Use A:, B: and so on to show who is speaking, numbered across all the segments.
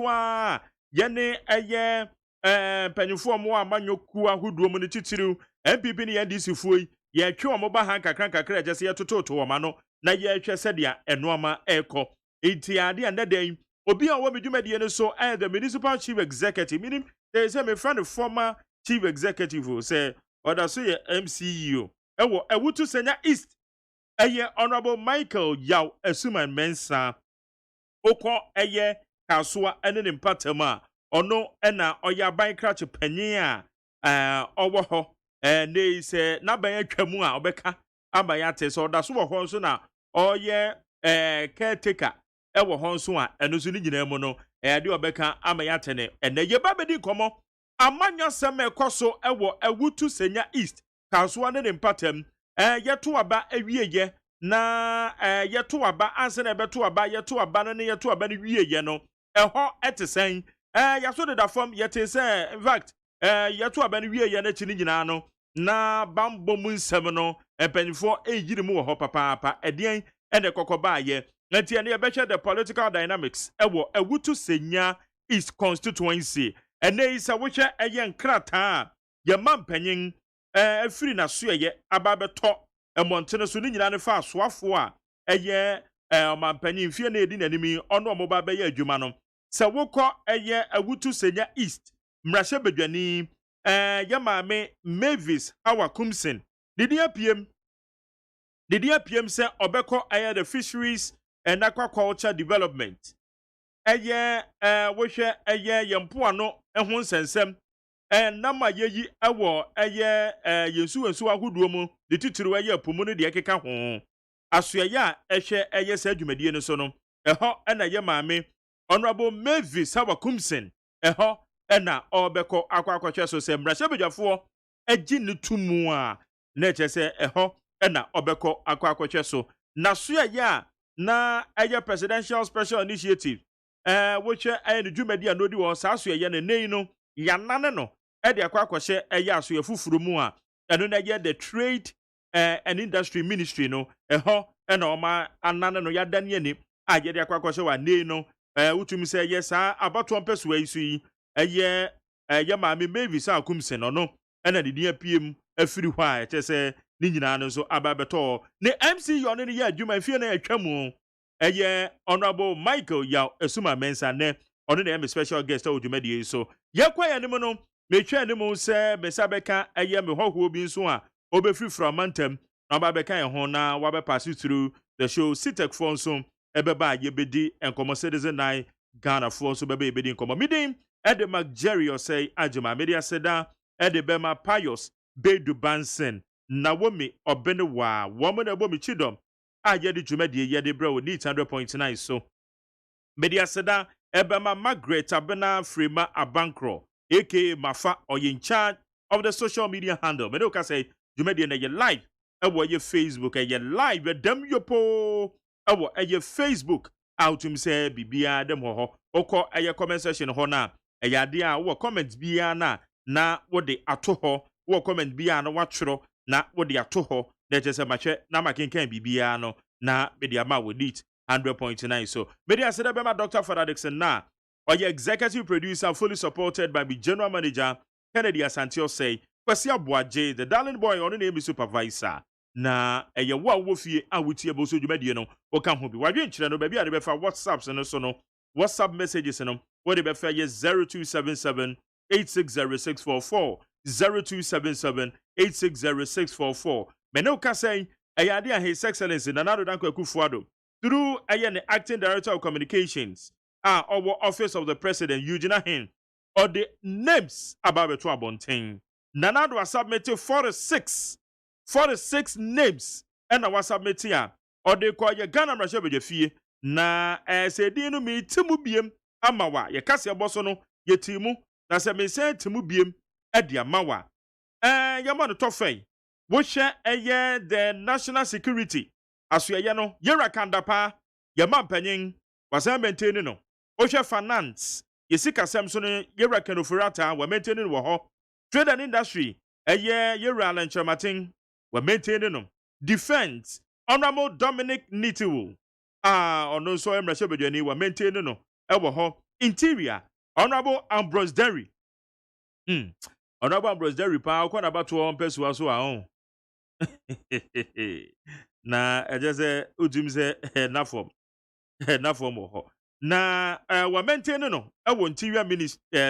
A: noa yene eye panyufo mo amanyoku ahoduo mu ne titiriw MPP ne NDC fuoi ye twe omo ba han kakra jese ye tototo wo ma no na ye hwe sedia enoama eko enti ade andadan obi a wo medwumadie ne so the municipal chief executive meaning there is a friend former chief executive say oda so ye MCEO ewo ewutu senya east eye honorable Michael Yaw Asuman Mensa okọ eye kasoa ene ne mpatam a ono ena oya ban krache panyin a owo ho ne se na ban atwamu a obeka abaya te so oda so wo ho so na oye caretaker ewo ho so a eno so ni nyina mu no de obeka amaya te ne ene ye ba bedi komo amanya sem ekoso ewo ewutu senya east kasoa ne mpatam yeto aba awieye na yeto aba anse na beto aba yeto aba no ne yeto aba ne wieye no eho etesen yaso de da form yete say in fact yeto aba ne wieye na chini nyina no na bambo mu nsem no empanifo eyiri mu wo ho papa edien ene kokoba ye nti ene ye behwe the political dynamics ewo ewutu senya east constituency ene isa wo hwe eye nkrata ye mampanyin afiri na so ye ababeto emontene so ni nyina ne fa asoafo a eye mampanyin fie na edi nanimi ono omoba be ye adwuma no se wokọ eye awutu senya east mrahye bedwani ye maame Mavis Hawakumsen didi apiem se obekọ eye the fisheries and aquaculture development eye wohwe eye yempoano ehun sensem nama yeyi ewo eye yensu ahoduo mu de titiri eye apomu no de ekeka ho asoye a ehwe eye sa adwumadie no so no eho na ye maame honorable Mavis Hawakumsen eho na obekọ akwakọhwe so se mrahye bedwafo agi ne tumu a na echese eho na obekọ akwakọhwe so na soye a na eye presidential special initiative wohwe eye ne dwumadi a no di wo sa soye ne nei no yanane no ede akwakọhye eye asoye fufuru mu a eno na ye the trade and industry ministry no eho na oma anane no yadane ani a ye de akwakọhye wa nei no utumi se ye sa abato mpeso isu yi eye maame Mavis Hawakumsen no na de dia piem afiri hɔ a echese ni nyina no so ababeto ne MC yo ne ye adwuma fie na atwamu eye honorable Michael Yaw Asuman Mensa ne ono na em special guest odwumadie so ye kwa ya ne mu no metwa ne mu se besabeka eye me hoho bi so a obefiri from mantem na ababeka ye ho na wabe pass through the show sitek for so ebeba ye bedi enkomo citizen nine Ghana for so bebe bedi enkomo midin ede Jerry OSEI AGYEMAN media seda ede bema Pius Bedu Bansen na womi obene wa womo na bomi chidom a yedi dwumadie yedi bro ni 100.9 so media seda ebema Margaret Abena Frima Abankro aka Mafa or in charge of the social media handle me ka say dwumadie na ye live ewo ye Facebook ye live dem yopo ewo ye Facebook outum say bibia dem ho okọ eye comment section ho na eye ade a wo comment bia na wo de ato ho wo comment bia na watworo na wo de ato ho na je se mahwe na makenkan bibia no na media ma wo dit 100.9 so media said by Dr. Father Dixon na oye executive producer fully supported by the general manager Kennedy Asante OSEI Kwesi Abuaje the darling boy on the name supervisor na eye wo fie awutie bo so dwumadie no o kan ho bi wadwe nkyere no ba bia de be fa WhatsApp no so no WhatsApp messages no wo de be fa ye 0277 860644 0277 860644 me no ka say eye ade a His Excellency Nana Dankwa Akufo-Addo through the acting director of communications our office of the president Eugene Hin or the names about beto abonten Nana was submitted 46 names and I was submitting or they call your Ghana Mrahye fie na say dinu mi timu biem amawa ye kase boso no ye timu na se me say timu biem e dia mawa yama no tofei wo hye the national security asoye no yera kandapa ye mampanyin wasan maintain no wo hye finance ye sika sem so no yera kanofurata wa maintain no wo ho trade and industry yera lanchamatin wa maintain no defense honorable Dominic Nitiwu ono so Mrahye wa maintain no e wo ho Interior, Honorable Ambrose Derry. Honorable Ambrose Derry, pa, uko na batu wa mpesu wa so aon. Na, ejeze, udimze, na form. Na form ho. Na, wa maintain no, interior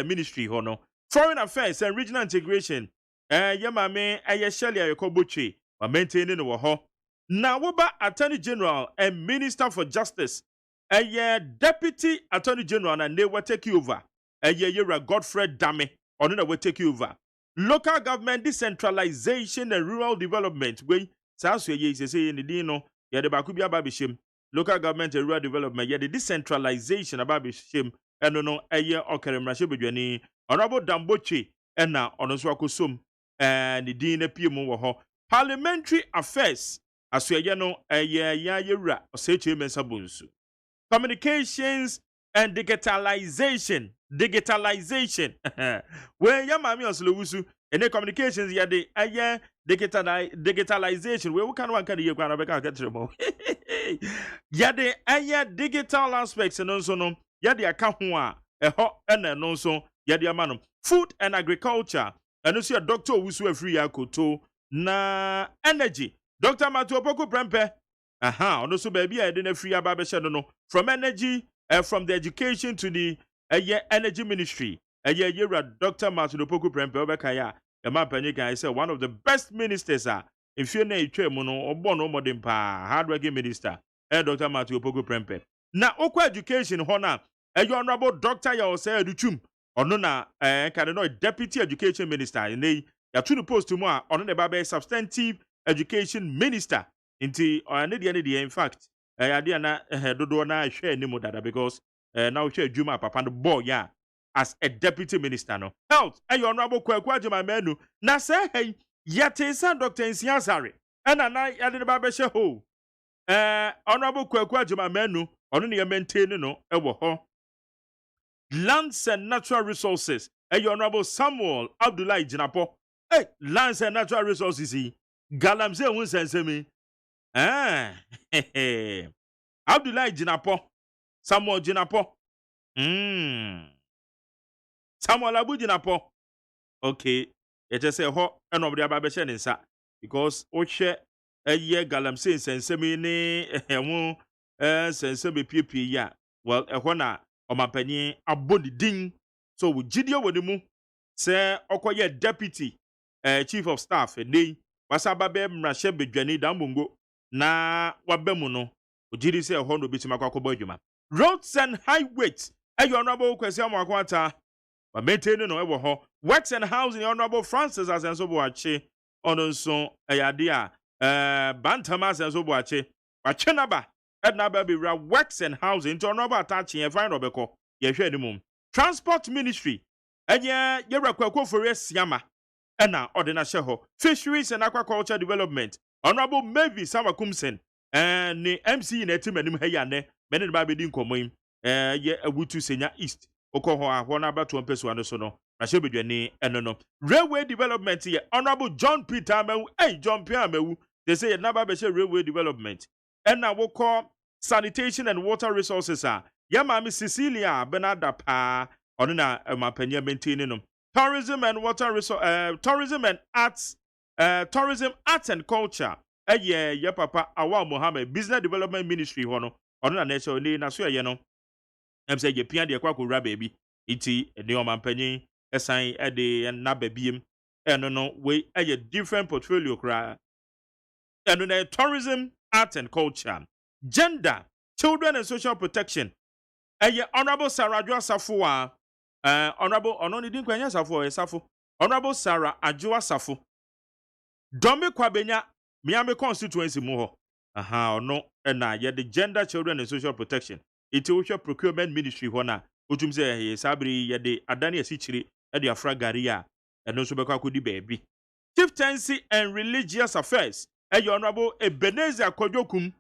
A: ministry ho no. Foreign Affairs and Regional Integration, yamame, Shelley Ayokobuchi, wa maintain no ho. Na, woba Attorney General and Minister for Justice, Deputy Attorney General, and they will take you over. Yera Godfrey Dame, or no, will take you over. Local government decentralization and rural development. We say in the dino, yeah, the Bakubia Babishim, local government and rural development, yeah, the decentralization of Babishim, and no, a year or Karamashibujani, Honorable Dambochi, and now on Oswakusum, and the Dina Piemo, parliamentary affairs, as we know, a year, yera, or say to Sabunsu. Communications and digitalization. Where ya mami osluwusu ene communications ya de digitalization where we can one can you gwana beka ketremo. Ya de digital aspects and also no ya de aka ho a eho ena no so ya de amano food and agriculture and also ya doctor wusu afri yakoto na energy Dr. Matuopoko Prempe ono so baby I didn't free about no from energy from the education to the energy ministry Dr. Martin Opoku Prempe Obekaya I say one of the best ministers if you know mono obono modern pa hardworking minister Dr. Martin Opoku Prempe na okwa education hona honorable doctor ya say educhum ono na deputy education minister in ya to the post to mo ono the substantive education minister inti in fact na dodo na share ni mo dada because now share Juma papa the boy yeah as a deputy minister no health honorable Kwaku AGYEMAN na say hey yete sa Dr. Nsiasare na yade ba share ho honorable Kwaku AGYEMAN ono ne maintain no ewo ho lands and natural resources honorable Samuel Abdullahi Jinapo lands and natural resources galamse hun sensemi Abdullahi Jinapo Samuel Jinapo Samuel Abu Jinapo okay it just say ho and of the ababeshe nsa because o hwe ye galamse sensemi ni ehwo sensemi piepie ya well ehwo na omapani abodi din so we gidie woni mu say okoye deputy chief of staff dey wasababe mrahye bedwani dambongo na wabemu no ojiri se ho no bitima kwakoba adwuma roads and highways honorable Kwesi Amoakwata wa maintain no ewo ho works and housing honorable Francis Asenso Boache ono nso ayade a Bantama Asenso Boache wachenaba edna ba bewra works and housing into honorable Atachi e fine obeko ye hwe ni mum transport ministry yewra Kwaku Ofori Siama ena odena sheho fisheries and aquaculture development honorable Mavis Samakumsen ni MC na team anim hayane mene ba bedi nkomoyim ye awutu senya east okoho ahwo na abato mpeso ano so no na shebedwane eno no railway development ye honorable John Peter Amewu John Peter Amewu they say na ba be railway development ena woko sanitation and water resources ya mami Cecilia Benada pa ono na mapanya maintain no tourism and water tourism and arts and culture ye papa Awa Mohammed business development ministry hono ono na neso ni na so ye no em say ye pia de kwa kowura baby iti de o mampanyin esan de na babiem eno no we different portfolio kra eno na tourism art and culture gender children and social protection honorable Sarah Adwoa Safo honorable ono ni din kwanya Safo Safo honorable Sarah Adwoa Safo Dombe Kwabenya Miami constituency mu ho ono na ye the gender children and social protection it will procurement ministry hona otum say he sabri ye de adane asichiri e de afra garia eno so bekwa kodi baby chieftaincy and religious affairs honorable Ebenezer Kwadwokum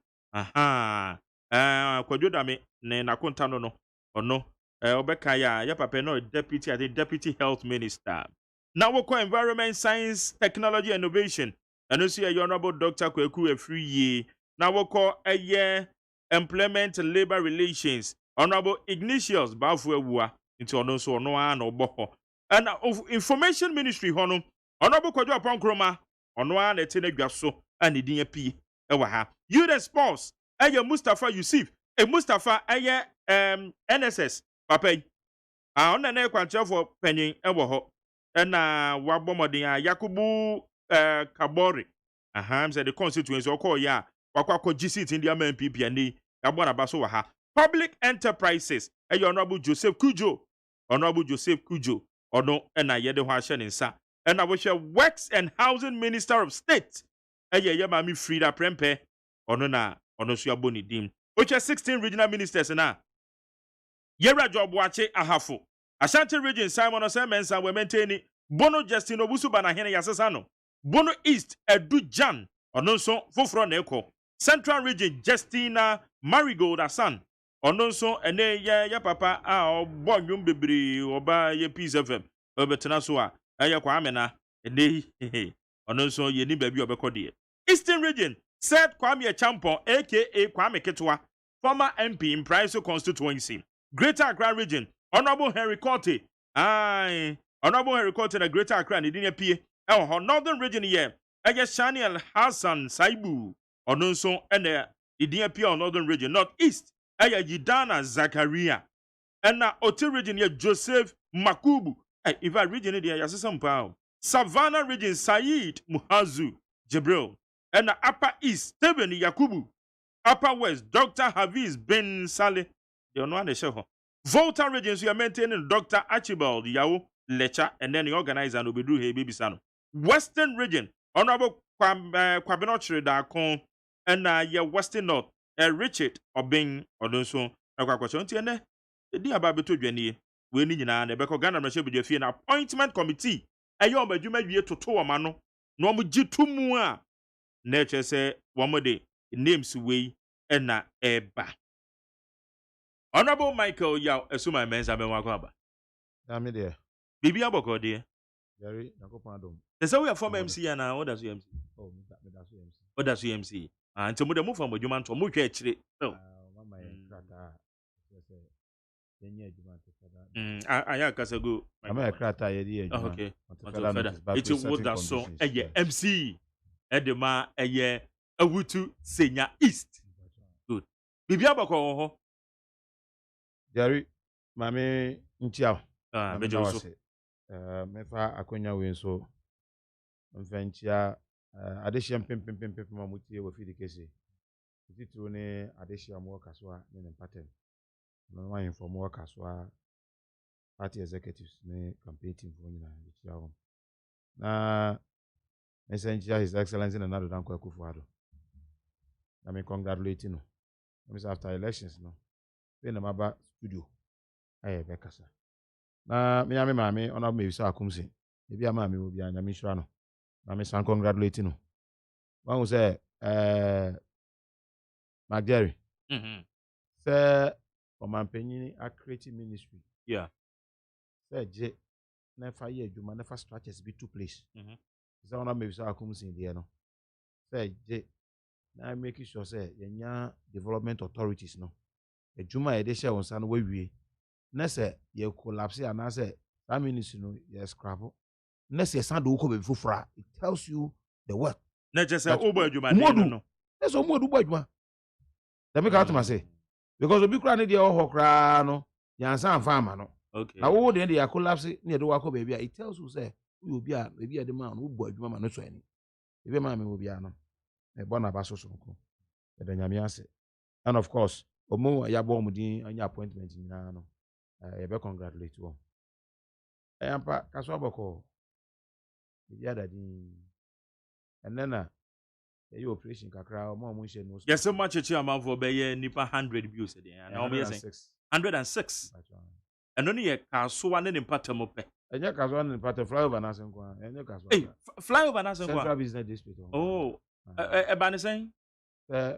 A: Kwadwodame ne nakonta no ono obeka ya papa no deputy at the deputy health minister now we call environment science technology innovation and also honorable Dr. Kwaku Afriye now we call employment labor relations Honorable Ignatius Bafuewua into ono so ono a no boho. And information ministry hono Honorable Kwadwo Aponkroma ono a na tene dwaso and din apie ewa ha. Youth and sports eye Mustafa Yusuf Mustafa eye NSS papa ona na kwanchefo panyin ewo ho na wabomodin a Yakubu Kabore am said the constituency okọ ya wakwakọ GC in the MPP and yabona baso wa ha. Public enterprises Honorable Joseph Kujo ono na yede ho ahye ne nsa na wo hwe Works and Housing Minister of State ye mami Frida Prempe ono so aboni dim wo hwe 16 regional ministers na Yera Jobuache ahafo Ashanti region Simon Osemensa we maintain Bono Justin Obusuba na hene yasesa no Bono East Edu Jan ono so foforo na ekọ Central region Justina Marigold Asan ono so ene ya papa a ogbo nwum bebiri oba ye Peace FM obetena so a eye kwa amena ene ono so ye ni baby obekọ de Eastern region said Kwame Champon aka Kwame Ketwa former MP in Prince constituency Greater Accra region Honorable Henry Cote Honorable Henry Cote na Greater Accra ni din apie Northern region here eye Shaniel Hassan Saibu ono so ene din apie Northern region North East eye Yidana Zakaria na Oti region here Joseph Makubu Iva region there yasesam pa Savannah region Said Muhazu Jibril na Upper East Steven Yakubu Upper West Dr. Hafiz Ben Saleh they no one show Volta regions we are maintaining Dr. Archibald Yawo Lecha and then the organizer no be do he baby sano Western region Honorable Kwabenochre da kon and ye Western North Richard Obeng odonso akwakwasho nti ene di aba beto dwane we ni nyina na beko Ghana Machine Bidwe Fie na appointment committee aye omadwuma wie toto wo ma no na omo gitumu a na eche se wo de names we na eba Honorable Michael Yaw esuma mensa be wa kwaba
B: Dami there
A: bibi aboko de
B: Jerry nakopon adom
A: they say we are former MC na what does MC
B: oh me da so MC
A: what does MC nti mo de mo from adwuma nto mo hwa akire
B: mama krata say yenye adwuma to fada
A: aya kasago
B: mama krata ye di adwuma
A: okay it would that so MC edema awutu senya east good bibi abako ho
B: Jerry mame ntia
A: bejo so
B: mefa akonya we so mfanchia adehia pempem mamutie wo fidi kese titru ne adehia mo kaswa ne pattern no wa inform wo kaswa party executives ne campaign team fo nyina bitia ho na messenjia his excellency na nado danko akufuado na me congratulate no after elections no we na maba studio be kasa na me ame mame ona me bisa akumse e bia mame obi anya me hira no na me san congratulate no wan say Magderi say omanpanyin a creative ministry say je na fa ye adwuma na fa structures be two place say ona me bisa akumse de no say je na make sure say yenya development authorities no adwuma ye de share won san we wie na say ye collapse ana say that ministry no ye scrap na say san do ko be fufura it tells you the work
A: na je say obo adwuma no
B: na so modu bo adwuma da me ka to say because obi kura ne de ho kra no yansa amfa ama no
A: okay
B: na wo de ya collapse ne de wa ko be it tells you say we obi a be de man wo bo adwuma ma no so ani e be ma me obi a no e bo na ba so so ko e da nyame ase and of course omo ya bo mudin anya appointment nyina no e be congratulate wo ampa kaso aboko e ada din enena e operation kakra omo nhye no
A: yes so much chi amanfo be ye nipa 100 views de na omo yes 106 eno ne ye kaso ne mpatam pe
B: enye kaso ne mpatam flyover na senkwa enye kaso
A: flyover na senkwa
B: Central Business District
A: oh ba ne sen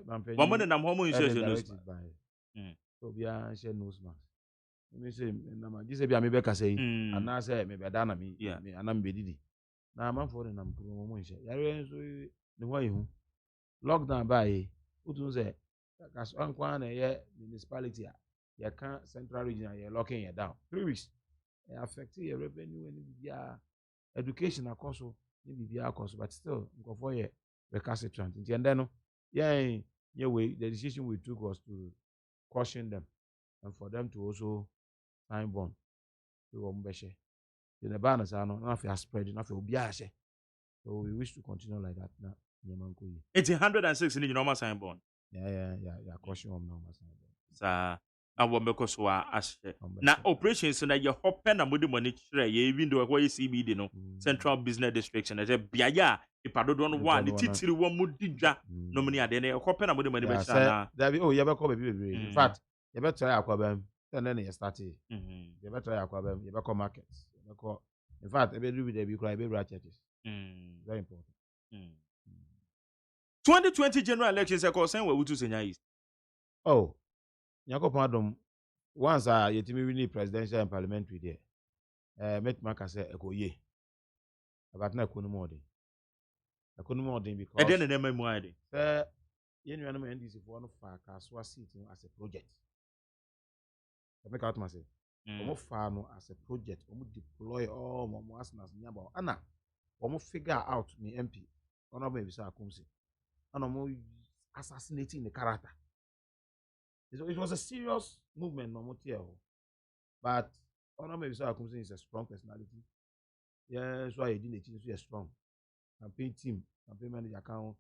B: mampenyi
A: mo ne nam ho mo nhye no
B: so bia nhye nose mask me say na ma gise bia me be kasa yi ana say me be da na me ana me bedidi na amanfo ne nam kuro mo nhye yare nso ne ho yehu lockdown ba yi utun say kaso ankwa na ye municipality a you can't central region, you're locking it down. 3 weeks. It affects your revenue and education across cost, but still, for your recalcitrant. And then, way, the decision we took was to caution them and for them to also sign bond. The banners are not spreading, not for Biashe. So we wish to continue like that now.
A: It's 106 in the normal sign bond.
B: Yeah. Caution on normal sign bond.
A: Sa awo meko so ahye na operations na ye hope na modi money kire ye even though where CBD no Central Business District na je biaya ipadodo no wa ni titiri wo modi dwa no mani ade na hope na modi money be kira na
B: that be you be call baby in fact you be try akwabam then you start you be try akwabam you be call markets you be call in fact you be do with the be cry be churches very important
A: 2020 general elections e concern we wutu senya east
B: oh Nyakopon adom once yetimi win presidential and parliamentary there met maka say ekoye about na ekonomi odin because
A: e dey na memu ade
B: yenu anu NDC for no fa kaswa seat as a project make out myself omo fa no as a project omo deploy all mo asnas nyaba ana omo figure out me MP honorable bisa akumsi ana omo assassinating the character. It was a serious movement, no more. But Honorable Mr. Akumsin is a strong personality. Yeah, so I didn't think he is strong. Campaign team, campaign manager, account,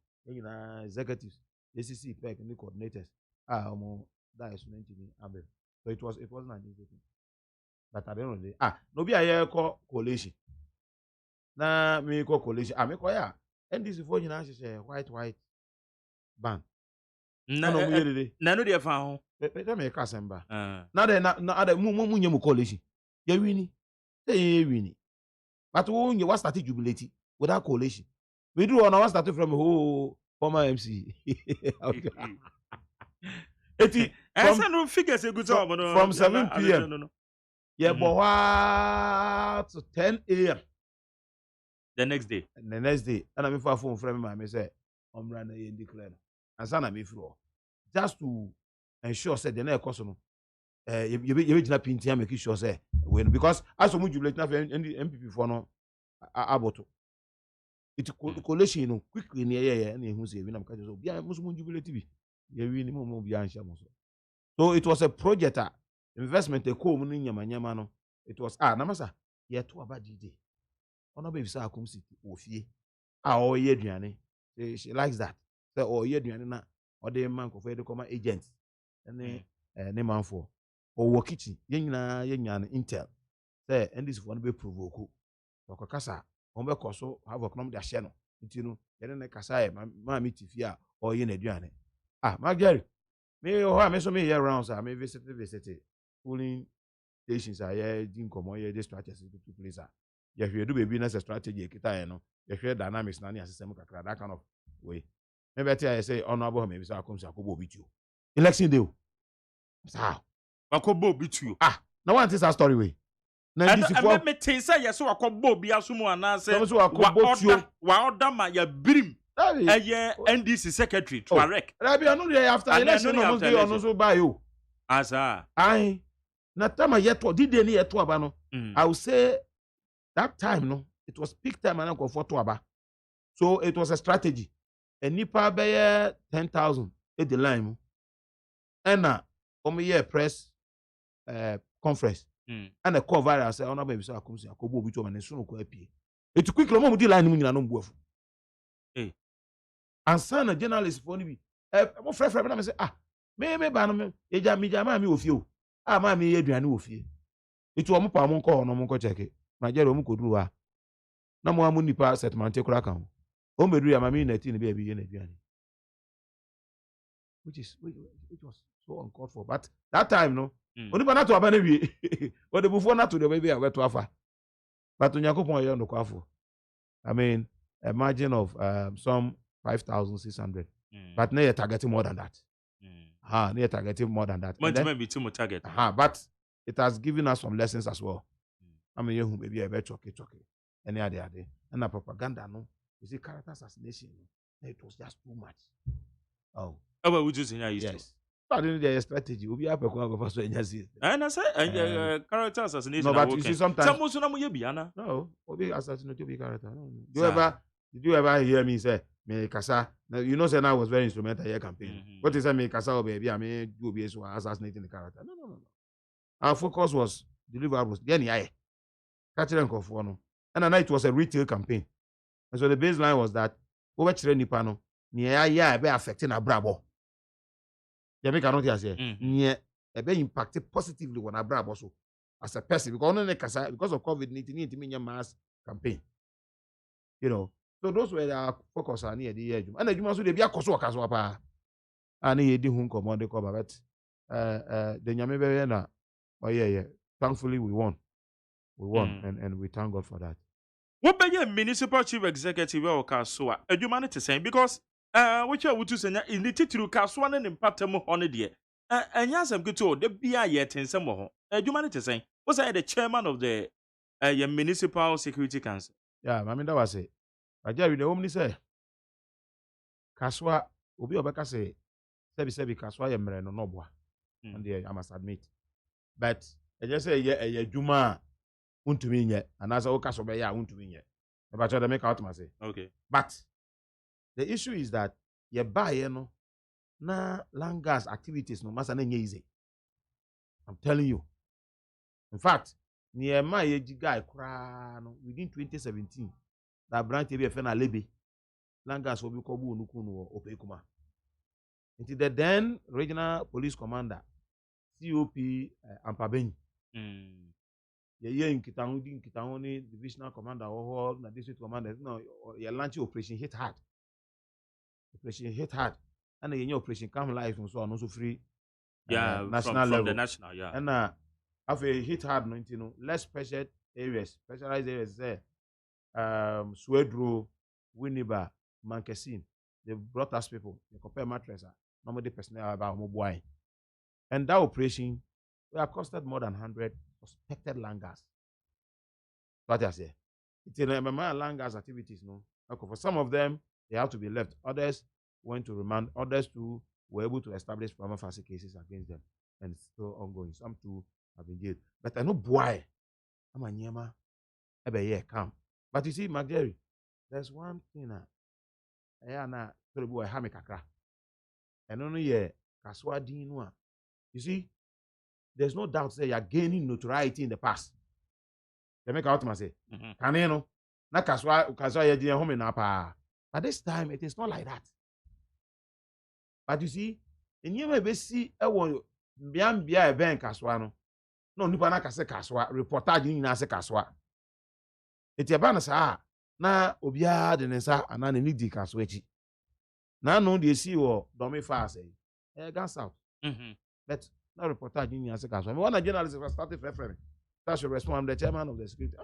B: executives, ACC, PEC, and the coordinators. That is meant to be Abel. So it wasn't an easy thing. But at the end of the day, nobody I call coalition. Na me call coalition. Me call ya. And this is for you now. She say white band.
A: na no dey fa ho
B: Peter me ka semba na de mu nyemu coalition ya wini say wini but we what start jubilate without coalition we do on what start from former MC eti
A: no figures e good
B: from 7 p.m. yeah but to 10 a.m.
A: the next day
B: and I me for phone friend me say omra na ye declare and sana me floor just to ensure say the next person you be jina pinti make sure say when because as we jubilate na MPP for no aboto it collation no quickly near here na ehun say we na maka so bia musu jubilate bi ye wi ni mo bia ansha mo so it was a project investment e ko mu ni nyama no it was na masa ye to aba dide ona be bisa akom city ofie o ye aduane she likes that say o ye aduane na or the man of the common agents and the man for or kitchen young intel say and this one be provoke or kasa on be koso have a economic channel you know then kasa ma meet fear or yen aduane my Gary me me so me year rounds me visit polling stations are din komo ye this strategy to place if you do baby na strategy kita no if you dynamics na system kakra that kind of way. Maybe I say honorable maybe so comes akobo bitu. Election day. How?
A: Akobo bitu.
B: Now one is a story way.
A: Na this for me tin say yes akobo bi asumu ana say wa order ma ya birim. Eye NDC secretary Tuareg.
B: Rabi anu dey after election no must dey on so buy you.
A: Asa.
B: Ai. Na time yeto did dey yeto aba no. I will say that time no it was peak time and go for to aba. So it was a strategy. And nipa be 10,000 at the line. And year press conference. And a call viral say ona baby so akomsi akobo bi to man so no ko apie. It quickly mo di line mu nyina no mbuafu. And sana journalist for ni bi mo frɛ na me say me ba no me eja ma mi ofie o. Ma mi aduane ofie. Itu o mo pa mo nko no mo nko check. Nigeria mo koduru ha. Na mo amu nipa settlement kura kan. O medu ya mami na tin be abi ye na aduane. Which was so uncalled for. But that time no oni ba na to aba na wie. But the before na to the baby we to afa. But Nyakopon ye no kwafo. I mean a margin of some 5,600. But na targeting more than that. Na targeting more than that.
A: Then, be too much target.
B: But it has given us some lessons as well. I mean you maybe a bit choke. Any other day. And a propaganda no. You see character assassination. It was just too much.
A: Oh, we just in
B: yes. I didn't their strategy. Obi apekwa go for so enyasi.
A: And I say character assassination.
B: No, but you see sometimes
A: some also na mo biana.
B: no, Obi assassinate Obi character. No. Did you ever hear me say me kasa? Now, you know, say I was very instrumental in your campaign. What is that me kasa or baby? I mean, do Obi so assassinating the character. No. Our focus was deliverables. Then yeah, catching them for no. And then it was a retail campaign. And so the baseline was that over nipa no yeah be affecting a brabo. You make another say yeah be impacted positively on a brabo so as a person because of COVID-19 mean mass campaign. You know, so those were our focus on near the year. And the Juma so they be a koso pa. And he did hun command the cover but the nyame na oh yeah. Thankfully we won. And we thank God for that.
A: What be your municipal chief executive or Kasua? AGYEMAN to say because which I would to say in the title Kasua and impact mo on it. And yes, I'm good to the BI yet in some more. AGYEMAN to say was I the chairman of the municipal security council?
B: Yeah, I mean that was it. But Jerry, the woman say Kasua obi obeka say sebi Kasua yemre no boa. And I must admit. But I just say yeah Juma untumi nye and as o kaso be ya untumi nye. But try to make out my say.
A: Okay.
B: But the issue is that you buy no na land gas activities no masa na nye easy. I'm telling you. In fact, near my age guy within 2017 that branch TBF na lebe land gas will be kobu onukunu opekuma. Into the then regional police commander COP Ampabeni. In Kitahuni divisional commander or na district commander no your launch operation hit hard. And the operation come live and so on also free national level.
A: From the national, yeah.
B: And after hit hard no you know less specialized areas there Swedro, Winneba, Mankesin, they brought us people, they compare mattress normally personnel about mobile. And that operation we have costed more than 100 suspected land gas. What I say. It's in land gas activities, no. Okay, for some of them, they have to be left. Others went to remand. Others too were able to establish prima facie cases against them. And it's still ongoing. Some too have been jailed. But I know why. I'm a nyama. Come. But you see, McJerry, there's one thing. And only Kaswa Dinua. You see, there's no doubt that you are gaining notoriety in the past. They make out to say, Kaneno, na Kaswa ya home in apa. At this time, it is not like that. But you see, in you may see a one beyond a bank Kaswano. No, Nupana Kase Kaswa, reportage in Nasa Kaswa. It's a banasa na Obia de Nesa and an Nidi Kaswechi. Now, no, they see or Domi Fast, Gas out. But no reportage in Nasa Kaswa. One journalist was started referring. That's your response. I'm the chairman of the security.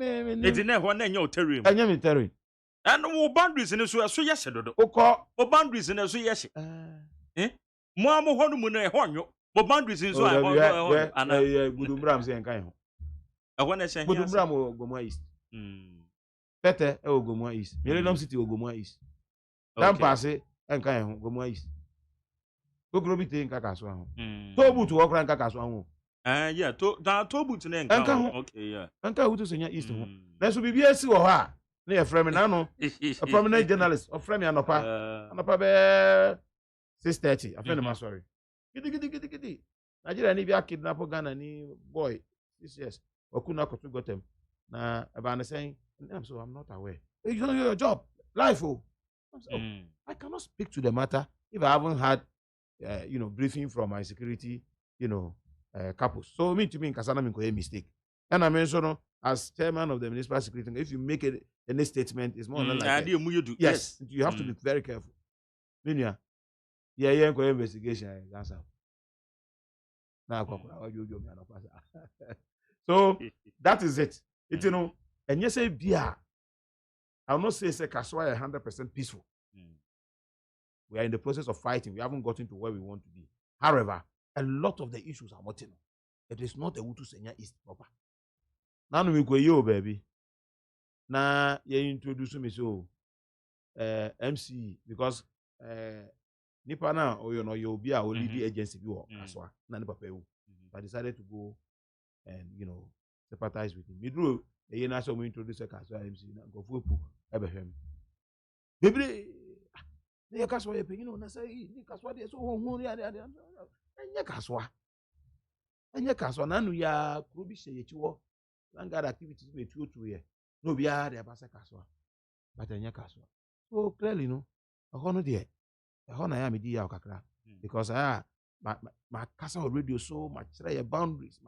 A: It didn't want any terrain.
B: I am terrain.
A: And no boundaries in the so yes,
B: Oko,
A: boundaries in the so yes. Mamma Honumune Honyo, but boundaries in so I
B: Budubram saying kind.
A: I want to say
B: Budubram or Goma East. Better or Goma East. Millennium City or Goma East. Don't pass it and kind Goma East. Go grow it in Kakaswan. Tobu to walk around Kakaswan.
A: Yeah, Tobu to name. Okay, yeah.
B: Uncle who to send East. There should be BSC or her. Near Fremen, a prominent journalist of Fremi and Opa 6:30. A friend of mine, sorry. Kitty. Nigeria ni bia kidnap Ghana ni boy. This yes. Okuna Kotu got him. Na about saying, I'm not aware. You don't know your job. Life. I cannot speak to the matter if I haven't had briefing from my security, couples. So me to me, Kasana me a mistake. And I mentioned as chairman of the municipal security, if you make any statement, it's more than like yes, you have to be very careful. Minya, investigation. That's how. So that is it. And you say beer. I'll not say Kaswa 100% peaceful. We are in the process of fighting. We haven't gotten to where we want to be. However, a lot of the issues are not. It is not a Wutu Senya East proper. Now we go yo baby. Now you introduce me so MC because nipa na oyo no you be a lead agency bi wo kaswa na nipa pe wu. I decided to go and sympathize with him. Midro e na so mo introduce kaswa MC na go fu pu e be hwem. Bebre ne kaswa ye pe na say ni kaswa de so hu ya enye kaswa. Enye kaswa na nu ya kuro bi hye ye chiwo. Langard activities be tutu ye. No bia de abasa kaswa. But enye kaswa. So clearly no ahono de ehona ya me di ya kakra because my kasa on radio so much your boundaries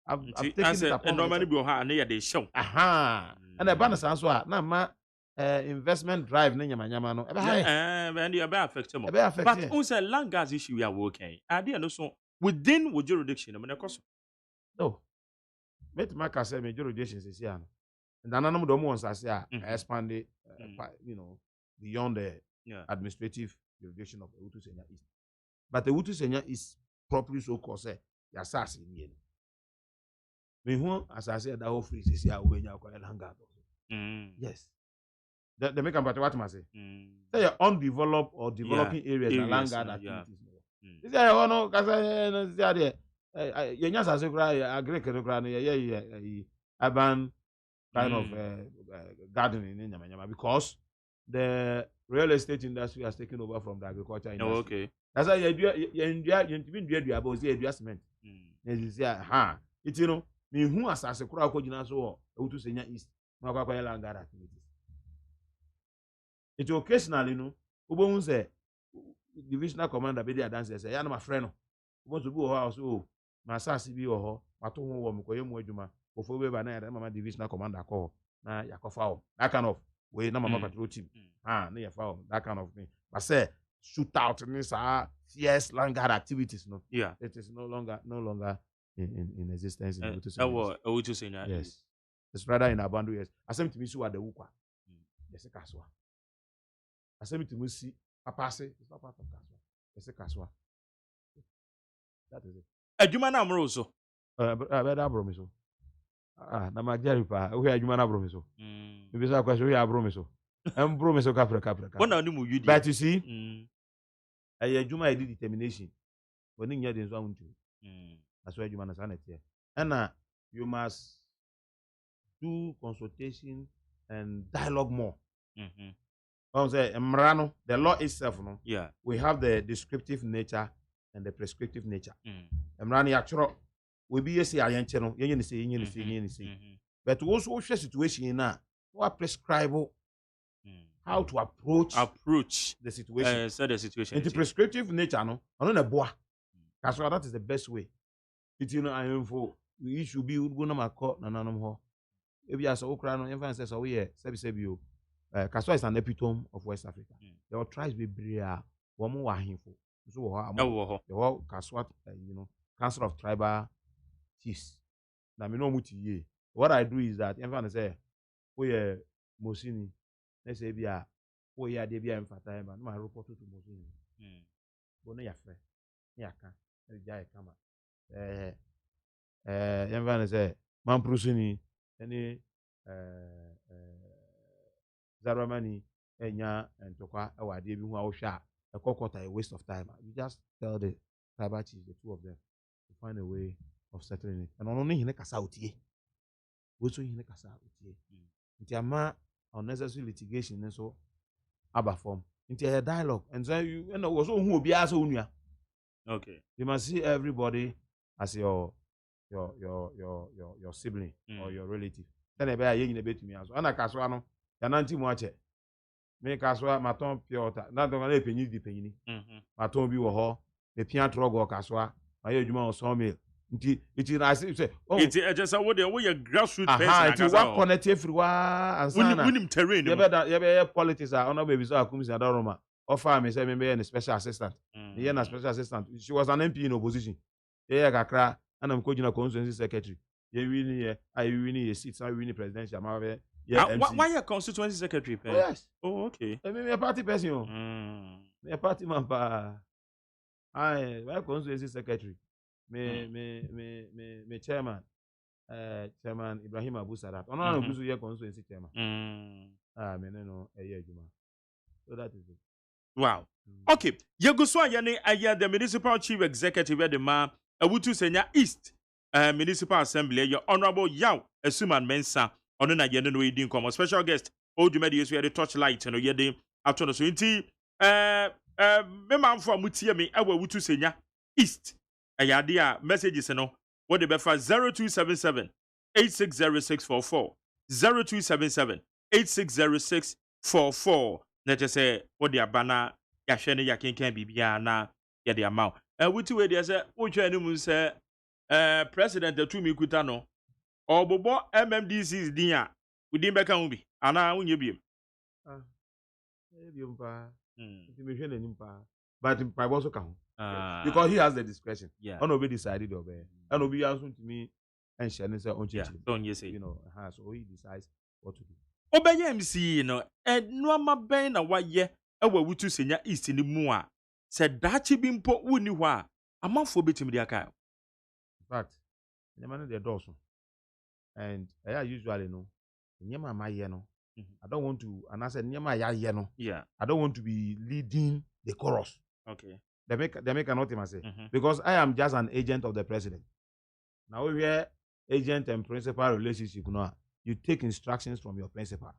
B: I've taken it upon
A: normally be ha na dey show
B: and the banner so na ma investment drive na nyama no e be high
A: and you be affect mo
B: but
A: on say Langard's issue we are working ade no so within wo jurisdiction no koso
B: no met my kasa me jurisdiction is here no and ananum do mo on say expand beyond the administrative jurisdiction of Ewutu Senya East. But the Ewutu Senya is properly so called say yasasi ni. Me who as I said that whole free is here when you acquire Langard. Yes. The make about what must say. Say undeveloped or developing areas na Langard activities. This is no kasa no say there. Yenya sase kra agree kra no ye urban kind of gardening in nyama because the real estate industry has taken over from the agriculture industry.
A: Oh, okay.
B: That's why you about say cement. It's me who asase kura ko gina so Ewutu Senya East na kwa Langard activities. It occasionally obo say divisional commander be there dance say ya na my friend no. Obo to be ho house my asase bi ho mato ho wo me koye mu adwuma. Ofo be ba na ya mama divisional commander call na yakofa wo. That kind of way na mama patrol team. Na ya foul that kind of thing. But say shoot out in this fierce Langard activities no.
A: Yeah.
B: It is no longer in existence in
A: Ewutu Senya.
B: Yes. It's rather in abandon yes. Asem to me so at the Wukwa. Yes kaswa. Asem to me see papa say it's not part of kaswa. Yes kaswa. That is it.
A: Adwuma na amro so.
B: Better bro me so. Na magari pa. We adwuma na bro me so. Me be say question we abro me so. Bro me so kapra.
A: Bona ni mu yudi.
B: But you see, adwuma e determination. When you hear the so want to. That's why adwuma na sanet here. And you must do consultation and dialogue more. Say the law itself no.
A: Yeah.
B: We have the descriptive nature and the prescriptive nature. Emrano actually we be say ayenche no, yenye say. But also share situation na what prescribe how to approach the situation.
A: The situation.
B: In the prescriptive nature, no, na boa. That's why that is the best way. It's I info. We should be go na makọ na nanom ho. Ebi asa okra no influence say we here, sebi o. Kaswa is an epitome of West Africa. There are tribes be bria, womo wa hinfo. So wo Kaswa, Council of Tribal Chiefs. Na me no muti ye. What I do is that influence say we Mosini. Let's say bia o ya de bia mfata ba no ma report to Mosini. Bo no ya frɛ. Ya ka. E ja kama. Influence say man prusini any Zaramani enya ntokwa awade bi hu a wo hwa a kokota a waste of time. You just tell the tribal chiefs, the two of them, to find a way of settling it. And only hine kasa otie. We so hine kasa otie. Nti ama unnecessary litigation and so aba form. Nti a dialogue and so you know so hu obi asa onua.
A: Okay.
B: You must see everybody as your sibling or your relative. Then e be aye nyina betumi aso. Ana kaswa no ya nanti mu ache. Me kaswa maton piota. Na don na epenyi di penyini. Maton bi wo ho. Me pia trogo kaswa. Ma ye adwuma on sawmill. Nti iti na say
A: iti just what the way grassroots person
B: iti wa connect everywhere and sana.
A: Winim terrain.
B: You be politics are on baby so akumi say Adaroma. Offer me say me be a special assistant. Me na special assistant. She was an MP in opposition. Yeah kakra ana mko jina constituency secretary. You win here, I win here seats, I win presidential.
A: Why you constituency secretary?
B: Oh, yes.
A: Oh, okay.
B: I mean, a party person. A party man. Why constituency secretary? Me chairman. Chairman Ibrahim Abu Sadat. On a constituency chairman. Me no a year juma. So that is it.
A: Wow. Okay. Yeguswa yane aya the municipal chief executive at the ma awutu senya East municipal assembly your honorable Yaw Asuman Mensa ono na yene no edin komo special guest odumedi yesu yede torchlight no yede ato no so nti me manfo amutie me ewa awutu senya East ayade a messages no what the befa 0277 860644 0277 860644 na je say what the abana ya hwe ne ya kenkan bibia na ya de amount wuti we de say wo hwe anim say president atumi kuta no obobo MMDCs din a udin beka hu bi ana unye biem
B: biem pa nti me hwe nanim pa but I also can because he has the discretion on obi decided obey and obi answer to me and share say on change
A: don't you say
B: you know so he decides what to do
A: obey MC no no ma ben na waye ewa wutu senya East ni mu a se dachi bi mpo woni ho a amanfo betim de aka
B: in fact nyama no the doors and I usually know nyama ma ye no I don't want to and I said nyama ya ye no I don't want to be leading the chorus.
A: Okay.
B: They make an ultimate say because I am just an agent of the president. Now we are agent and principal relationship now. You take instructions from your principal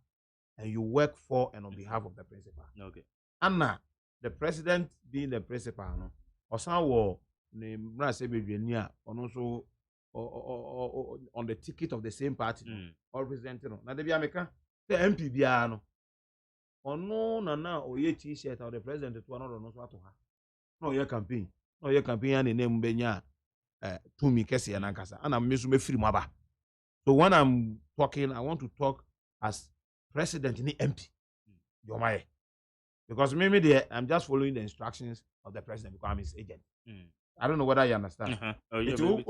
B: and you work for and on behalf of the principal.
A: Okay.
B: Anna, the president being the principal, no, or some name or also on the ticket of the same party or presenting. Now they be America, the MP biano. Or no, or ye t-shirt or the president to another no so to her. No, your campaign. No, your campaign and name Benya to me Kessi and Ankasa. And I'm missing me free maba. So when I'm talking, I want to talk as president in the empty. You're my because maybe I'm just following the instructions of the president because I'm his agent. I don't know whether you understand. It will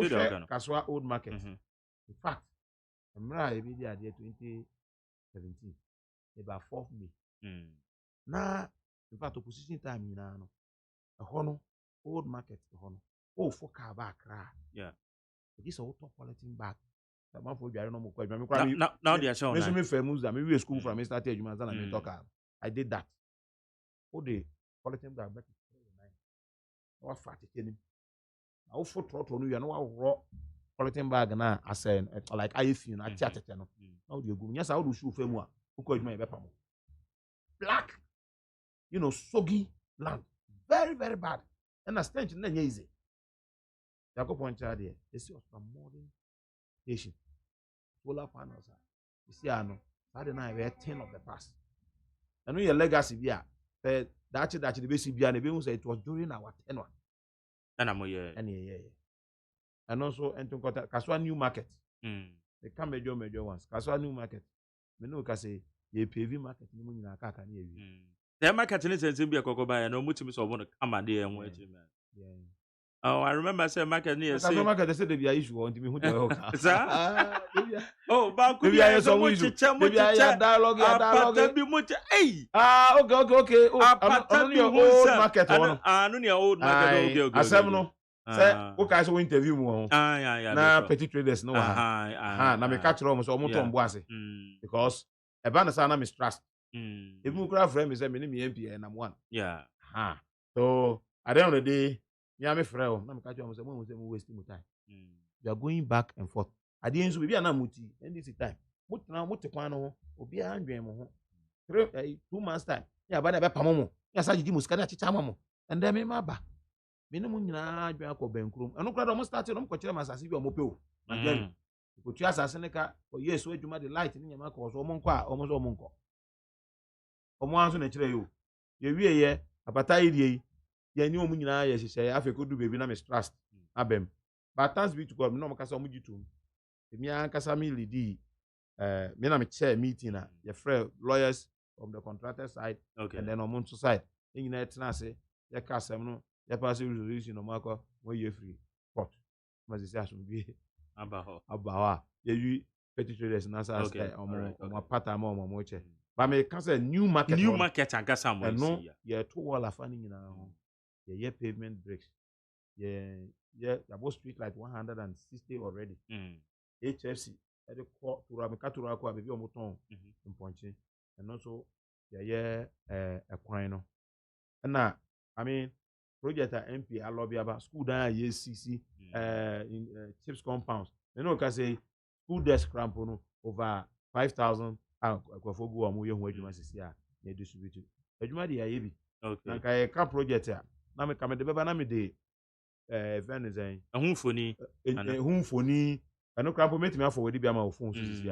B: Kaswa Old Market. In fact, I'm right 2017 about 4th May. Now, in fact, opposition time in a hono Old Market oh for car back this all top quality back. Now
A: they are showing.
B: Me famous that me school from Mr. AGYEMAN and me talk. I did that. Oh, the quality back back. What fat it in him. Now for throttle no you know raw quality bag na as like I feel na chat no. Now you go. Yes, I will show fame wa. Who me be pamo. Black. You know, soggy land. Very, very bad. And a stench na easy. Jacob point there. You see us from modern station. Solar panels. You see, I know. Saturday night we are 10 of the past. And we are legacy here. That's the basic behind the say it was during our tenure.
A: And I'm yeah.
B: And also into Kaswa New Market. They come major ones. Kaswa New Market. Me know ka say ye PV market ni mu nyina ka ka na ewi.
A: The market ni sense bi akokoba no mutimi so won ama de enwo achi man. Oh, I remember say market ni say
B: market they say they be issue on me who dey help.
A: Sir? Oh, ba ku bi so mu chicha
B: dialogue.
A: Bi mu hey.
B: Okay. Oh, your old market one.
A: No your old market okay.
B: Asem no. Say o ka so interview mu.
A: Yeah.
B: Na petty traders no ha. Na me catch ro mo so mo ton bo ase. Because eba na sa na mistrust. If you cry friend me say me ni MP and I'm one.
A: Yeah.
B: So at the end of the day, me and my friend, na me catch you say mo wasting my time. We are going back and forth. At the end so be na muti and this time. Muti kwan no obi a ndwen mo ho. 2 months time. Ya ba na be pamo mo. Ya sa jiji musika na chicha mo. And then me ma ba. Me no mu nyina adwen akọ bankrum. Eno kra do mo start no mo ko kire masase bi o mo pe o. Nigeria. Ko tu asase ne ka o yes o adwuma de light ni nyama ko so o mo nkọ a o mo so o mo nkọ. Omo anso na kire yo ye wie ye apata iri ye ni omu nyina ye hihye afeko du baby na me trust abem but thanks be to God me no makasa omu gitum me ankasa me lead me na me chair meeting na ye free lawyers from the contractor side and then omu nso side nyina etena ase ye ka asem no ye pass resolution no makọ we ye free court ma se asum bi abaho ye wi petty traders na sa omo pata ma omo che. But me can say new market
A: and gas some
B: no yeah two wall afani na yeah pavement bricks yeah about street like 160 already HFC at the court to Ramikatura ko abebi omoton in Ponche and also yeah a coin no na I mean project a MP a lobby about school dan YCC in chips compounds you know can say school desk cramp no over 5,000 akwafo go amu ye ho adwuma sisi a na distribute adwuma de aye bi na kai ka project a na me ka me de beba na me de event zen
A: ehunfoni
B: ehunfoni eno cramp metimi afọ wedi bi ama phone so sisi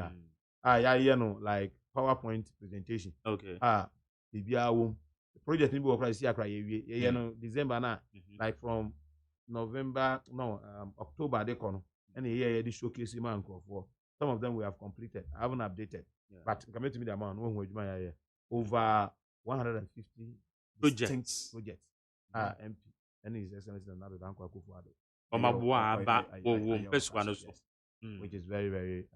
B: a ya ye no like PowerPoint presentation bibia wo project ni bi okra si akra ye no December na like from November October they kono and ye the showcase man for some of them we have completed I haven't updated but come to me the amount no adwuma ya over 150 projects MP and his excellency na do dan kwa kufu ado
A: omabua aba wo peswa no so
B: which is very very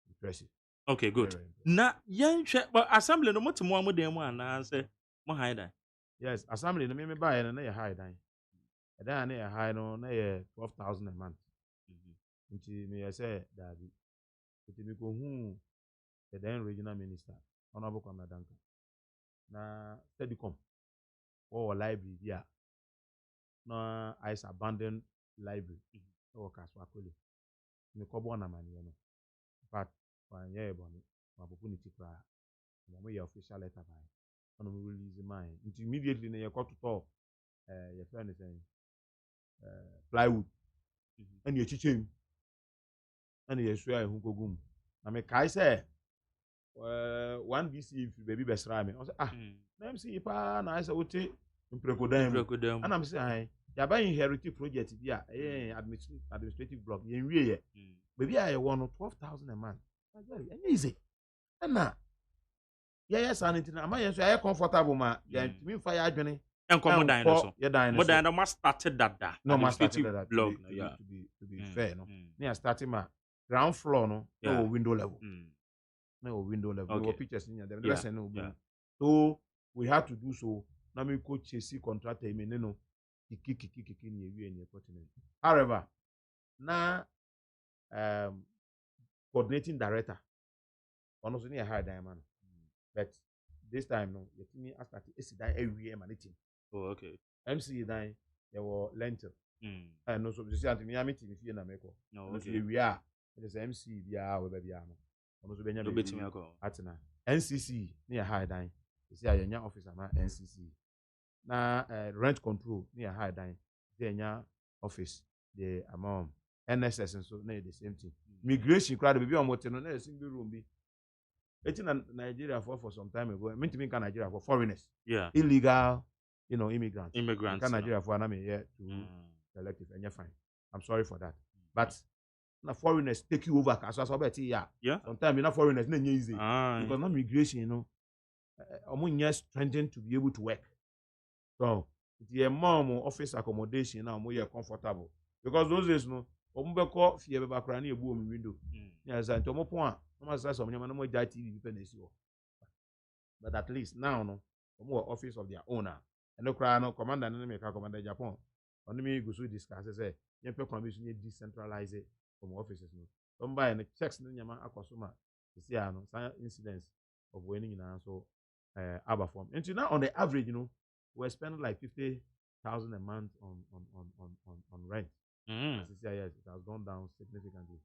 B: impressive.
A: Okay, good. Na yenhwe assembly no motemo amodem mu ana se mo hide.
B: Yes, assembly no me buy na ye hide dan. E dan na ye hide no na ye 12,000 a month. Nti me say dabi. Nti me ko hu the then regional minister honorable Kwame Danka. Na Steadicom or library dia. Na is abandoned library. O kaswa kwele. Me ko bo na mani no. But when yeah boni opportunity kra na your official letter by on we release mine until immediately na your cut to talk your friend is saying plywood and your chichen and your swear who go gum na me kai say one BC if baby best rame I say na MC pa na I say ote mprekodam and I'm say ya ba inherit project bi a administrative block yen wie ye baby I want 12,000 a month. Very easy. Na yes sanity na ma yes I comfortable ma ya me fa ya adwene
A: enko modan no so modan no must started that
B: no must started
A: that blog
B: to be fair no me starting ma ground floor no no window level no window level no pictures in there lesson no so we had to do so na me coach chase contractor me no kiki ni ewie ni continent however na coordinating director ono so near high diamond but this time no yet me after esi dan every emanating
A: okay
B: MC dan there were lentil and no so you see me meeting if you na make no okay we are it is MC bia we bia no ono so benya be atena NCC near high dan you see ayenya officer na NCC na rent control near high dan the office the amount NSS and so na the same thing migration crowd be on motel no na single room be in Nigeria for some time ago I mean to Nigeria for foreigners illegal immigrants in Nigeria for na me here to selective and you're fine I'm sorry for that but na foreigners take you over as obeti sometimes na foreigners na easy because na migration strengthened to be able to work so the mom office accommodation now more comfortable because those days no ombeko fie be bakra na ebu omi window ya za nto mo pon a no say some nyama no mo ja TV pe na esi wo but at least now no omo office of their owner and no kra no commander no me ka commander Japan on me go so discuss say yen pe commission decentralize from offices no some buy no checks no nyama akoso ma esi a no incidents of winning na so aba form until now on the average we're spending like 50,000 a month on rent. Yes, it has gone down significantly.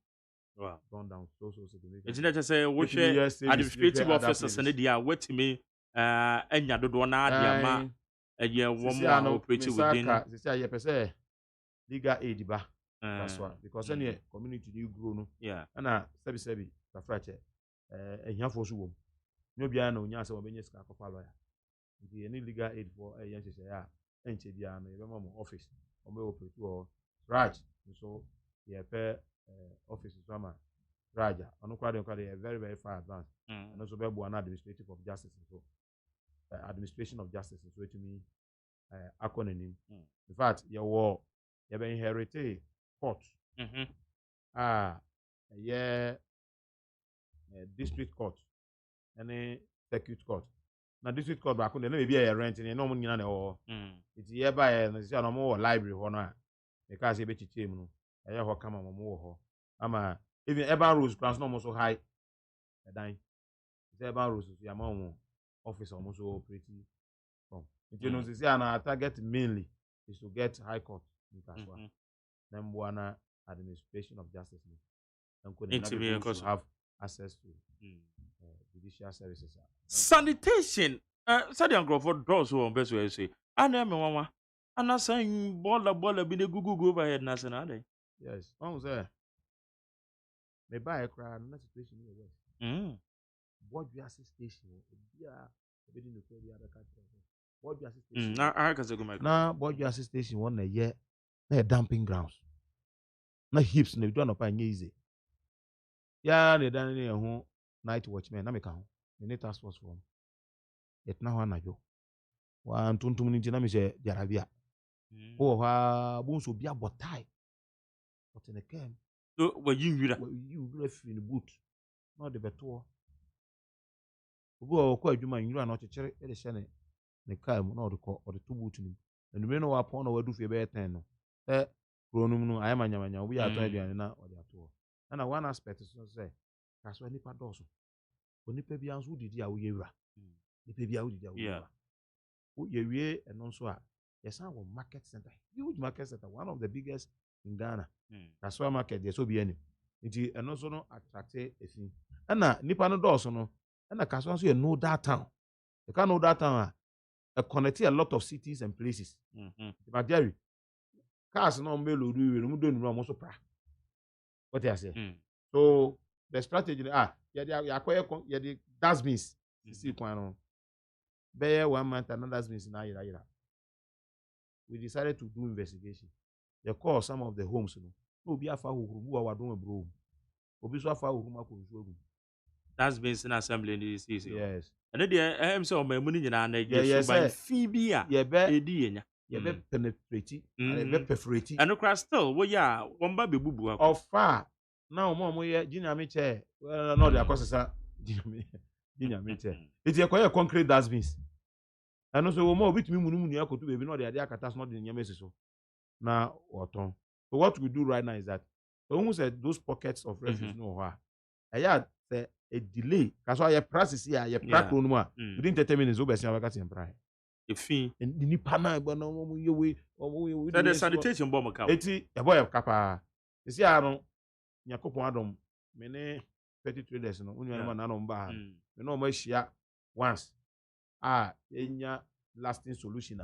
A: Wow.
B: Gone down so significantly.
A: It's not just say which administrative officers and the what to me enya dodo na dia ma eye wo mo operate within
B: this year pese legal aid ba that's why because any community you grow no na sebi safrache ehiafo so wom no bia na onya se wo benye sika akọpa lawyer the any legal aid for yen se ya enche bia no ebe mo office o me operate or Raj so yeah pe office sama Raja onu kwade very very far advanced and also be an administrative of justice so administration of justice so to me acronym in fact you be inherited court district court any circuit court na district court back then maybe a rent no mo nyina na o it's here by no say no mo library ho no a because e be chiche mu no eye ho kama mo wo ho ama even urban roads class no mo so high dan the urban roads ya ma office almost so pretty from You know, say our target mainly is to get high court in Kaswa. Then one administration of justice. And could have access to judicial services.
A: Sanitation. Sadi Crawford doors who on best way say. I know mama. I'm not saying baller be the Google overhead national.
B: Yes. Say. May buy a crowd, not situation in the West. What you assistation? Yeah, within the other country. What you assistation?
A: I can say go my.
B: Now, what you assistation 1 year? Na dumping grounds. Na heaps na do not easy. Yeah, they done near home night watchman. Na me ka ho. Me need task force form. Yet na ho na jo. Wa ntuntum ni ntina me se jarabia. Ho ha bu so bia botai. But in the camp.
A: So what you
B: left in the boot. Not the better. Go kwa adwuma nwura na ochechere e de hye ne car mu na odekọ odeto boot ni enumere no wa pon na wadu fie be 10 no kronum no ayama nyamanya obi ato aduane na ode ato na one aspect so say kaso nipa doso onipa bia nso didi a wo yewura nipa bia wo didi a wo yewura wo yewie eno nso a yesan wo market center, huge market center, one of the biggest in Ghana. Kaso market there so bi ani nti eno nso no attract efin na nipa no doso no. And the Kaswan say know that town. You can't know that town. Connect a lot of cities and places. But Jerry, cars no melo do we don't know most pra. What I say. So the strategy the dustbins. See kwano. Be 1 month another dustbins na ira. We decided to do investigation. They call some of the homes no be afa who our don bro. Obi so afa who ma ko nsu.
A: That's been an assembly in the season.
B: Yes.
A: And then I am so my money and I get by Phoebe.
B: Yeah,
A: be
B: penetrate, perforate.
A: And no still, well, yeah, one baby boo.
B: Of far now, Mom, we are Gina Miche. Well, no, the course is Gina Miche. It's a quite concrete dustbins. And also, more with me, Munia could be not the idea catas not in your message. Now, or Tom. So, what we do right now is that almost those pockets of refuge no where. I had a delay. That's why your process here, your practical no within 30 minutes, over see our and pray.
A: The fee
B: and the Nipana, but no way.
A: The sanitation bomb account.
B: 80 a boy of Kappa. You see, I don't Yakopo Adam, many petty traders, no, when man on bar. You know, my share once. In your lasting solution.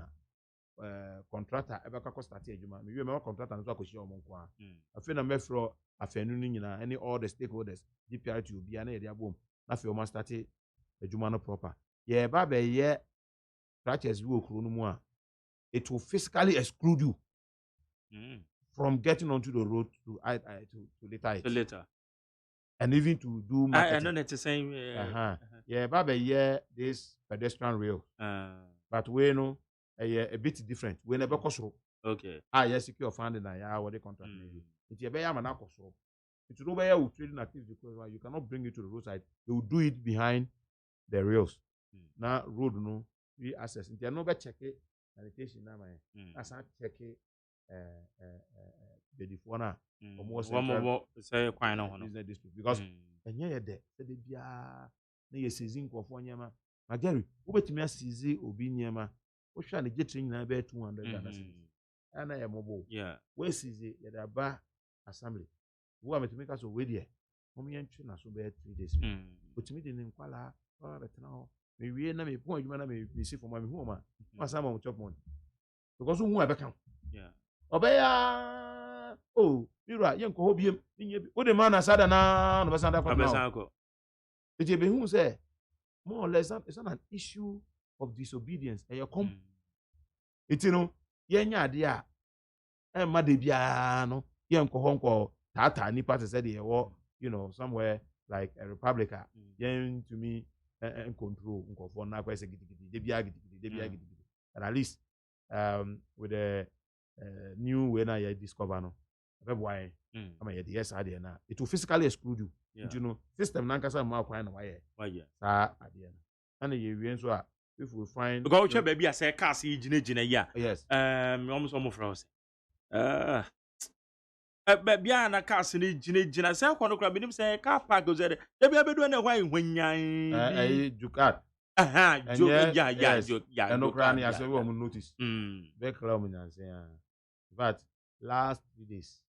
B: Contractor ever cost that AGYEMAN. You remember contractor and talk with your monqua. I feel a mefro, a fenunina, any all the stakeholders, DPR to be an area boom. Not your master AGYEMAN proper. Yeah, Baba, yeah, practice will chronomoa. It will physically exclude you from getting onto the road to later. And even to do marketing.
A: I know that's the same.
B: Yeah, Baba, yeah, this pedestrian rail. But we know. A bit different. We never cost.
A: Okay.
B: Yes, secure funding and what the contract may be. It's a bear man cost. It's no way with trading activity because you cannot bring it to the roadside. They will do it behind the rails. Now road no we access. It's no better check it. Sanitation now man. That's not check it. The phone almost
A: one more say quite on
B: district because and yeah there. The bia na season ko for nyama. Magari, ubetumi season obi nyama. We try to get in about 200 and I am mobile. Yeah, where is it? The bar assembly. Who am I to make us away there? Mommy and China so bad 3 days. But to me, the Nquala, now, maybe I may point you may see for my home. My son will chop one because who ever come? Yeah, obey. Oh, you're right. Young Cobium. What the man has had an hour of Santa. Did you be who say more or less? It's not an issue of disobedience and you come it's yenya dia e ma de bia no yen ko honko tata ni party said somewhere like a republica yen to me and control nko for na kwese gidigidi de bia gidigidi and at least with the new way na you discover no why am I yes idea na it will physically exclude you system na nkasa ma kwa na why sa idea na you so if we find
A: because baby I say cars gina
B: yes
A: almost froze baby na cars ni gina say kwa no kra binim say car park go there baby abedu na why hwanyan
B: Jukat And yes,
A: yeah.
B: and no crying, I said, woman notice. Very clear, and say, but last 3 days,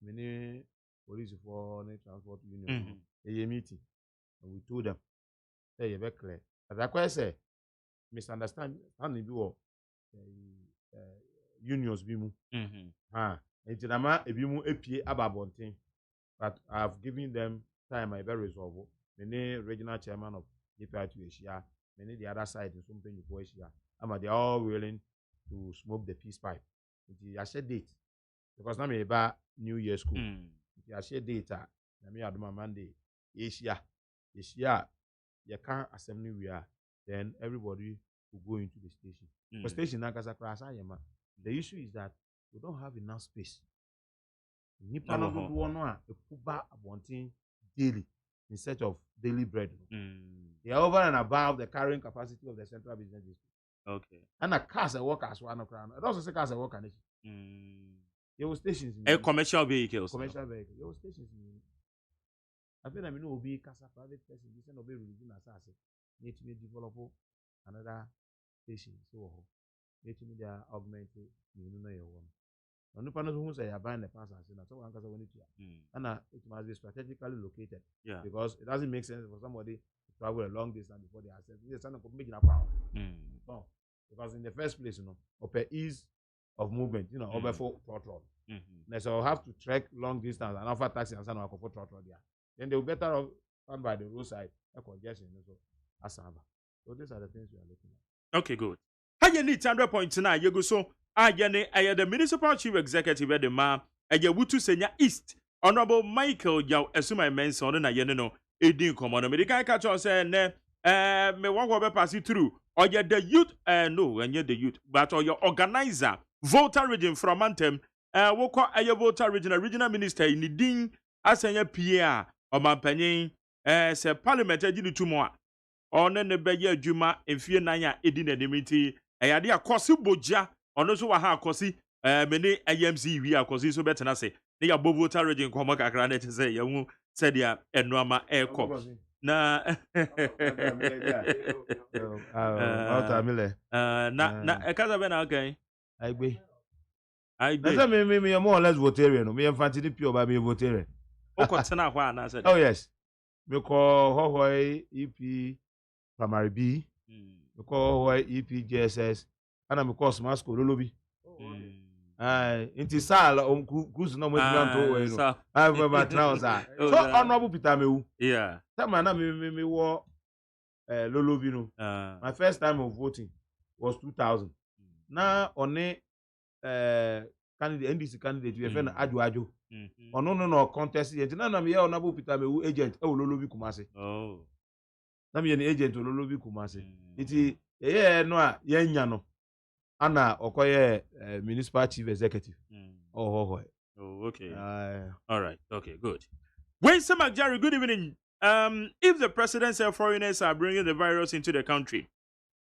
B: many police for transport union, a meeting, and we told them, hey, very clear. As I quite say, misunderstanding, and do unions be mu. And Tinama, a bimu APA ababonting, but I've given them time, I very resolve. Many regional chairman of DPI to Asia, many the other side in something you Asia. They're all willing to smoke the peace pipe. I said date because now me about New Year school. I said data. I me aduma Monday. Asia, you can't assembly we are. Then everybody will go into the station. The station now class AGYEMAN. The issue is that we don't have enough space. Nipa no do one a puba abonting daily in search of daily bread. They are over and above the carrying capacity of the central business district.
A: Okay.
B: And a cars a workers one crown. It also say cars a worker nation. Your stations.
A: A commercial vehicles.
B: Commercial vehicle. Your stations. I think I mean will be casa private person. This and obey religion as I say. Need to develop another station. So need to be augmented. You know your one. On the panel who say buying the pass and say so one when it and it must be strategically located.
A: Yeah.
B: Because it doesn't make sense for somebody to travel a long distance before they access. It's not making a power. No. Because in the first place, upper ease of movement, over for throttle. So I'll have to trek long distance and offer taxi and send for throttle there. Then they'll better off found by the roadside, a congestion. So these are the things we are looking at.
A: Okay, good. How you need 100.9 you go so I the municipal chief executive at the man Wutu Senya East Honorable Michael Yaw Esuma Menson na no edin komono me can catch us me wan go be pass it through or you the youth no and you the youth but or your organizer voter region from Anthem wo ko voter regional minister in din asenya PA o mampanyin se parliament agini tumo a ono ne be ye adwuma efie nan a edin adimiti ayade akosi boja ono so wa ha akosi meni AMC wi akosi so betena se ne ya voter region komo kakra na tse ye hu se dia enuama ekọ na na ekaza be na okay
B: Agbe na me more or less votarian me infantile pure by me votarian
A: o ko tena ho ana se
B: oh yes me ko hohoi EP primary B me ko hohoi EP JSS ana me ko small school lolobi inti sala cruise no mo to we no I remember trouser so honorable Peter Mewu
A: yeah
B: that man na me wo lolobi no my first time of voting was 2000 na one candidate NDC candidate we friend Ajo ono no contest agent na me honorable Peter Mewu agent e lolobi Kumasi na me agent lolobi Kumasi iti no a yenya no ana okoye municipal chief executive
A: oh okay all right okay good Winston McJarry, good evening. If the president said foreigners are bringing the virus into the country,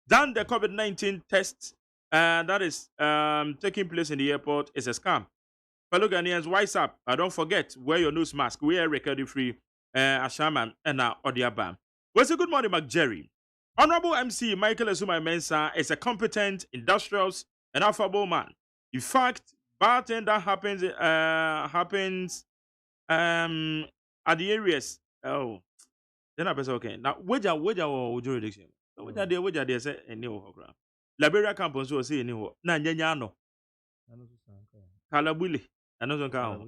A: then the COVID-19 test that is taking place in the airport is a scam. Fellow Ghanaians, wise up. Don't forget, wear your nose mask. We are recording-free AGYEMAN and Odiaba. Well, so good morning, McJarry. Honorable MC Michael Esuma Mensah is a competent, industrious, and affable man. In fact, bad thing that happens at the areas. Oh, then I person okay. Now, wager or jurisdiction. Wager they say any ho kra. Liberia campus so say any ho. Na nyanya no. Kalabuli. Anozo nka ho.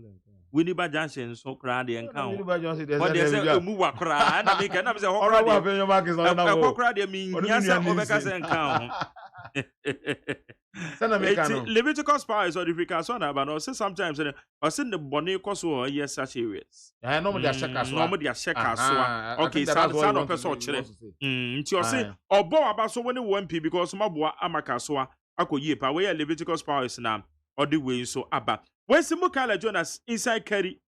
A: Winneba Junction so kra de nka ho.
B: Winneba Junction dey
A: say dey mu wa kra na me na be say ho kra de.
B: Ọ̀rọ̀ wa market na na
A: ho. Ho kra de mi nya say obeka say nka ho. Leviticus power is difficult so na but no say sometimes I say the bone cause so yes such areas.
B: No mo dey check aso.
A: No mo dey check aso. Okay, sound of person chire. Nti o say obo aba so woni 1p because maboa amaka so akoyie pa we Leviticus power is na or the way so aba. When Simukala Jonas inside Kerry.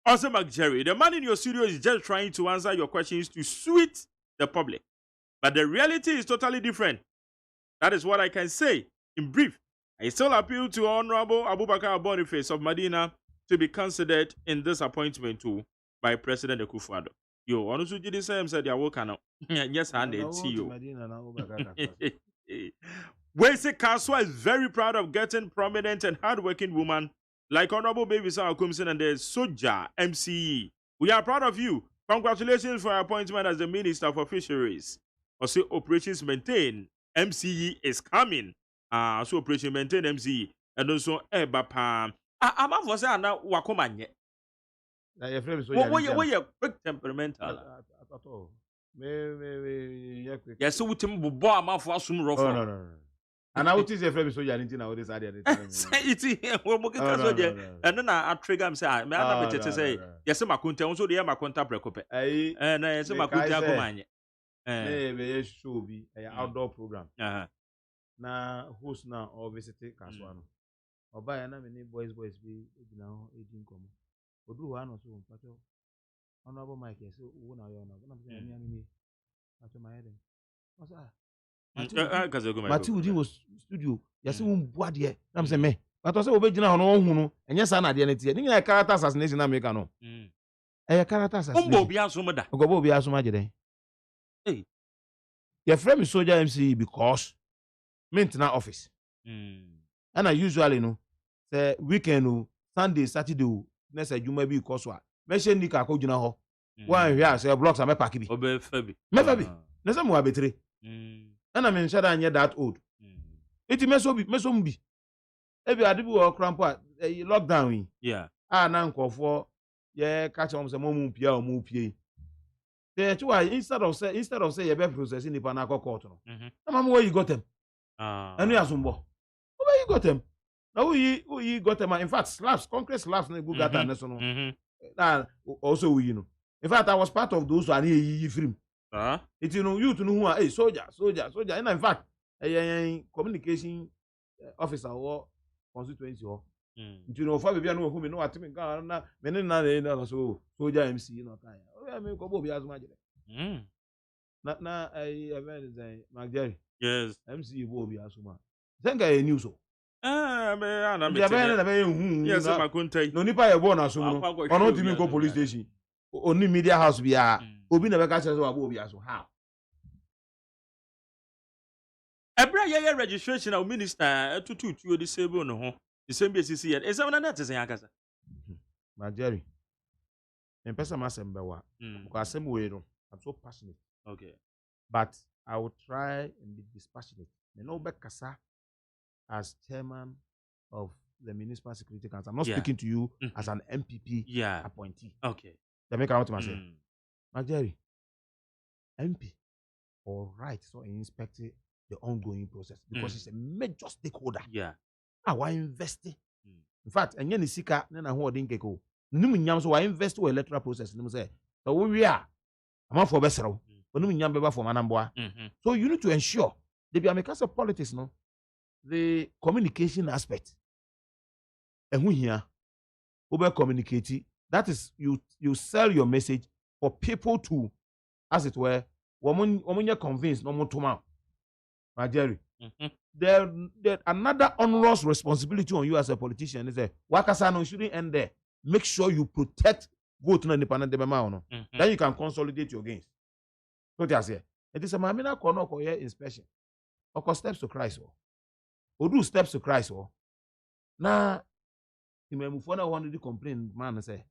A: Also, McJarry, the man in your studio is just trying to answer your questions to suit the public. But the reality is totally different. That is what I can say. In brief, I still appeal to Honorable Abubakar Boniface of Medina to be considered in this appointment too by President Akufo-Addo. Yo, honestly, you same said your work now. Yes, and it's you. Wese Kaswa is very proud of getting prominent and hardworking woman like Honorable Baby Sarah Kumsin and the Soja MCE. We are proud of you. Congratulations for your appointment as the Minister for Fisheries. Also, operations maintain MCE is coming. So operation maintain MCE and also Ebapa. I'm not for saying now Wakomanye.
B: Na your friend so
A: What quick temperamental. Yes, so we tim bubo amafo asum rofo.
B: Oh no. And I would say friend so you na this area.
A: It's we mo kika so je. And na trigger am say me ana be say yes makunta so dey makunta prekope. Na yes makunta komanye.
B: Me show bi outdoor program. Na host na or visit Kaswa no. Oba ya na me boys bi gina ho ejin komo. Odu wa no so mpacho. Honorable Mike say wo na yo na. Na say me ani mpacho my head. Mati Udi was studio. Yasi umbu adie. Na me say me. But say obegina ho no hu no. Enye sa na adie na tie. Ni nya character assassination na make no. Character assassination.
A: Umbo bi aso da.
B: Ogobo bi aso ma geden. Hey. Your friend is Soldier MCE because maintenance office. And I usually know say weekend Sunday, Saturday, next Juma bi koswa. Mention ni ka ko jina ho. One here say blocks am pack bi.
A: Obe fabi.
B: Me fabi. Na say mo abetre. And I mean shada anya that old. Iti meso mbi. Ebi adibi wo crampo lockdown wi.
A: Yeah.
B: Na nkofo ye catch am say mo mu pia o mu pie. Instead of say you be processing the panako court no. Na mama where you got them? And we asumbo. Where you got them? Now we got them. In fact, slabs, concrete slabs na good gata na so no. Also we know. In fact, I was part of those who are here film. It you know who are hey soldier. And in fact, communication officer or constituency or you know for baby no who me no atimi ga na me na so soldier MC no time. I mean ko bo bi azuma jere. Na event design Magdari.
A: Yes.
B: MC bo bi azuma. Zenga e news o.
A: Me ana me.
B: Ya be na be hu.
A: Yes, makuntai.
B: No nipa ye bo na so no. Ono timi go police station. Oni media house bi a obi na be ka say so abo bi aso. How?
A: Ebra ye registration of minister tutu disable no ho. The same BCC yet. Is that not say akasa?
B: Magdari. In person masembewa. Because same way no. I'm so passionate.
A: Okay.
B: But I will try and be dispassionate. No kasa as chairman of the Municipal Security Council. I'm not speaking to you as an MPP appointee.
A: Okay.
B: They make out to myself. Magdari, MP, all right, so inspect the ongoing process because it's a major stakeholder.
A: Yeah.
B: I want to invest. In fact, and yen sika na ho odin keko. Num nyam so wa invest wo electoral process nim say. So we are am for besero. Onum nyam beba for manamboa. So you need to ensure the because of politics no. The communication aspect. Ehun hia. Over communicate. That is you sell your message for people to, as it were, woman convinced no more tomorrow. My Jerry. There another onerous responsibility on you as a politician is that Wakasano shouldn't end there. Make sure you protect vote na independent no. Then you can consolidate your gains. So that's it. It is a mamina kono ko inspection. Oko steps to Christ or do steps to Christ or na imemufona wanted to complain man say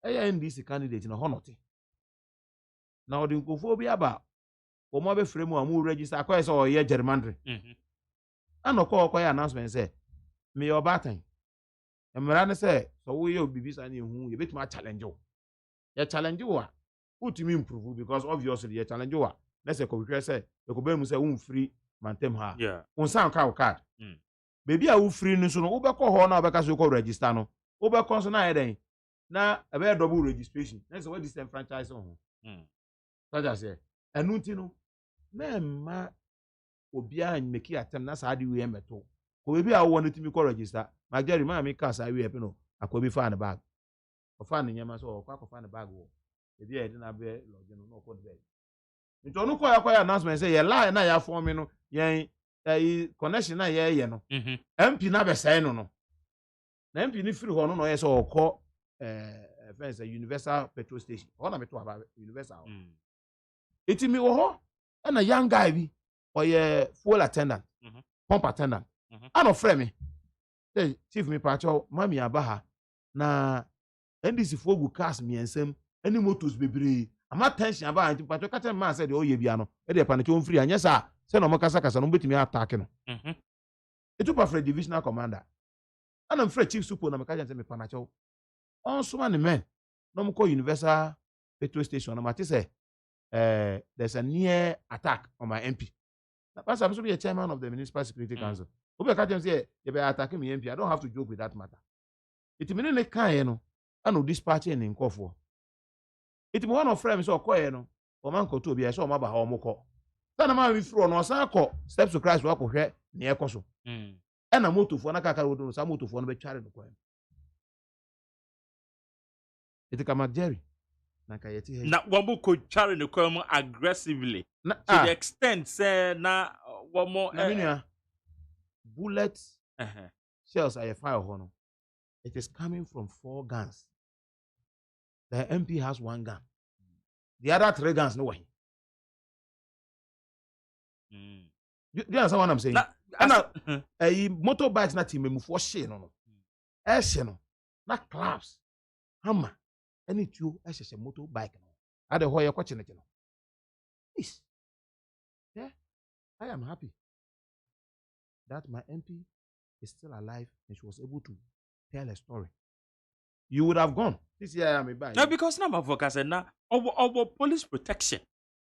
B: NDC candidate in a honote. Now the Kophobia ba or more frame or register acquires or year gerrymandering. And no call announcement say, me your batten. And Miranda say, so we will be busy who you bit my challenge you. Your challenge you are. Who to me improve because obviously your challenge you are. Let's say, say, the Cobem say, free man tem her.
A: Yeah.
B: On sound cow card. Baby, I will free no soon. Uber call her because you call register no. Uber consonant then. Now, a very double registration. That's what this franchise on. That's I say. And no, ma obia and make attempt that's how do we meto. Ko maybe I wanted to me call register. My Jerry man make cars I we happen no. I could be find the bag. Or find the yama so or find the bag. Maybe I didn't have lodge no code bag. It no quite announcement say you lie na ya form no yen connection na ye no. MP na be say no. Na MP ni free ho no yes or call friends a universal petrol station ona me to aba universal iti mi wo ho na young guy bi or fuel attendant pump attendant ano frɛ me say chief me pacho mami abaha na ndc fo gu cars miensem any motos bebre ama tension abaha nti pacho ka tell man say de oye bia no e de panic on free anya sa say no mo kasa no betimi attack no etu pa for divisional commander ana mfrɛ chief supo na me ka say me panacho on so many men no mo call universal petrol station na mate say there's a near attack on my MP. Pastor, I'm supposed to be a chairman of the Municipal Security Council. Obi ka tell say you be attacking me MP. I don't have to joke with that matter. It mean ne kan ye no, anu dispatch in nkofo. It me one of friends so call ye no, o man ko to obi e so o ma ba ha o mo ko. Sana ma we through no san ko steps to Christ wa ko hwe ne e ko so. E na motofo na kaka wodo no sa motofo no be tware no ko. It kama Jerry.
A: Na wabo ko chare ne kwa aggressively to the extent say na wamo
B: bullets shells are fire hono. It is coming from 4 guns. The MP has 1 gun. The other 3 guns no way. You understand what I'm saying? A motorbike na team move for shit no. No. Na claps. Hammer. Any two as a motorbike. I don't know you're watching it. Yes. Yeah, I am happy that my MP is still alive and she was able to tell a story. You would have gone. This year I'm a buy.
A: No, because now my focus now our police protection.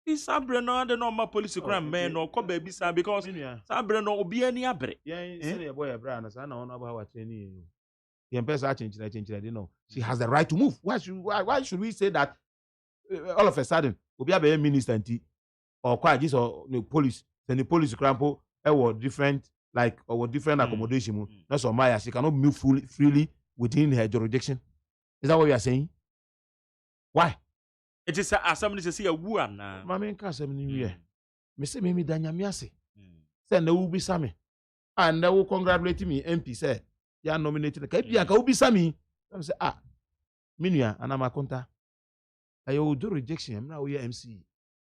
A: This abre no the normal police crime man or come baby sir because abre no obi any abre.
B: Yeah, say boy abra na say na on about our training. The empress change, you know. She has the right to move. Why should we say that all of a sudden, Obi a minister or quite this or the police, then the police crampo or different accommodation. That's all Maya. She cannot move freely within her jurisdiction. Is that what you are saying? Why?
A: It is somebody to see a woman.
B: Mamma can't say me. Me say me danya miase. Say no will be Sammy. And they will congratulate me, MP say. Ya nominated ka bia ka obi sami am say minua ana makonta ayo do rejection na we MC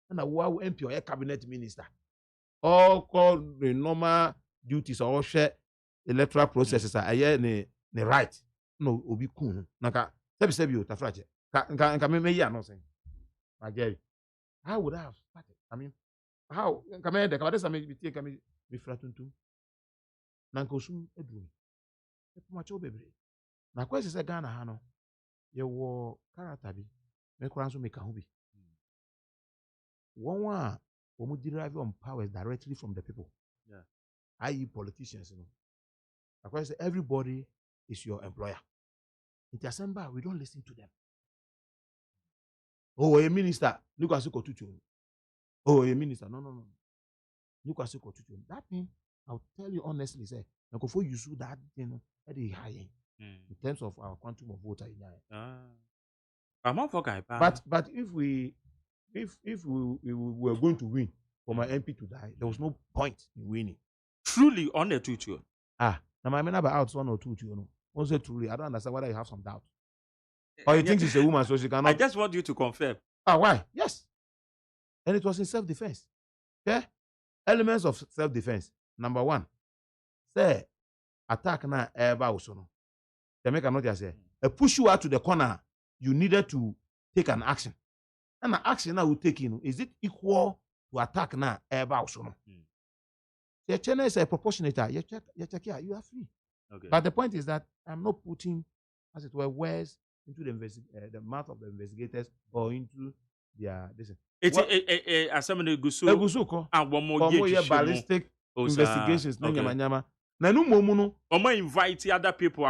B: na wo MP or cabinet minister all call the normal duties or share electoral processes aye ne right no obi kun na ka sebi o tafrache ka me ya no say Jerry, how would I have started? I mean, how ka me de ka de sami bi tie ka me fratuntum na nka osum eduru macho bebre na kwesi se Ghana ha no ye wo character bi me kura so make ho bi one a omo derive on powers directly from the people, i.e. politicians, you know. Na kwesi everybody is your employer. In the assembly we don't listen to them. Oh, a minister look as ko tutu. Oh, a minister no look as ko tutu. That mean I'll tell you honestly, say na go for use that thing very high in terms of our quantum of voter in but if we were going to win for my MP to die, there was no point in winning.
A: Truly on the tutu.
B: Now my men about out 1 or 2 you know. Also truly, I don't understand whether you have some doubt. Or you think she's a woman so she cannot.
A: I just want you to confirm.
B: Why? Yes. And it was in self-defense. Okay? Elements of self-defense. Number 1. Say attack na eba usono. They make another just say, push you out to the corner, you needed to take an action. And the action now will take is it equal to attack na eba usono? The channel is a proportionate. You check here, you are free. Okay. But the point is that I'm not putting, as it were, words into the mouth of the investigators or into their this.
A: It's a somebody gusu.
B: And one more ballistic investigations. Nyama. Na no momu no
A: invite other people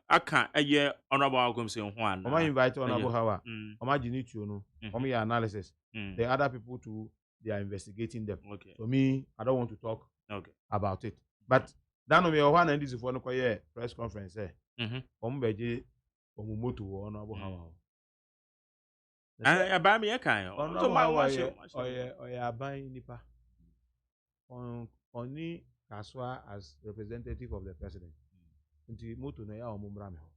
A: aka honorable outcomes in one.
B: Invite honorable Hawa. Ginituo no. Your analysis. The other people too, they are investigating them. Okay. So me, I don't want to talk about it. But that no me one and this is for no press conference beje moto honorable Hawa.
A: Aba me kan.
B: Oya ban nipa. Only Kaswa as representative of the president. Nti moto na ya omumra me ho.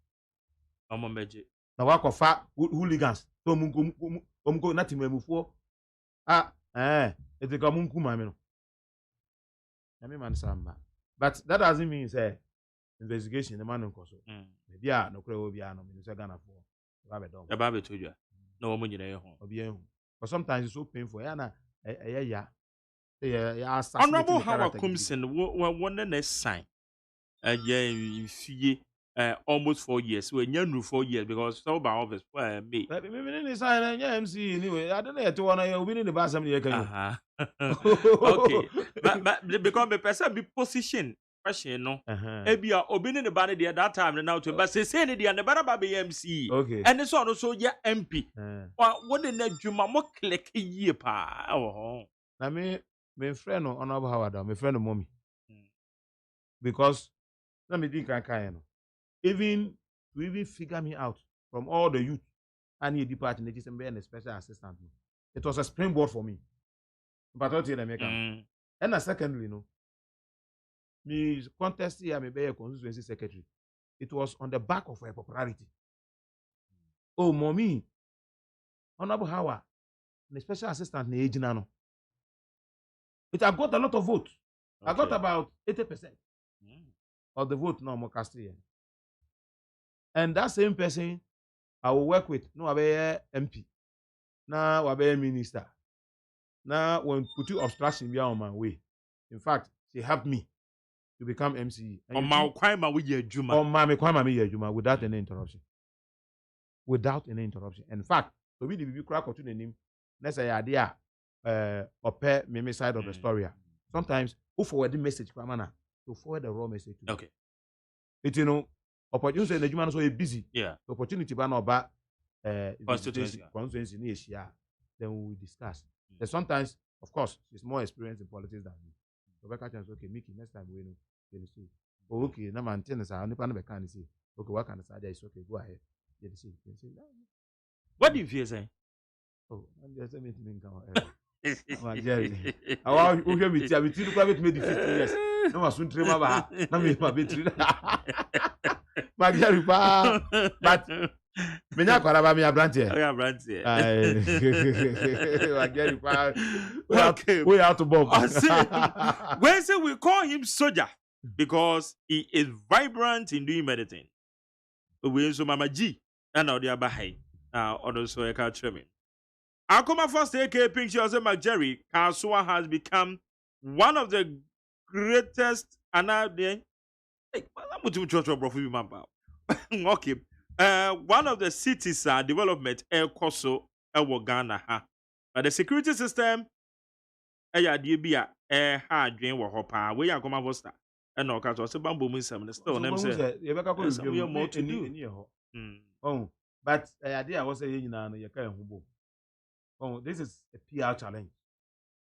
A: Omomeje.
B: Na wako fa hooligans. So munko na timemufo. Etika munku mame no. Na me man samba. But that doesn't mean say investigation the man nko so. Maybe no kure obi no me say Ghana for. Ba be dom.
A: E ba be toja. Na wo nyina ye ho.
B: Obi ehun. But sometimes it's so painful. Ya na ya.
A: Honorable Howard Kumsin one the sign. Fie almost 4 years. We nyanu 4 years because so by office me.
B: Me sign MC anyway. I don't know to wanna you in the bus something can.
A: Okay. But because the person be position question no. Ebia obi ne ba ne that time now to but say ne dia ne ba ba be MC.
B: Okay.
A: And so no so ya MP. What the na dwuma mo click yie pa. Oh.
B: Na me friend no Honorable Howard, my friend mommy. Because let me think no. Even figure me out from all the youth and the department and be a special assistant. It was a springboard for me. But what you make and secondly, no. Me contest here, me be a constituency secretary. It was on the back of her popularity. Oh, mommy, Honorable Howard, the special assistant na AGYEMAN. It I got a lot of votes. Okay. I got about 80% of the vote no more cast here. And that same person I will work with, no abe MP, now abe minister. Now when put you obstruction on my way. In fact, she helped me to become MCE.
A: On my kwama we ye juma.
B: On my kwama we ye juma without any interruption. Without any interruption. In fact, so we the crack to the name. Let's say idea ope me side of the story. Sometimes who forward the message to forward the raw message to
A: okay.
B: It opportunity in the human so busy.
A: Yeah.
B: Opportunity ban or
A: constituency
B: near share. Then we will discuss. Then sometimes, of course, she's more experienced in politics than me. Rebecca chance, okay, Mickey, next time we know. Say, oh, okay, now maintain us. I only plan to say, okay, what can I say? It's okay, go ahead.
A: What do you feel saying?
B: Oh, I'm just saying to Jerry. I want to hear me. I will tell you private made 50 years. No, I soon train my battery. My Jerry, but me not call about me a branch here.
A: I branch here.
B: My Jerry, we out to bomb.
A: When say we call him soldier because he is vibrant in doing medicine. We so Mama G and now the Abahai. Also a culture me. Akoma first AK pictures of McJerry, Kasua has become one of the greatest okay. One of the cities development Koso Ghana. But the security system DBA hard drain wa hopa. We are Akoma Foster. And no Kaso Bambo Musam still name say we are more to do.
B: Oh, but idea was saying you can't. Oh, this is a PR challenge.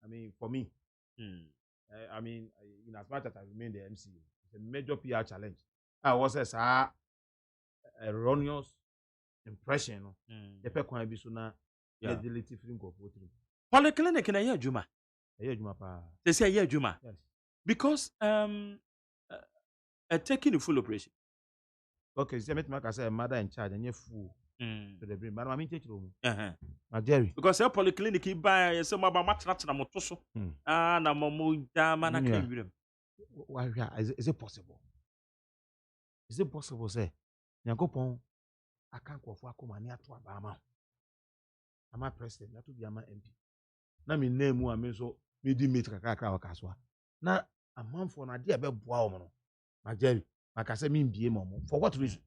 B: I mean, for me, I mean, in as much as I remain the MC, it's a major PR challenge. I was a erroneous impression. The people can be sooner.
A: Polyclinic in a year, Juma. They say a year, Juma.
B: Yes.
A: Because taking the full operation.
B: Okay, so I say mother in charge and you're full. To the brain, but I mean, take room. Jerry.
A: Because a polyclinic buy some about match na motoso. Na momu dama na can
B: why is it possible? Is it possible, say? Nyankopon, I can't go for a near to Abama. I'm a president, that will be a MP. Na me name who I mean so me di meet kakaka or kaswa. Na a month for an idea about Boamono. My Jerry, like I said, me be a for what reason?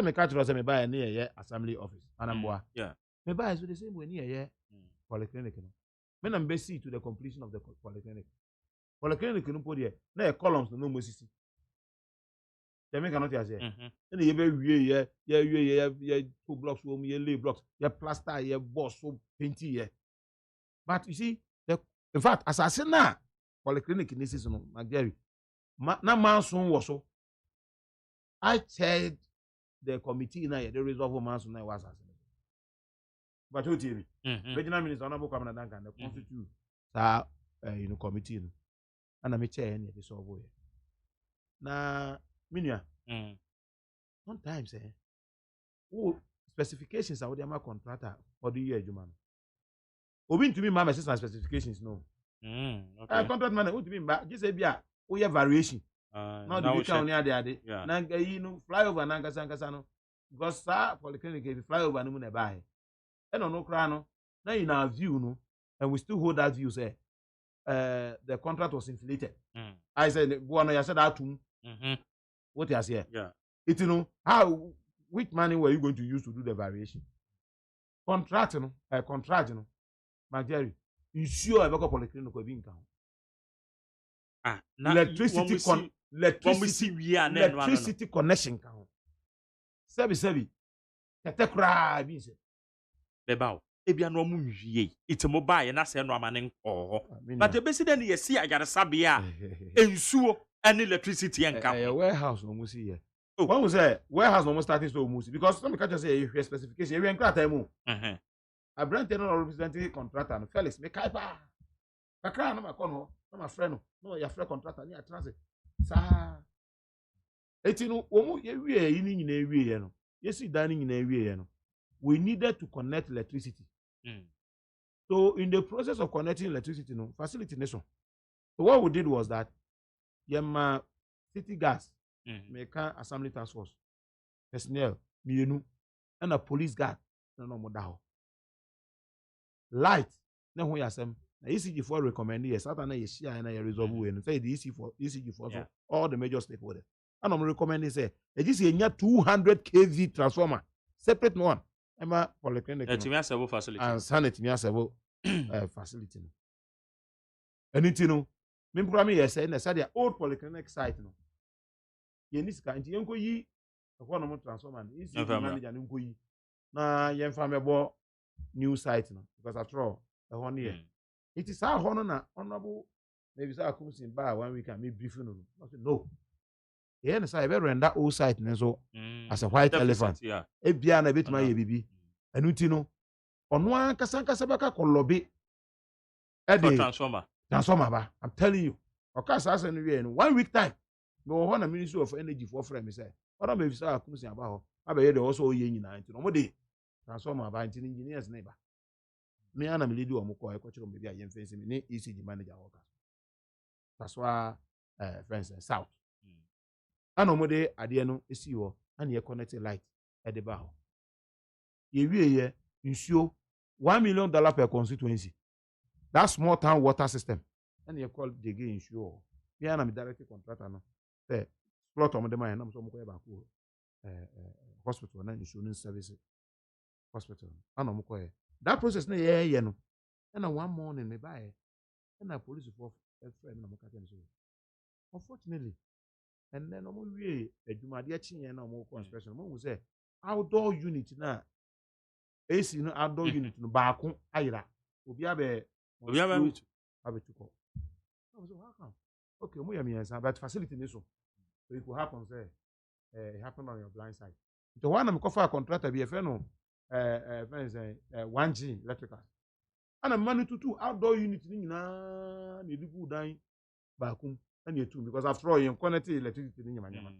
B: Me catch us me buy near assembly office. Anamboa.
A: Yeah.
B: Me buy so the same way near polyclinic. Me na see to the completion of the polyclinic. Polyclinic no put here. Na columns no more see. They make cannot say. And you be 2 blocks home, you lay blocks, you plaster, you boss so painty here. But you see, in fact, as I say now, polyclinic in this season, McGarry. Na man soon was so. I chaired the committee now, the resolve of man soon was assassinated. But who tell me? Regional Minister Honorable Kwame Duncan, the constitute committee, and I'm a chair any the solve. Now, Minya, sometimes specifications are what contractor or the year Juman. Obi to me, mama says specifications no.
A: Okay.
B: Contract man, what do you mean? Just say, we have variation. Not the weekend near the other. Nanga, flyover Nangasano. Because, sir, polyclinic, if you fly over the moon, buy. And on no crano, now in our view, no, and we still hold that view, say, the contract was inflated. I said, one, I said that to what you say.
A: Yeah.
B: It, how, which money were you going to use to do the variation? Contract, contract, Jerry, you sure I got polyclinic of income. Electricity connection count. Sebi. Kete kra bi se.
A: Beba. Ebia no mu hwie. It's mobile na se no amane nko. But the best then yesi ayaresabia ensuo and electricity enka.
B: Warehouse no musi here. When we say warehouse no starting to musi because some catch say you specification you enkrata mu. A brand no representing contractor no Felix me kai pa. Kakra no makono no my friend no your friend contractor ni transit. Sa eti no omu ye wie yi ni nyina wie no. Yes, dining in area. We needed to connect electricity. So in the process of connecting electricity, facility nation. So what we did was that Yema city gas, Meka assembly task force, personnel, mienu, and a police guard, no more. Light, no one yasem. The ECG4 recommended yes, Saturday is share and I resolve and say the ECG4 so all the major stakeholders. And I'm recommending say this is a 200 kV transformer, separate one. Emma polyclinic
A: facility
B: and sanity facility. And it me promise yes, and I said the old polyclinic site no. You need to go yi one transformer. Is manager no yi. Na yen family new site no because after all the one year. It is our honor na honorable maybe say comes in by 1 week and me briefing no. I said no. Yeah, so I better render old site so as a white elephant.
A: Yeah.
B: Ebia na bit my bibi. Enuti no. Ono ankasa baka kolobi. Transformer ba. I'm telling you. Okasa ase no we 1 week time. No one a Ministry of Energy for friend me say. Oda me visa comes in about abeye dey also oye nyina nti no mo dey transformer ba nti engineers na ba. Me ana me lead omo ko e ko chiro me bia yem fence me ne ECG manager worker. That's why friends south. Ano mo de ade no esi ho ana ye connect light e de ba ho. Ye wie ye nsuo $1 million per constituency. That small town water system. And you call the game nsuo. Me ana me direct contractor no. Say plot on the man na so mo ko e ba ko hospital na insurance service hospital. Ano mo ko e. That process na ye no. And one morning me buy and a police for friend na mo ka tell so. Unfortunately, and then omo wie adwumade achi na omo construction mo say outdoor unit na AC no outdoor unit no baako ayira obi abe tuko. So how come? Okay, mo yam yes but facility ni so it could happen say it happen on your blind side. The one am cover contractor be fe no friends 1G electrical. And a man to outdoor unit ni nyina na edigu dan baako and you too because after all you connect electricity in your man.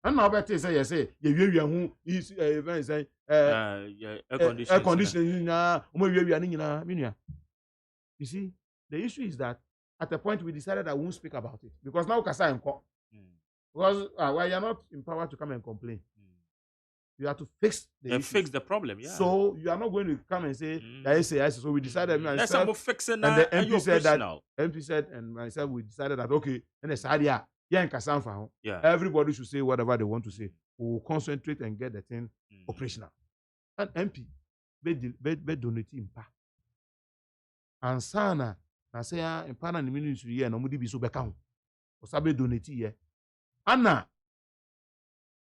B: And now better say yes say you who is event say air conditioning you see the issue is that at a point we decided I won't speak about it because now Kasa and because well, you're not empowered to come and complain. You have to fix
A: the problem. Yeah.
B: So you are not going to come and say that so we decided myself
A: and
B: the MP said that MP said and myself we decided that okay and it's idea yeah everybody should say whatever they want to say. We will concentrate and get the thing operational. And MP be donate impa. And sana na say impa na ministry here no mudi bi so beka ho. O sabe donate here. Anna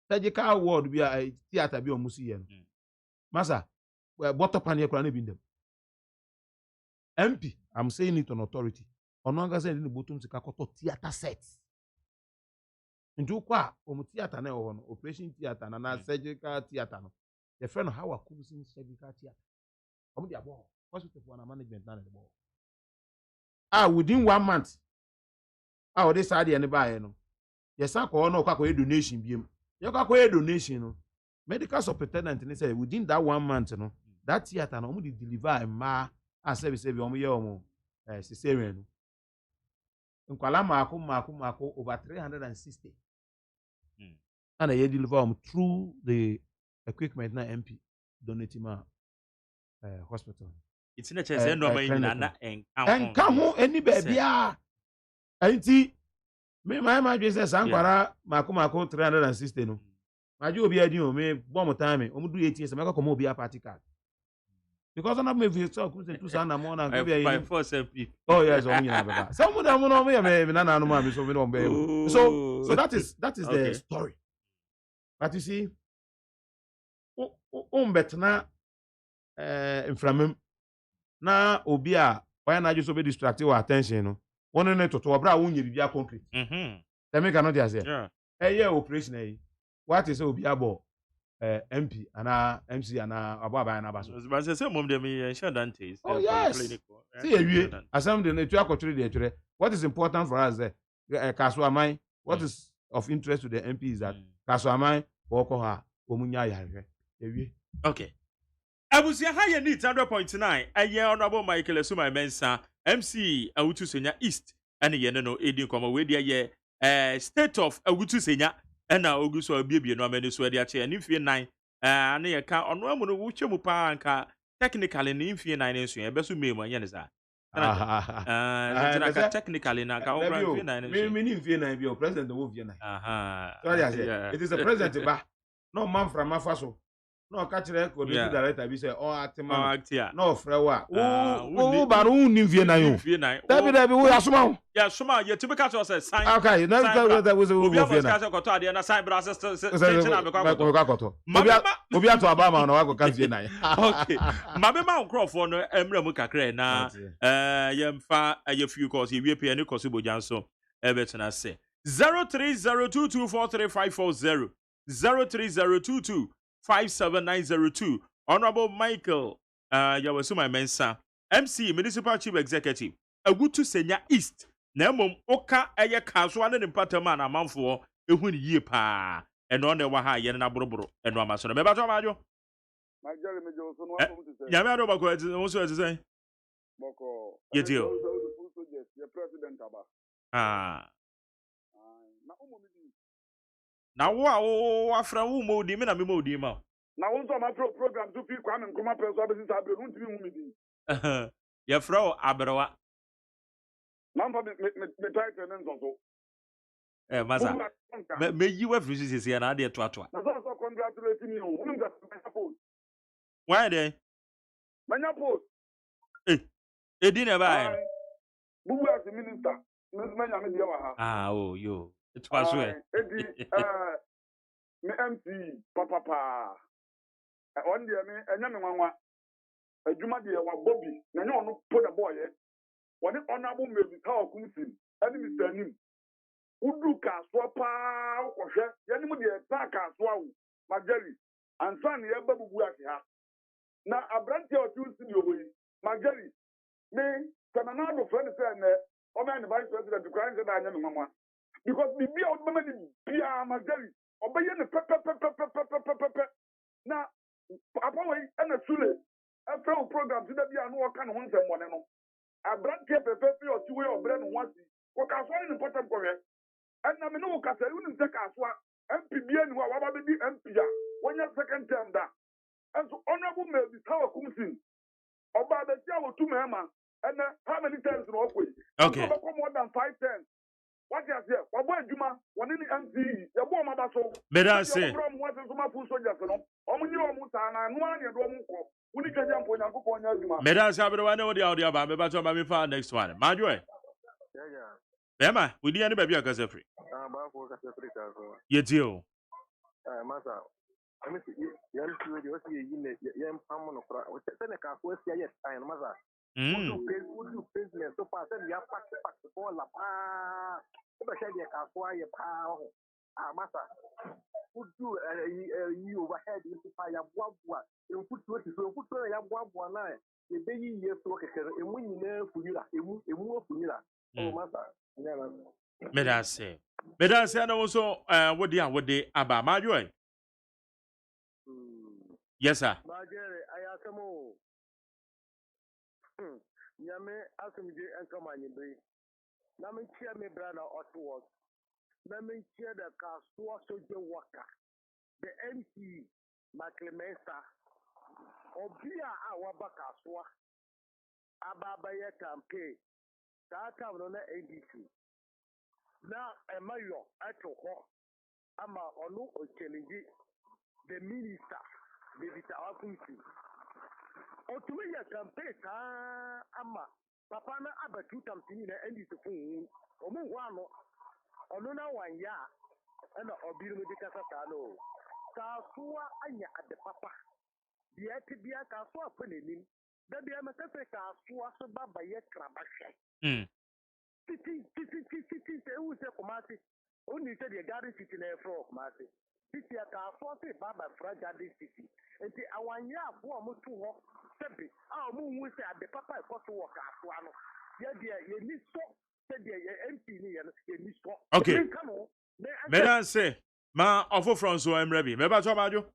B: surgical award be a theater be on musi here. Masa bottom pan here kura na bi ndem. MP, I'm saying it on authority. Ono anga say in the bottom sika koto theater sets. Nti kwa omu theater na e ho no operation theater na surgical theater no. The friend how akusin surgical theater. Omu dia bo hospital for na management na the bo. Within 1 month. This side and buy no. Yes, I call no donation beam. You can donation no. medical superintendent ni say within that 1 month no that theater no omo dey deliver ma as service omo ye omo cesarean no nkwala mako over 360 and they deliver through the equipment na MP donate ma hospital.
A: It's not just no man na
B: enka ho any bia enti me my just say sankwara mako 360 no maji obi adi o me bomb time o mu do 18 years make come obi a party card because on me vi talk say 200 na more na go be
A: by force MP.
B: Oh yes, o nyina beba some of them no me na no ma me so me no be so that is the story. But you see betna inframem na obi a why na just be distracted with attention no one ne toto obra wo nyiri bia concrete dem make no dey say operation eh what is obi abo MP ana MC ana abo aban na baso
A: but say mom dem ensure that is
B: see ewie asam de na tu akotwere de etwere. What is important for us kaso aman what is of interest to the MP is that kaso aman woko ha omunya yahwe ewie.
A: Okay. Abusia ha ye need 100.9 eye honorable Michael Esuma Mensa MC Awutu Senya East ene ye no edi komo we de ye state of Awutu Senya ena oguso abiebie no amani so de a che ni fie 9 ane ye ka ono amu no wo twemu pa nka technically ni fie 9 nso ye beso memu anye ne sa technically na ka wo fie 9
B: me ni fie 9 bi o president wo fie 9 so yeah it is a president ba no man from afaso no catch record the director be say atima no frewa wo ba no nim vie na yo David wo asoma
A: ya soma ye tibi catch us sign
B: okay now that was wo vie na
A: catch koto ade na sign brother sister na me
B: koto obi ato abama na wa ka vie na
A: okay mabe ma nkrofo no emra mu kakra na ye mfa ye few course ye wie pe ne course bojanso ebetena se 0302243540 03022579002 Honorable Michael Yawasuma Mensa MC Municipal Chief Executive Awutu Senya East na mom oka eye kaso ane ne mpatama na amanfo ehuni yie pa eno ne wa ha ye na boroboro eno amaso no meba to majo
C: Majali mejo so no akom to say
A: nyame ado bako eti won so eti say
C: boko
A: yetio
C: ye president aba na umo
A: na wo afra wo mo di me na me mo di ma
C: na won so ma program to fi kwa me nkoma preso abesi sa abre run timi hu me di
A: ye fra abrewa
C: na mfa me title ne nso so
A: masa me yi wa frisi sisi na ade to ato
C: na so congratulate me o won ga post
A: why dey
C: manya post
A: edi na ba
C: bubu as minister manya me dia wa ha
A: oh yo it was well
C: edi me MC papa on dia me enya me nwanwa adwuma de wa Bobby na nya ono po na boy woni honorable maybe how kumsin ani Mr. Anim udu kaso pa kohwe yani mu de ta kaso awu Majali ansan ye babubu ase ha na abranti o tu studio boyi Majali me kanana do friend say na o man vice president kran say na anya me nwanwa because bibi o mama ni bia Majali obeye ne pepe na apa we na sule after o program ti da bia no o ka no nsem wone no abrantie pepe o ti we obre no wasi ko ka so ni important ko we na me no ka say unu se ka so MP bia ni wa ba be di MP a wonya second term da and so honorable maybe how kumsin oba be ti awotu mema and how many times no okwe
A: okay
C: more than 5 times. What you say? Wabo adwuma woni ni MC ye bo ma ba so
A: beda say
C: bro mo so ma fu soldiers no omo nyi omo ta na no anya do omo ko woni kaja mpo nyankopon nya adwuma
A: beda say abere wa na odi audio ba me ba to ba me fa next one majo
C: yeah
A: bema we di any ba bia kasa free
C: ba fo kasa free ka so
A: ye deal
C: masa ami si ye ntu de o si ye ne ye mpam no kra o se ne ka so si ye time masa Udu business so far then you have pack for la pa ba sha de ka so aye pa masa udu you overhead into fire boa enfutu oti so enfutu ya boa na e be yi ye so kekere emu nyina funyira emu ofunyira masa
A: Medase na wo so wodi aba majo Yes, sir.
D: Bagere, Ayasamo. Yame, Asamji, and Kamani. Namin cheer me, brother, Otwos. Namin cheer the Kasua Soldier Walker. The MC, Maclemesa. Obia, our Bakaswa. Ababaya campaign. That time on the ADC. Now, a mayor at home. Ama Onu Ocheliji, the minister, David Awakunsi. Otumia campaign, Ama, Papa na abatu tamtini na endi sufu. Omu wano, Onuna wanya, and Obiru Medicasa Tano. Kasua anya at the papa. The Atibia Kasua Penin. Then the Amatese Kasua Soba by a crabashe. City, who say Kumasi. Only said the garden city in a frog, Marcy. City at our 40 Baba Fragile City. And the Awanya for Mutu walk, Sebi. Our moon will say at the papa got to walk at one. Yeah, you need so, said the MP, you need so.
A: Okay. Madam say, ma offer from so I'm ready. Maybe to Majo.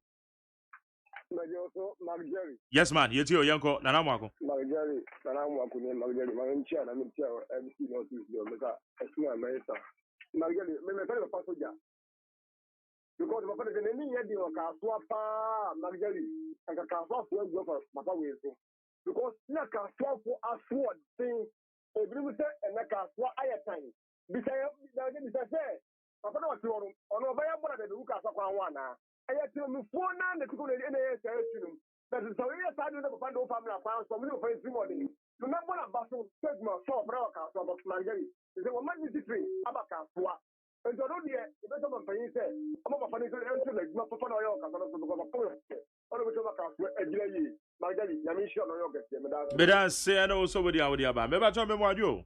D: Marjorie.
A: Yes, man. You too, Yanko, Nanamako.
D: Marjorie, Nanamako, Marjorie, my own chair, I'm in chair, everything else is your mother, as soon as I say. Marjorie, my fellow passenger. Because my father is an enemy, you are Swapa, Marjorie, and a Kaswa for your Papa will say. Because you can swap for a sword thing, a bruiser and a Kaswa aya time. Besides, Papa was on a very one that look at Sakwana. I had to move 4 9 to go in a that is so yes, I don't have a family found some little face morning. You not want a bustle, segment, so broke out of Marjorie. Is a woman is free, Abacaswa. And so, dear, the best of my friends said, I'm a funny to answer like my papa or your cousin because of a poet. All of us a delay. Marjorie, Yamisha or your guest.
A: But I say, I know so with the audio about. Maybe I told me what you.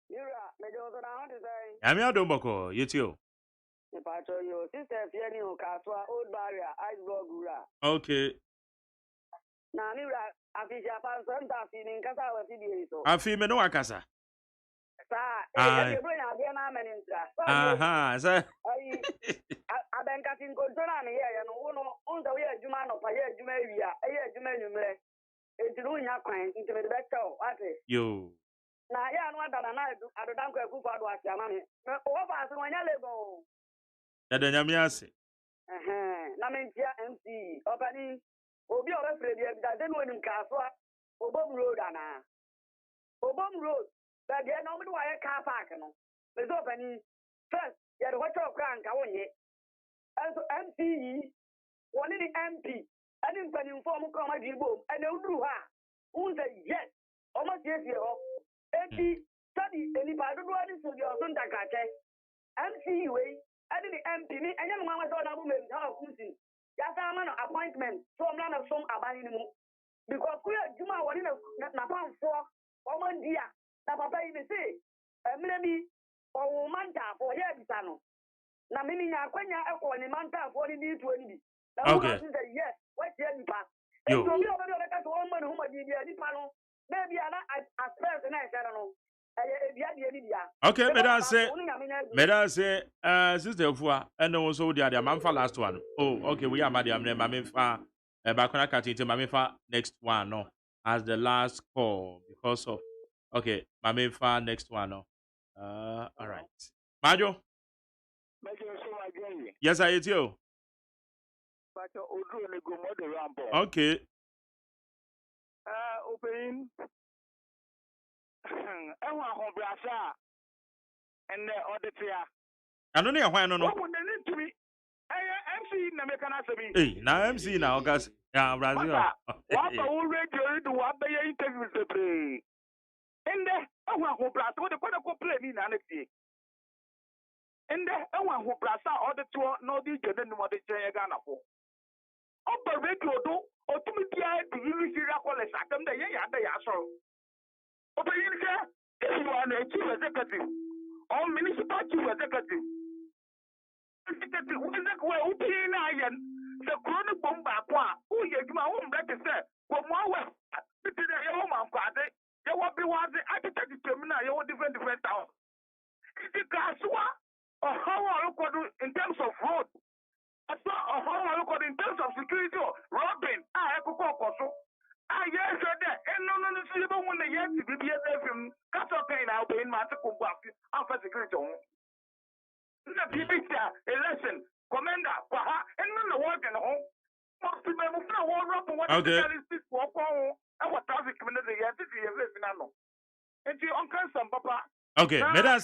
E: You're around today.
A: I'm your Domoko, you too.
E: If I told you, sister, Fiani, Caswa, Old Barrier, Iceberg Gura.
A: Okay.
E: Now, Mira, I fish up on Santa feeling Casa was video.
A: I feel me no akasa.
E: Sir, you bring a dear man in
A: Aha, sir.
E: I've been cutting control here, and on the way, Juman of a year, Jumaria, a year, Juman, it's doing your kind into the better. What is
A: You.
E: now? Yeah, no, that I don't know who was your money. Over as when you go.
A: That the Yamiasi.
E: Namintia MC, opening, Obi or Freddy, that then when in Caswa, Obom Road, Anna. Obom Road, but they are not a car park. There's opening first, you had a watch of crank, I want it. As MCE, one in the MP, and in Penny Form Comedy Boom, and they drew her. Who said yes, almost yes, you MP study any part of what is your son Takate. MCE way. I didn't MP me, and young mamma saw a woman how Kusi. That's a man appointment, so I'm not of some abandoning. Because we are Juma, one in a Napan for one dear, that Papa even say, maybe or Manta for here, Bisano. Now, meaning Aquania or any Manta for the need to any.
A: Okay.
E: Yes, what's the end pass?
A: You.
E: So we are going to woman whom I did the panel. Maybe I'm not as person, I don't know.
A: Okay, may I say, Sister Fua, and also the other man for last one. Oh, okay, we are Madam Mamifa, Bakona Kati to Mamifa next one, no, as the last call because of, okay, Mamifa next one, no. All right. Majo? Yes, I hear you. Okay.
D: Opening. And the auditor.
A: I don't know why I don't know.
D: What would they need to be? MC Namekan.
A: Hey, now MC now, guys. Yeah, Brazil.
D: What already do what they interviews the play? And the one who blast what the political play in annex. And the one who blast out the two, no, the general what they say Ghana for. Upper radio do, or to me, the University of College, I come the year they are so. Open here, if you are a chief executive. All municipal chief executive. Who pay iron, the chronic bomb back one, who you my own black is there, for more well, because your home of Father, you will be one the architect terminal, you will different town. It's the Gasua, or how I look in terms of road. I saw how I look in terms of security, robbing, so. Ah, yes, sir. And no, see about when the yes, the BBS cut off pain out in my after security. The BBC election, commander, and then the work in home. Most people move the whole up and what
A: Okay.
D: this walk on and what traffic community yes, this is living on. And you uncle some papa.
A: Okay, Meda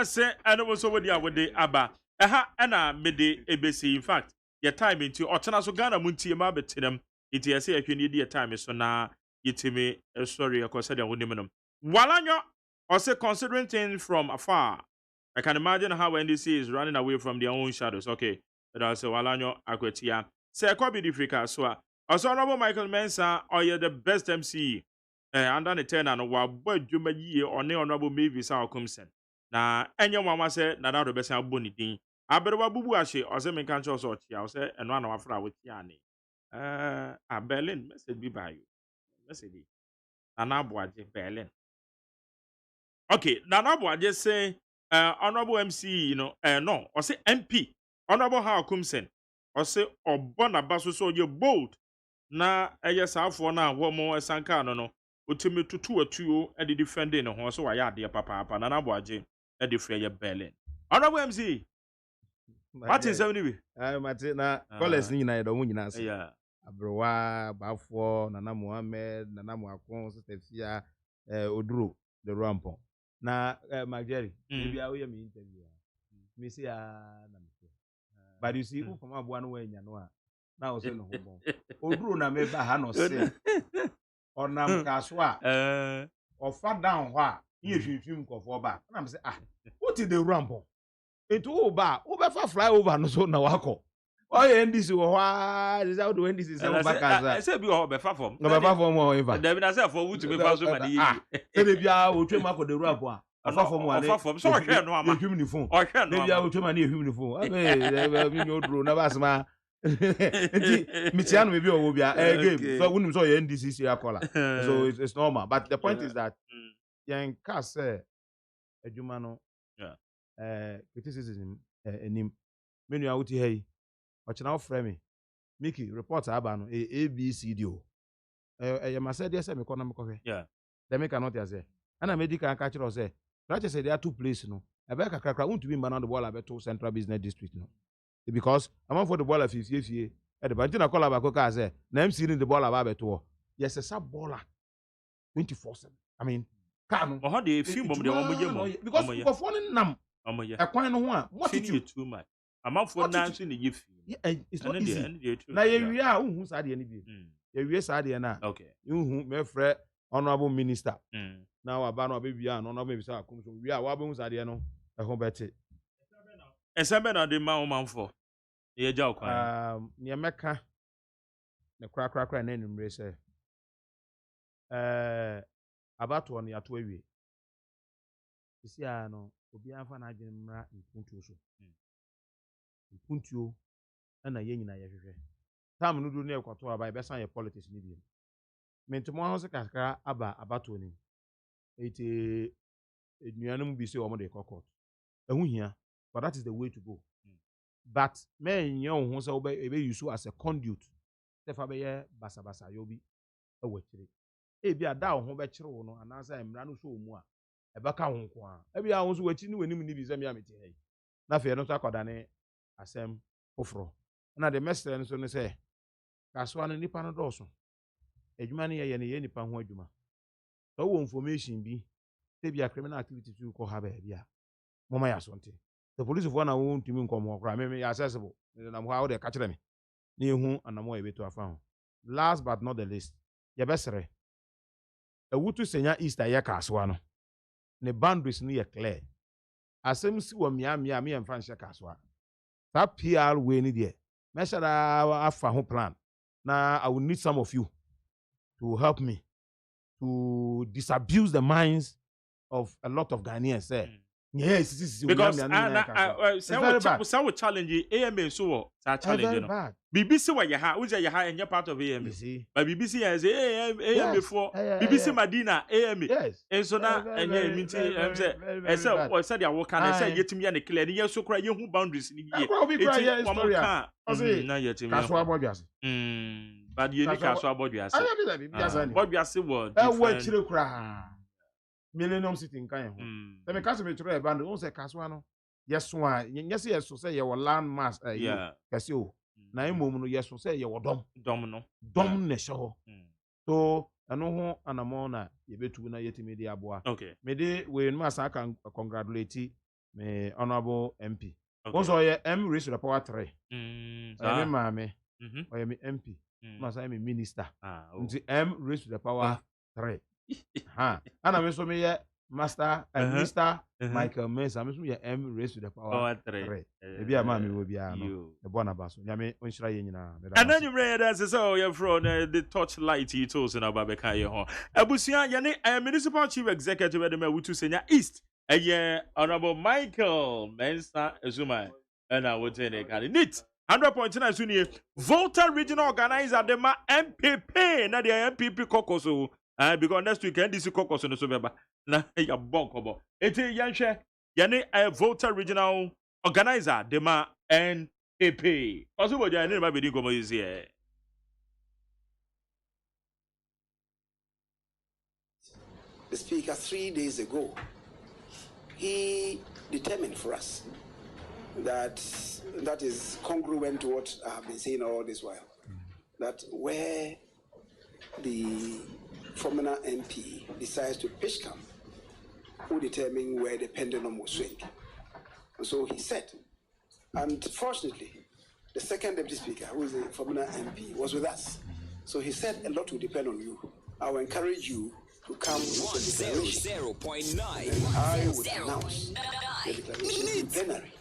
A: say and also with the aba. Mede ebesi in fact, your time into Ochana so Ghana munti ma betinam. It is a you time so na yitimi sorry I consider woniminum. Walanyo also considering things from afar. I can imagine how NDC is running away from their own shadows. Okay, but also Walanyo Akwetia. Say I could be difficult. So also Honorable Michael Mensah, or you're the best MC. Under the 10 and wa boy Juma ye or ne Honorable maybe Sao Kumsen. Na enyo mama say na da best aboni din. Aberewa bubu ashe or say me kan cho so chia or say eno na wafra with yani. A Berlin message be by you. Message. Nana Boaje Berlin. Okay, Nana Boaje say Honorable MC, you know, no, or say MP, Honorable How Kumsen, or say Obona Basu so you bold. Na yes, I for now, one more Sanka no. Utimi to 2 or 2 and the defending on so I had dear papa, Nana Boaje, and the Freya Berlin. Honorable MC, what is anyway?
B: Martina, callers Nina, the woman,
A: Yeah.
B: Abroa, Bafo, Nana Mohammed, Nana Mwakon, Stefia, Odru, the Rampon. Na Marjorie, maybe I will interview. Missy, but you see, who from one way, Yanoa. Now, say no home. Odru na meba hano say. Or Nam Kaswa, or far down, why? If you film for back. And I'm saying, what is the Rampon? It all back, over fly over, no so now. Oh, yeah, this is why is out when this is back as
A: I said, be all befa form.
B: no befa form or ever.
A: There been a self for to be found so many.
B: Maybe I will train Marco the Rabba. A form one. So I can't know I'm human phone.
A: I can't.
B: Maybe I will train my human phone. I mean, you drew Navasma. Michiano maybe will be a game. So I wouldn't saw NDC color. So it's normal. But the point is that young cast say a Jumano criticism in him. Many out here. Watch now, frame Mickey, reports Abano, A B C D O. I must say, yes, I'm economic.
A: Yeah.
B: They make a note say. And I medical catcher or say, Roger said there are 2 places, no. I bet a crack won't be man on the wall about 2 Central Business District, no. Because I'm on for the ball of 50 years. At the Bantina call about Coca, say, name seeing the ball of Abeto. Yes, a sub baller 24/7. I mean, come
A: on, how do you feel?
B: Because for one numb, a coin one, what did you
A: too much? I'm out for dancing the gift.
B: It's not easy. Now, you are who's at the end of you. Yes, I did not.
A: Okay.
B: You who, my friend, honorable minister. Now, about baby, and honorable minister, we are wabbons at the end of home better.
A: And some men are the man for the joke.
B: Near Mecca, the crack, and then embrace about 1 year 2 years. You see, I know, will be a fan in Puntu. Puntu, and a yen in a year. Tam no do near Quatua by Bessan politics medium. Mentomos Casca about 20. It a Nuanum Biso or Mode Cockot. Here, but that is the way to go. But men young who obey you so as a conduit. Stefabe Bassa Bassa Yobi a wetchery. If you are down home no and answer him Ranu so more. A baka home qua. Every hour was watching when you need his amity. Nothing not accordane asem ofro. Na the mestre and so say Kaswan nipa no dɔɔso. Adwuma ne yɛ ne yɛ nipa ho adwuma. So wo information bi say be a criminal activity to ko ha ba bia. Mama ya sonte. The police for na wo ntumi nkomo kra me accessible. Na mo ha wo de ka kyerɛ me. Na ehu anamo ebeto afa ho. Last but not the least, ye besere. Ewutu senya Easter ye Kaswa no. Ne boundaries no ye clear. Asem si wo mia me emfa nhye Kaswa. That PR way ni there. Make sure I have a plan. Now I will need some of you to help me to disabuse the minds of a lot of Ghanaians. Yes,
A: because
B: very
A: some challenge AMA so challenge
B: bad.
A: BBC where you have which you have and part of AMA.
B: You see?
A: But BBC has AMA
B: Yes.
A: before
B: Yeah.
A: BBC Madina AMA.
B: Yes.
A: And so now and yeah,
B: Very bad.
A: I said I work and I said yet to me and clear the so cry you boundaries in
B: I will be crying story. I say
A: now yet to
B: Kaswa Bobias.
A: But you need Kaswa Bobias. Bobias word.
B: What chile cry. Millennium City in Kaya. Let me cast me to a band. Don't say Kaswano. Yes, one. Yes, so say you were land mass. Yeah. Casio. Naimo, yes, so say you were domino. Nesho. So, I know an amona, you bet to na yet media boy. Okay. Maybe when Massa can congratulate me, honorable MP. Also, I am raised to the power 3. I am mammy. I am MP. Must I am minister. M raised to the power 3. And I'm so me master and Mr. Michael Mens. I'm so M raised to the power 3. Maybe a mammy will be a Bonabas. Yami, when should I and
A: then you read as so you're from the Torchlight you told in our Babakaya home. Abusia Yane, a municipal chief executive at the Mewutu Senior East. A year honorable Michael Mensa Zuma. And I would say they got it. 100.9 Sunni Volta Regional Organizer the MPP. Now the MPP Kokoso. Because next weekend this is Kokoso no Sobeba. Na ya bonkobo. Ete yanshe yane a Volta Regional Organizer the NPP. Also what you never be gomo is here.
F: The speaker 3 days ago, he determined for us that is congruent to what I've been saying all this while. That where the former MP decides to pitch camp, who determine where the pendulum will swing. And so he said, and fortunately, the second deputy speaker, who is the former MP, was with us. So he said a lot will depend on you. I will encourage you to come with a declaration. And I would announce the declaration in plenary.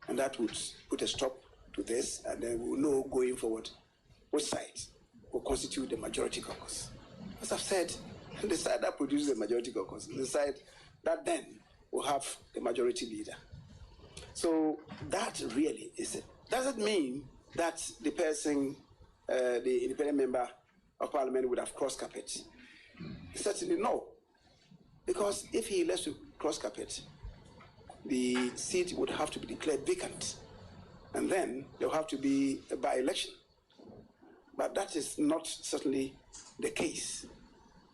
F: And that would put a stop to this, and then we'll know going forward which side will constitute the majority caucus. As I've said, the side that produces the majority caucus, the side that then will have the majority leader. So that really is it. Does it mean that the person, the independent member of parliament would have crossed carpet? Certainly no. Because if he lets to cross carpet, the seat would have to be declared vacant. And then there will have to be a by-election. But that is not certainly the case.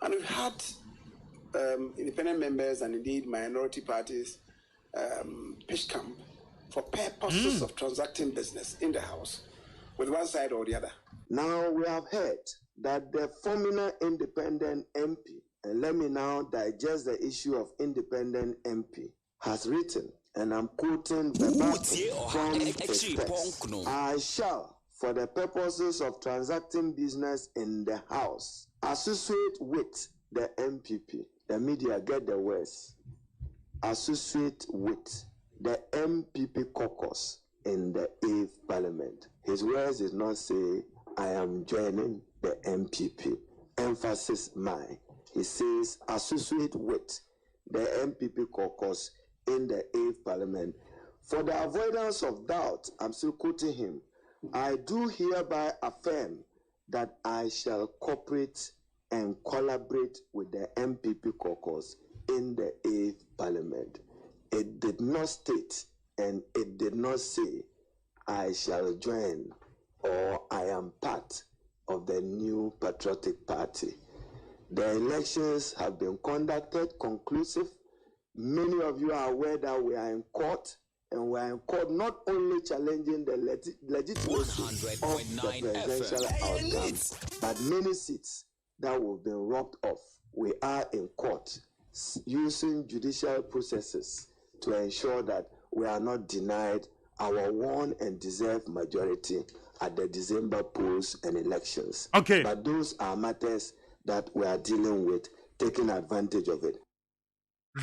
F: And we've had independent members and indeed minority parties pitch camp for purposes of transacting business in the House with one side or the other.
G: Now we have heard that the former independent MP, and let me now digest the issue of independent MP, has written, and I'm quoting verbatim from his text, I shall, for the purposes of transacting business in the House, associate with the MPP. The media get the words. Associate with the MPP caucus in the 8th Parliament. His words did not say, I am joining the MPP. Emphasis mine. He says, associate with the MPP caucus in the 8th Parliament. For the avoidance of doubt, I'm still quoting him, I do hereby affirm that I shall cooperate and collaborate with the MPP caucus in the 8th Parliament. It did not state and it did not say I shall join or I am part of the new patriotic party. The elections have been conducted conclusive. Many of you are aware that we are in court, and we are in court not only challenging the legitimacy of the presidential outcome, but many seats that have been robbed off. We are in court using judicial processes to ensure that we are not denied our won and deserved majority at the December polls and elections.
A: Okay.
G: But those are matters that we are dealing with, taking advantage of it.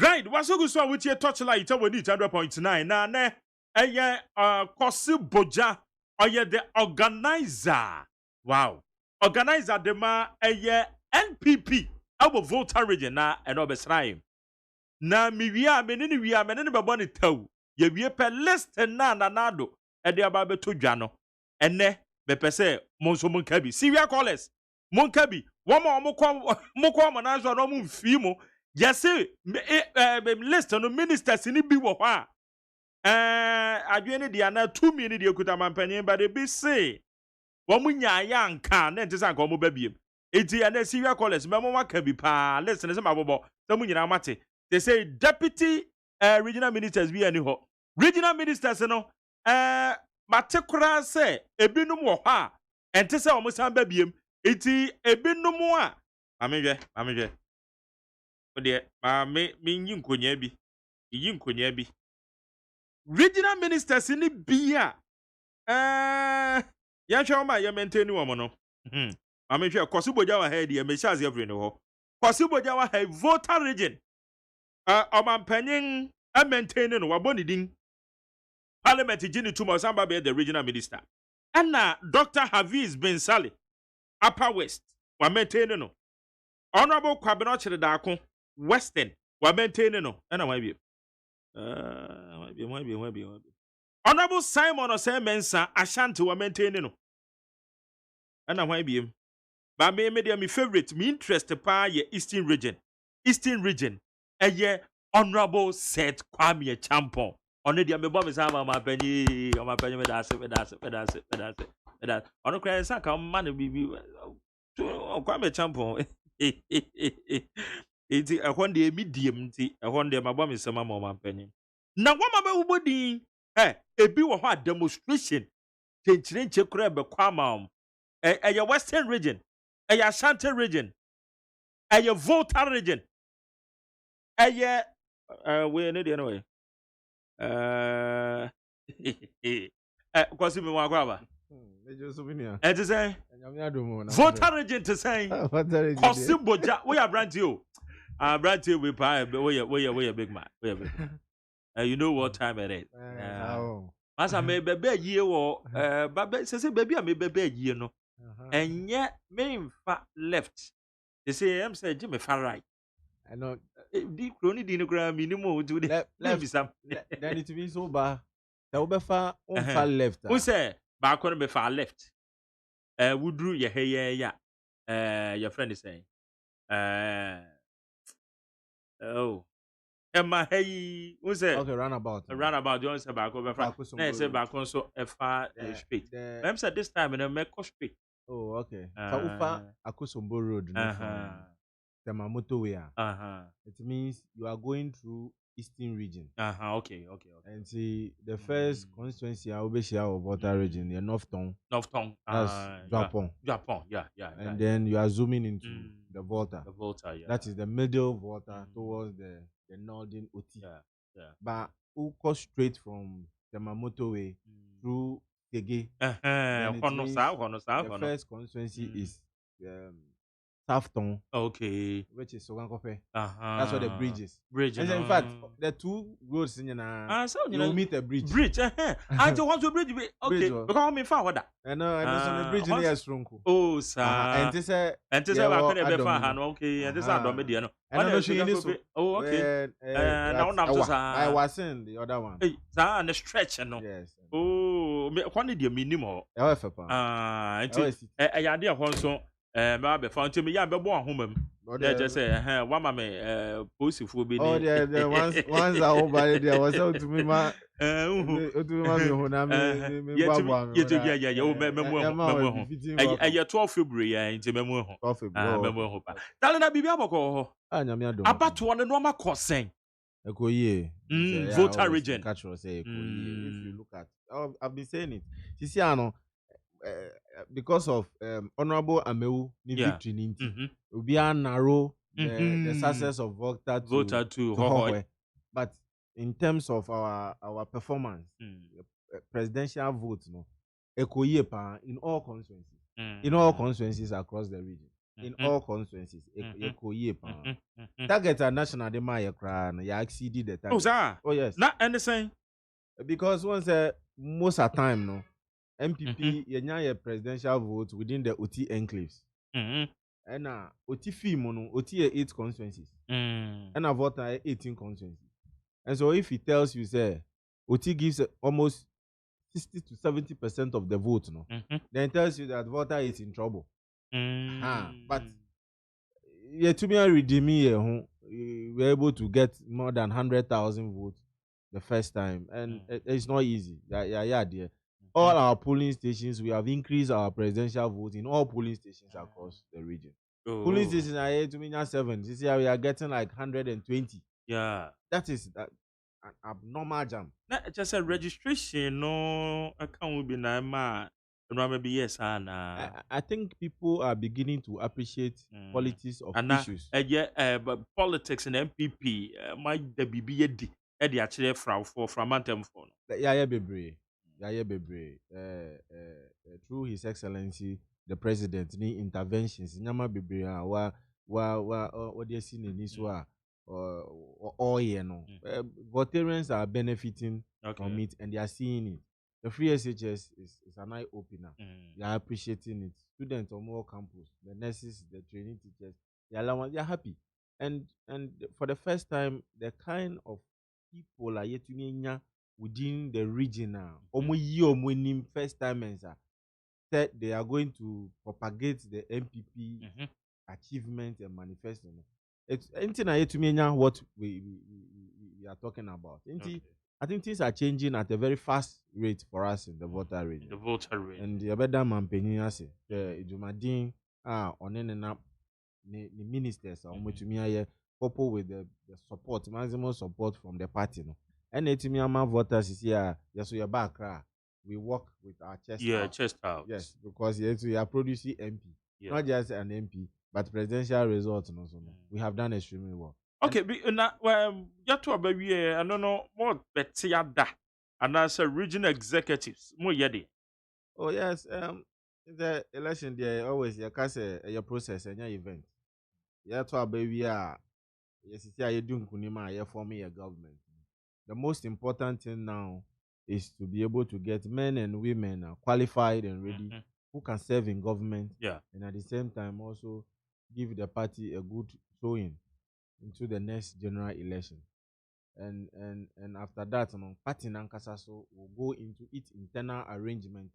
A: Right, what's so good so with your Torchlight we need 100.9 na ne Kosi Boja oye the organizer. Wow. Organizer de ma NPP our Volta region na and obesraim. na mi wia me ne wia me ne bebo ne taw ye wie pe list na nanado e de aba beto dwa no ene be pese mo so mon kabi si wia callers mon kabi wo ma mo ko mo na so no mo mfi mo yesi list no ministers ni bi wo ha adwene dia na 2 minutes de ekuta mampanyin ba de bi say wo munya ya nka na ntisa nka wo babiem eti ana siwa college memo waka bi pa listen se mabobo se munyina mate they say deputy regional ministers bi ani ho regional ministers no mate kura se ebinum wo ha ntisa wo musan babiem eti ebinum a amehwe ode ma me nyi nkonya bi yi nkonya bi regional ministers ni bia ya hwe ma ya maintain wo mo no ame hwe Kosiboja wa head ya me shazi every no ho Kosiboja wa head voter region omampanyin a maintain no waboni din parliament gini tuma samba be the regional minister and Dr. Hafiz bin Saleh Upper West wa maintain no honorable Kwabena Chiridako Western wa maintain no na wa bi honorable Simon Osemensa Ashanti wa maintain no na wa bi ba me media my favorite me interest pa ye Eastern region eye honorable Seth Kwame Champon ono dia me bo me sama ma panyi me da se ono kra sa ka ma na bibi Kwame Champon eti ehon de mediem ti ehon de ma bo me sama ma panyi na wo ma be ubodin ebi wo ho demonstration tenchire kra be kwama eye Western region eye Ashanti region eye Volta region eye we ne de no we kwasi me wa kwaba
B: Mejo souvenir
A: to say
B: nyamia domo na
A: Volta region to say Kosiboja we are brand you we pa we big man you know what time it is Masa me bebe yie wo babe se baby me bebe yie no enye me fa left they say am say Jimmy far right
B: I know
A: di kroni di no kra minimum to the left some
B: then it means so ba the obefa on far left
A: who say ba ko no be far left wudru ye heye ya your friend is saying oh Emma hey who say
B: okay roundabout
A: you want say ba ko be far na say ba ko so far straight I'm say this time in make straight
B: oh okay so ufa Akosombo road no from the motorway it means you are going through Eastern region
A: okay
B: and see the first constituency I will be share of Volta region the North Tongue that's Japan
A: yeah
B: and then you are zooming into the Volta
A: yeah
B: that is the middle Volta towards the northern OT but who go straight from the motorway through Tege the first constituency is South Tongue,
A: okay,
B: which is Sogankope. That's what the bridge is. And in fact, the two roads in
A: so
B: you will meet a bridge.
A: I just want to bridge. Okay, because I'm far that.
B: I know, and so the bridge near Strunku.
A: Oh, sir.
B: And this is
A: I couldn't be far. Okay, and this is Adomediano.
B: And I know this.
A: Oh, okay. Now
B: I was in the other one.
A: Hey, and the stretch, no.
B: Yes.
A: Oh, what did you minimum? I idea also. Ma be found to me ya be born home they just say one mama positive be
B: oh the once I over there was out to me ma to me ho na me baba
A: yeah me 12 February ya nti memu ho
B: 12 February
A: memu ho pa dale na bibia boko ho
B: nyame adom
A: abato no ma kosen
B: ekoye
A: Volta region
B: catch say ekoye if you look at I've been saying it sisi ano because of Honorable Amewu victory ninti obi narrow the success of Volta to Hohoe. But in terms of our performance presidential vote no ekoye pa in all constituencies across the region in all constituencies ekoye pa target national de ma yakra na ya exceeded the target
A: oh yes na anything
B: because once most of time no MPP, you presidential vote within the OT enclaves. And oti film no oti 8 constituencies. And a voter 18 constituencies. And so if he tells you say oti gives almost 60 to 70% of the vote, no, then it tells you that voter is in trouble. But yeah, to me, I redeem here. We were able to get more than 100,000 votes the first time, and it's not easy. Yeah. All our polling stations, we have increased our presidential vote in all polling stations across the region. Polling stations are here to me now 7. This year we are getting like 120.
A: Yeah,
B: that is an abnormal jam.
A: Just a registration, no account will be na maybe yes, and
B: I think people are beginning to appreciate politics of
A: and
B: issues.
A: But politics and MPP, my the BB Eddie actually from Mantem phone.
B: Yaya Bebre. Through His Excellency the President, ni interventions, Nyama Bebre, what they see in this war, or Votarians are benefiting from it and they are seeing it. The free SHS is an eye opener. They are appreciating it. Students on more campus, the nurses, the training teachers, the allowance, they are happy. And for the first time, the kind of people are yet to within the region now. First timers said they are going to propagate the MPP achievement and manifesto. It's anything to me what we are talking about. I think things are changing at a very fast rate for us in the Volta region. And the better man penny the Jumadin on the ministers to me couple with the support, maximum support from the party. No? And to me voters is here, yes, we are back. We work with our chest out. Yes, because yes, we are producing MP. Not just an MP, but presidential results. We have done extremely well.
A: Okay, you to baby, I don't know more better that, and as a regional executives, more yedi.
B: Oh yes, the election there always your process and your event. You to baby, yes, you doing kunima, you forming your government. The most important thing now is to be able to get men and women qualified and ready who can serve in government.
A: Yeah,
B: and at the same time also give the party a good showing into the next general election. And after that, party nankasa so will go into its internal arrangement.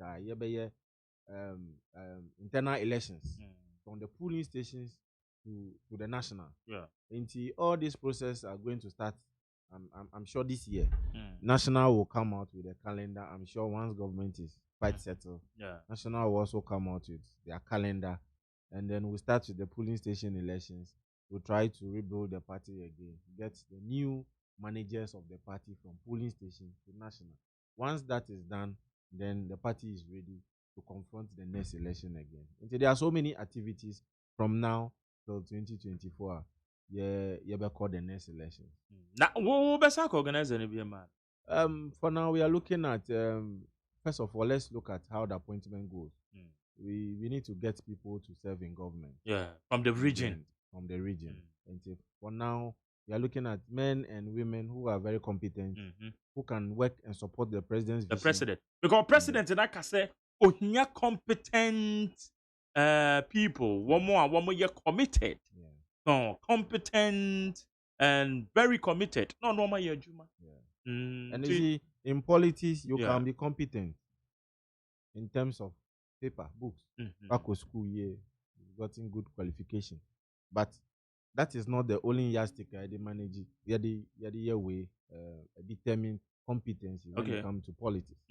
B: Internal elections from the polling stations to the national.
A: Yeah.
B: Until all these processes are going to start. I'm sure this year, national will come out with a calendar. I'm sure once government is quite settled, national will also come out with their calendar, and then we'll start with the polling station elections. We'll try to rebuild the party again, get the new managers of the party from polling station to national. Once that is done, then the party is ready to confront the next election again. And so there are so many activities from now till 2024. You call the next election.
A: Now, what best organize any man?
B: For now, we are looking at first of all, let's look at how the appointment goes. We need to get people to serve in government.
A: Yeah, from the region.
B: And so for now, we are looking at men and women who are very competent, who can work and support the president's vision.
A: The president, because president in that say, oh, he competent people. One more, you're committed. No, competent and very committed. No, my Juma.
B: And you see, in politics, you can be competent in terms of paper, books, back to school, you've gotten good qualification. But that is not the only yardstick I manage. The way determine competency when it comes to politics.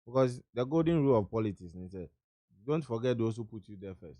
B: Because the golden rule of politics is don't forget those who put you there first.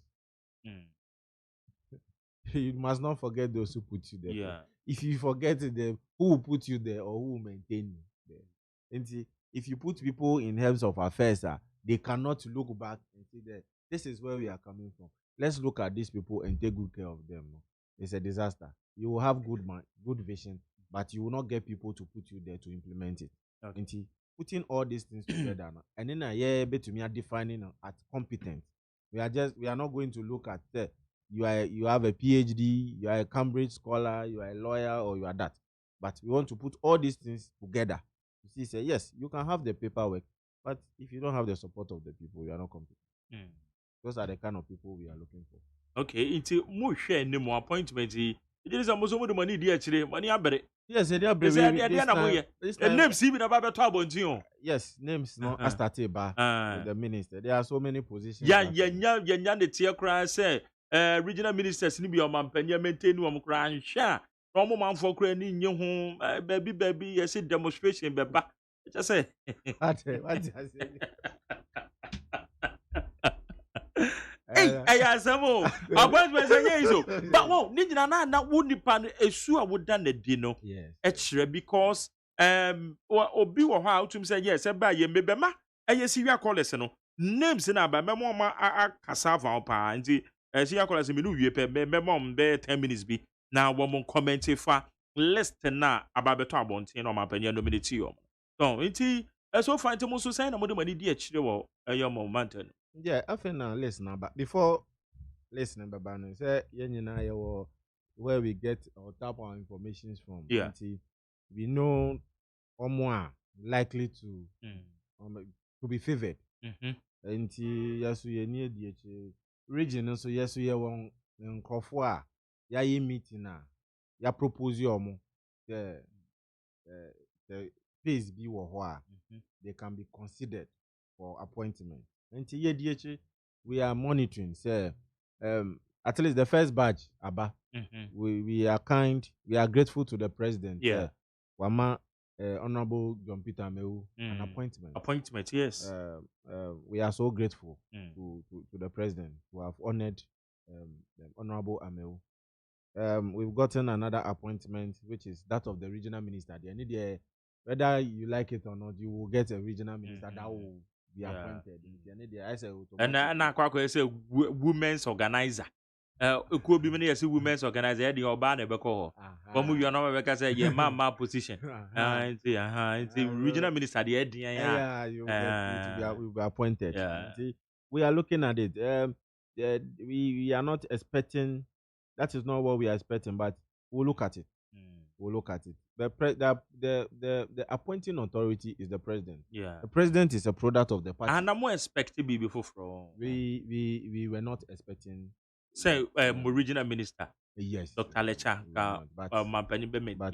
B: You must not forget those who put you there.
A: Yeah.
B: If you forget them, who will put you there or who will maintain you there? And see, if you put people in helms of affairs, they cannot look back and say that this is where we are coming from. Let's look at these people and take good care of them. It's a disaster. You will have good vision, but you will not get people to put you there to implement it.
A: Okay.
B: And see, putting all these things together and then to me are defining at competent. We are not going to look at you have a PhD, you are a Cambridge scholar, you are a lawyer, or you are that. But we want to put all these things together. You see, say yes, you can have the paperwork, but if you don't have the support of the people, you are not competent. Those are the kind of people we are looking for.
A: Okay, into more share any more appointment. It is almost the money, dear chile, money abere.
B: Yes, they are
A: They say
B: brave.
A: at the end of the
B: This
A: year.
B: time,
A: Name see me about trouble.
B: yes, names no started by the minister. There are so many positions.
A: Yeah, the tear cry say, regional ministers ni bi o mampanya maintain wo mkra nhwa. No mo manfo kra ni nye ho baby yes demonstration beba. Just say
B: What I say?
A: Hey, ayasamo. Appointment say so. But wo ni jina na wo nipa no esu a wo da na di no.
B: Yes.
A: Echire because obi wo ho a utum say yes e ba ye mebema ayesi wi akoles no. Names na ba memo ma akasa va pa nti si akoles me no wie pe memo be 10 minutes bi na wo mon comment fa list na ababeto abonten na ma panya nominate yo. So nti so find mo so say na mo de mani di akire wo ayo mo mountain.
B: Yeah, I think now listen about before listening baba no say yenyina ye wo where we get or tap our informations from.
A: Yeah.
B: Nti we know omo likely to be favored. Nti yaso ye ni edi eche region so yaso ye won nkrofo a ya ye meeting a ya propose omo the place be wo ho a they can be considered for appointment. Nti ye di eche we are monitoring say at least the first batch aba we are kind, we are grateful to the president.
A: Yeah.
B: Wama Honorable John Peter Amewu an appointment.
A: Yes.
B: We are so grateful to the president who have honored Honorable Amewu. We've gotten another appointment, which is that of the regional minister. Whether you like it or not, you will get a regional minister that will be appointed.
A: And I say women's organizer. Could be many women's organizer. The Obana Beko. From you know, because a mama position. Regional minister,
B: you will be appointed. We are looking at it. We are not expecting. That is not what we are expecting, but we'll look at it. We'll look at it. The appointing authority is the president.
A: Yeah.
B: The president is a product of the party.
A: And I'm more expecting be before from.
B: We were not expecting.
A: Say regional minister.
B: Yes.
A: Dr. Lecha.
B: But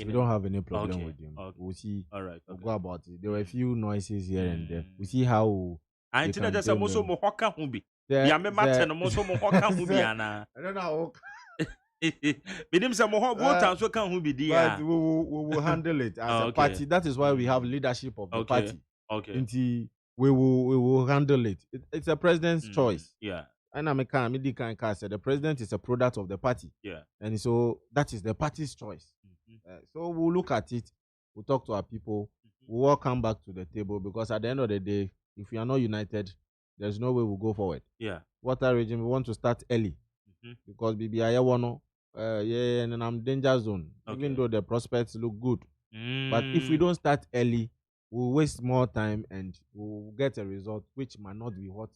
B: we don't have any problem with him.
A: Okay.
B: We'll see.
A: All right.
B: We'll go about it. There were a few noises here and there. We see how.
A: I think that's a most of Mohoka Humbi. Yeah, me Martin most of Mohoka Humbiana.
B: I don't know.
A: But some more voters who can be there.
B: But we will handle it as a party. That is why we have leadership of the party.
A: Okay.
B: Until we will handle it. It's a president's choice.
A: Yeah.
B: And said the president is a product of the party.
A: Yeah.
B: And so that is the party's choice. So we'll look at it. We'll talk to our people. We'll all come back to the table because at the end of the day, if we are not united, there's no way we'll go forward.
A: Yeah.
B: Water region, we want to start early. Because BBI and I'm danger zone. Even though the prospects look good. But if we don't start early, we'll waste more time and we'll get a result which might not be what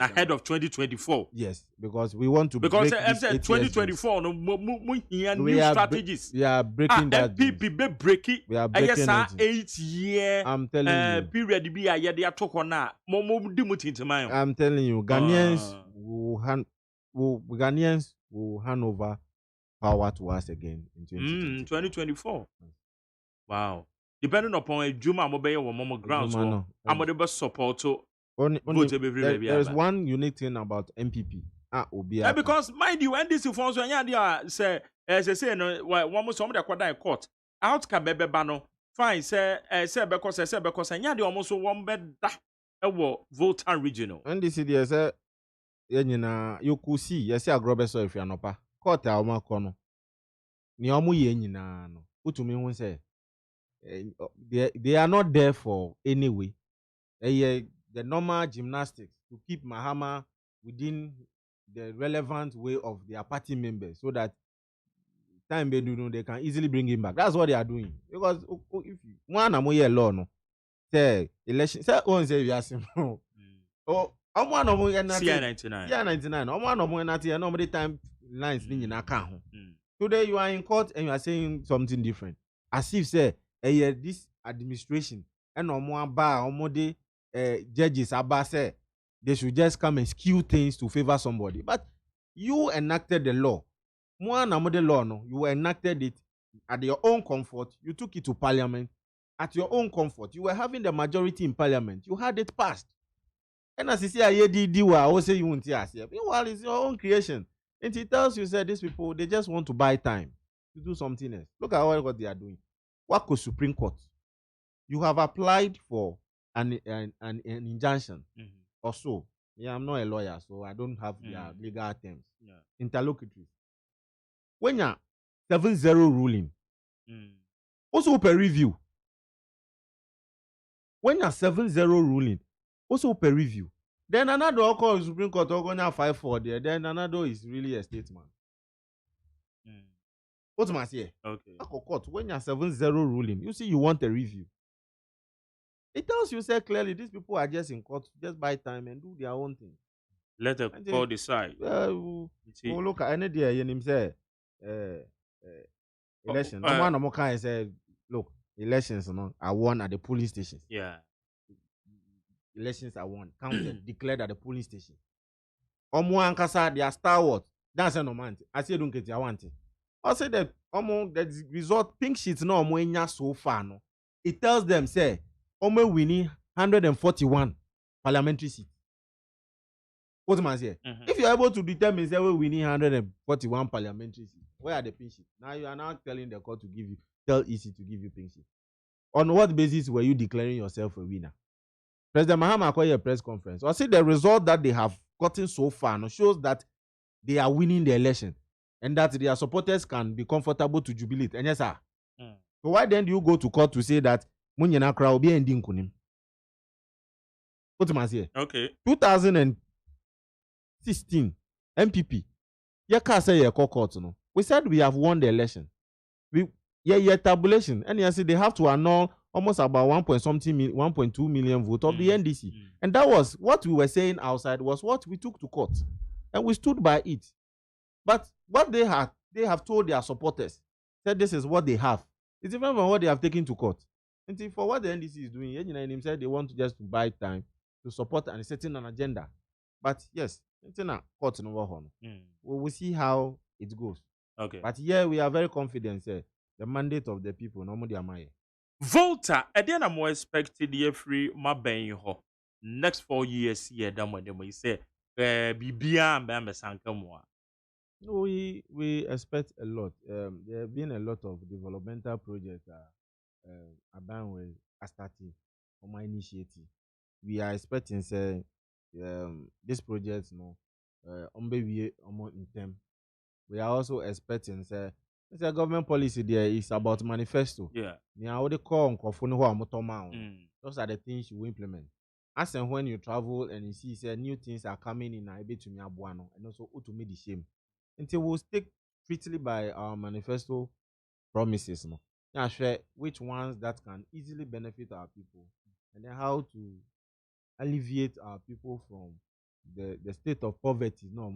A: ahead of 2024.
B: Yes, because we want to
A: because break 2024 no new strategies.
B: We are breaking that.
A: PPP break it.
B: We are breaking it.
A: 8 year.
B: I'm telling you.
A: Period be a year they are talking now.
B: I'm telling you, Ghanaians will hand over power to us again in
A: 2024. Wow. Depending upon a Juma mobile or Momo grounds, I'm the best support to.
B: There is one unique thing about MPP.
A: Because mind you, when this phones when you say as I say no one most somebody acquired in court. Out can be bano. Fine, say because and the almost one bed that voter regional.
B: And this is say you could see yes agrobe so if you are not court alma kono. Ni omu ye nyina no. Utumi hu say they are not there for anyway. The normal gymnastics to keep Mahama within the relevant way of their party members so that time they can easily bring him back. That's what they are doing. Because if one amoye law no say election say on say we are simple. Oh, I'm one of them
A: 99.
B: Yeah, 99. I'm one of them that normally time lines in account. Today you are in court and you are saying something different. As if say this administration and judges Abba say they should just come and skew things to favor somebody. But you enacted the law. More than the law, no, you enacted it at your own comfort. You took it to parliament at your own comfort. You were having the majority in parliament. You had it passed. And as you see, I did say you won't hear. Meanwhile, it's your own creation. And it tells you, these people, they just want to buy time to do something else. Look at what they are doing. What could Supreme Court? You have applied for an injunction or so. Yeah, I'm not a lawyer, so I don't have their legal terms. Yeah. Interlocutory. When you're 7-0 ruling, also per review. When you're 7-0 ruling, also per review. Then another call Supreme Court or going to 5-4 there. Then another is really a statement. What's my say? Okay. Court, when you're 7-0 ruling, you see you want a review. It tells you say clearly these people are just in court, just buy time and do their own thing.
A: Let the court decide.
B: Look at any day him say election. No one more can say look, elections are won at the polling stations.
A: Yeah.
B: Elections are won, counted, declared at the polling station. Ankasa, they are stalwart. That's no man. I say don't get your want. I say that the result pink sheets no so far no. It tells them say winning 141 parliamentary seats. What am I saying? If you're able to determine say we're winning 141 parliamentary seats, where are the pink sheets? Now you are now telling the court to tell EC to give you pink sheets. On what basis were you declaring yourself a winner? President Mahama called a press conference. I say the result that they have gotten so far no, shows that they are winning the election and that their supporters can be comfortable to jubilate. And yes, sir. So why then do you go to court to say that Munyana crowd will be ending kunim? What am I saying?
A: Okay.
B: 2016 MPP. You can't say you court no. We said we have won the election. Tabulation. And you see they have to annul almost about 1.2 million votes of the NDC. And that was what we were saying outside was what we took to court. And we stood by it. But what they have told their supporters, said this is what they have. It's different from what they have taken to court. And for what the NDC is doing, Ejina said they want to just buy time to support and setting an agenda. But yes, it's in a court number one. We will see how it goes.
A: Okay.
B: But yeah, we are very confident. The mandate of the people, no more the
A: Volta, and then I'm more expected the free my bang ho. Next 4 years, yeah, done with them. We say, be beyond Bamba Sankamwa.
B: No, we expect a lot. There have been a lot of developmental projects with starting on my initiative. We are expecting say this project in term. We are also expecting say it's a government policy there is about manifesto.
A: Yeah.
B: Those are the things you implement. As and when you travel and you see say new things are coming in to me abuano and also to me the shame. Until we'll stick strictly by our manifesto promises. No? Yeah, share which ones that can easily benefit our people and then how to alleviate our people from the state of poverty. No,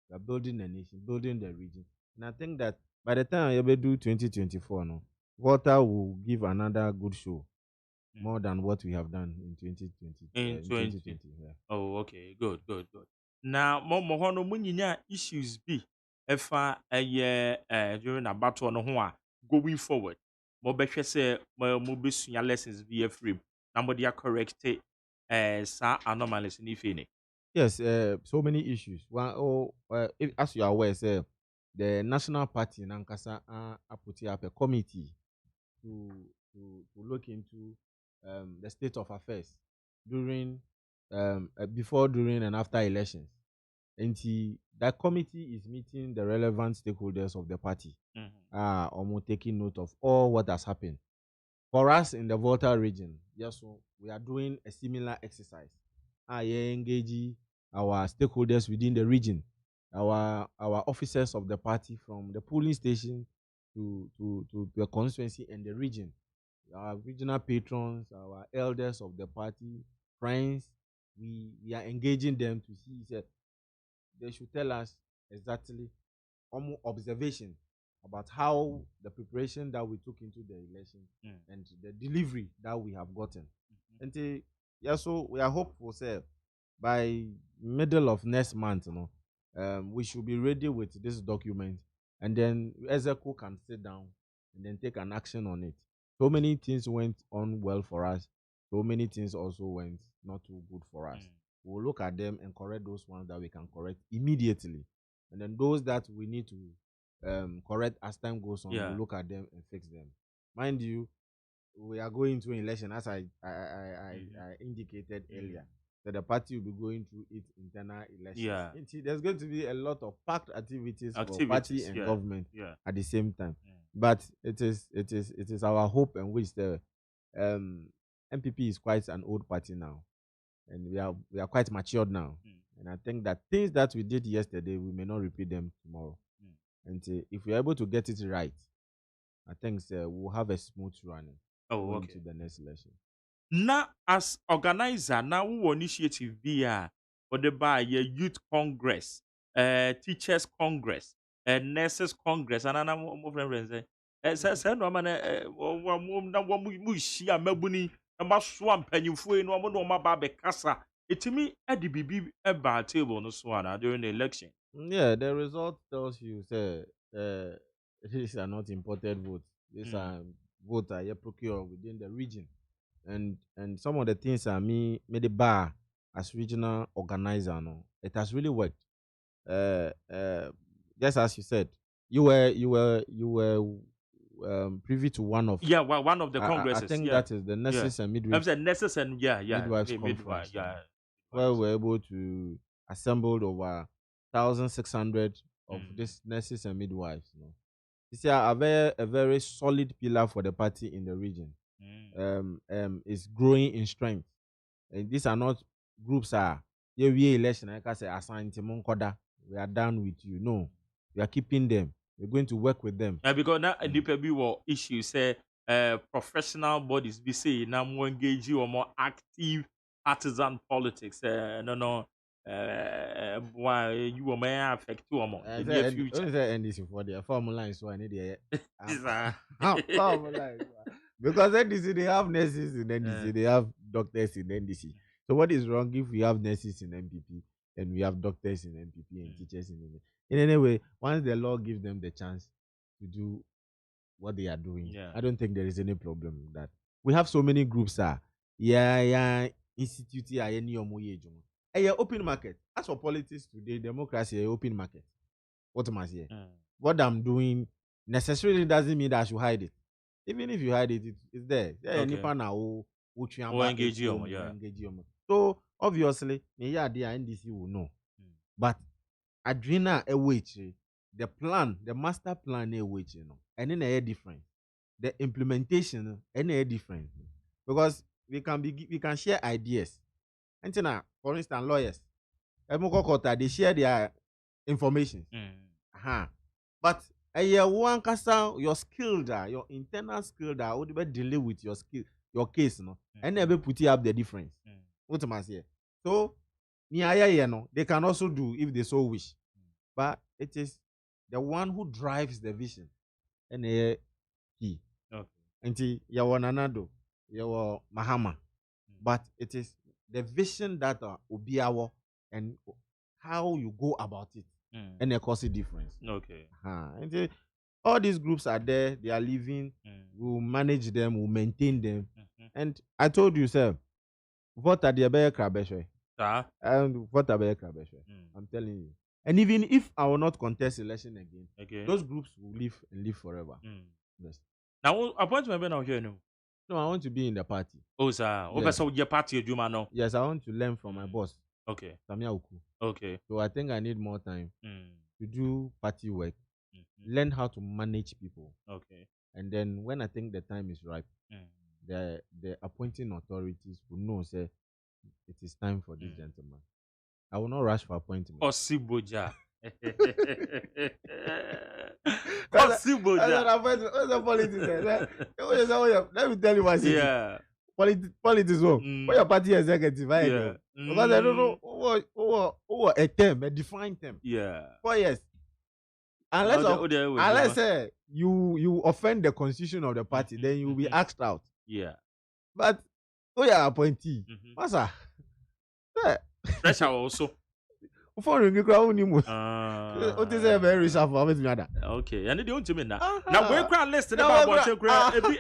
B: we are building a nation, building the region. And I think that by the time we do 2024, no, Volta will give another good show. More than what we have done in 2020.
A: In 2020.
B: Yeah.
A: Oh, okay. Good. Now, more no issues be if a year during a battle on one going forward. More better say more lessons via free. Number correct sa anomalies in if
B: Yes, so many issues. As you are aware, the National Party in Ankasa put up a committee to look into the state of affairs during, before, during, and after elections. And that committee is meeting the relevant stakeholders of the party, taking note of all what has happened. For us in the Volta region, yes, so we are doing a similar exercise. Engaging our stakeholders within the region, our officers of the party from the polling station to the constituency and the region, our regional patrons, our elders of the party, friends. We are engaging them to see that they should tell us exactly observation about how the preparation that we took into the election and the delivery that we have gotten. And so we are hopeful, sir, by middle of next month, we should be ready with this document, and then Ezeku can sit down and then take an action on it. So many things went on well for us. So many things also went not too good for us. We'll look at them and correct those ones that we can correct immediately, and then those that we need to correct as time goes on, we'll look at them and fix them. Mind you, we are going to election, as I indicated earlier, that the party will be going through its internal elections.
A: Yeah.
B: There's going to be a lot of packed activities for party and government at the same time. But it is our hope and wish that MPP is quite an old party now, and we are quite matured now. And I think that things that we did yesterday, we may not repeat them tomorrow. And if we are able to get it right, I think we'll have a smooth running to the next election.
A: Now, as organizer, now we initiative via for the youth congress, teachers congress, nurses congress, and I'm friends. Say no man, na wamu shi amabuni na maswa mpanyimfo no mo no maba be kasa. Etimi e di bibi e ba table no so na during the election.
B: Yeah, the result tells you say these are not imported votes. These are votes are procured within the region. And some of the things are made the bar as regional organizer. No, it has really worked. Just as you said, you were privy to one of
A: one of the congresses.
B: I think that is the nurses and midwives.
A: I'm saying nurses and
B: midwives conference. Where we were able to assemble over 1,600 of these nurses and midwives. You know, these are a very solid pillar for the party in the region. Is growing in strength. And these are not groups we election. Like I say, assigned we are done with you. No, we are keeping them. We're going to work with them.
A: Because now the issues say professional bodies be say now more engaging or more active partisan politics. Why you may affect two or more in the future.
B: NDC for their formula is so I need the formula. Because NDC they have nurses in NDC, they have doctors in NDC. So what is wrong if we have nurses in MPP and we have doctors in MPP and teachers in MPP? In any way, once the law gives them the chance to do what they are doing, I don't think there is any problem with that. We have so many groups institute open market. As for politics today, democracy open market. What am I saying? What I'm doing necessarily doesn't mean that I should hide it. Even if you hide it, it's there.
A: Engage you.
B: So obviously, the NDC will know. But Adrena the plan, the master plan and then a different. The implementation and different. Because we can share ideas. And now, for instance, lawyers, they share their information. But one kasa your skill your internal skill would be deal with your skill, your case, and never put up the difference. What am I saying? So they can also do if they so wish. But it is the one who drives the vision. And key. And Yawananado, Yawa Mahama. But it is the vision that Obiawo and how you go about it. And they cause a difference. And all these groups are there, they are living, we'll manage them, we'll maintain them. And I told you, sir, vote at the Abaya Krabeshwe. And vote at the Krabeshwe. I'm telling you. And even if I will not contest election again, those groups will live and live forever. Yes.
A: Now, appointment now here.
B: No, I want to be in the party.
A: Oh, sir. Yes. So your party, do you know?
B: Yes, I want to learn from my boss.
A: Okay.
B: Samia Uku.
A: Okay.
B: So I think I need more time to do party work, learn how to manage people.
A: Okay.
B: And then when I think the time is ripe, the appointing authorities will know, say, it is time for this gentleman. I will not rush for appointment.
A: Osiboja.
B: Osiboja. What's the politics? Let me tell you what it is. Politics, what your party executive, because I don't know what a term, a defined term. 4 years. Unless you offend the constitution of the party, then you will be asked out. But appointee, what's that?
A: Pressure also.
B: phone ring kura uni mu.
A: Ah.
B: O te say very sharp for me ada.
A: Okay, and they don't me na. Now we can list the about check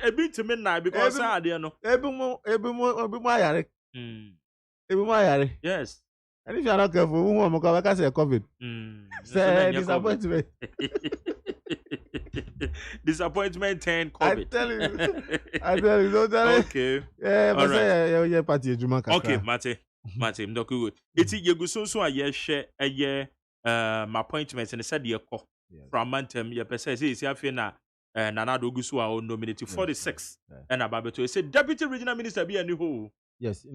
A: a bit to me now because I dey no.
B: Ebi mo ayare. Ebi mo ayare.
A: Yes.
B: And if you are not careful, we won't make a say COVID. Say disappointment.
A: Disappointment 10 COVID.
B: I tell you, don't tell me.
A: Okay.
B: Yeah, but say yeah party ejuma kakra.
A: Okay, Mate, mdoku good. Iti yeguso so a ye share my appointments and said ye ko from mantem ye pese say isi afi na Nana Dogusu are nominated 46 and ababeto. He said deputy regional minister be any ho.
B: Yes,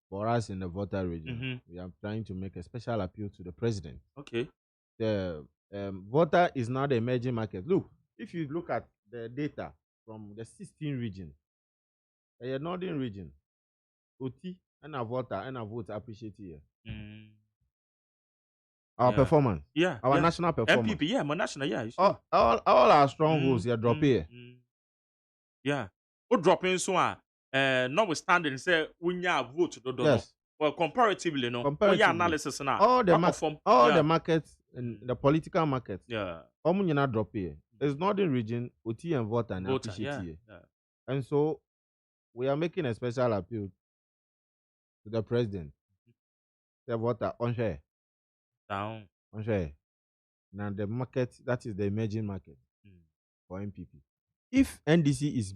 B: for us in the voter region, we are trying to make a special appeal to the president.
A: Okay.
B: The voter is not the emerging market. Look, if you look at the data from the 16 regions, the northern region, OT and a voter and a vote appreciate here. Our performance.
A: Yeah.
B: Our national performance.
A: MPP, yeah, my national, yeah.
B: All our strongholds here drop here.
A: Yeah. What drop in so notwithstanding say when you vote
B: yes.
A: Well, comparatively, no.
B: Comparatively.
A: Analysis now.
B: All the markets and the political markets.
A: Yeah.
B: Not drop here. There's northern region, OT and voter and appreciate here.
A: Yeah.
B: And so we are making a special appeal to the president. The voter on share.
A: Down.
B: On share. Now the market, that is the emerging market for MPP. If NDC is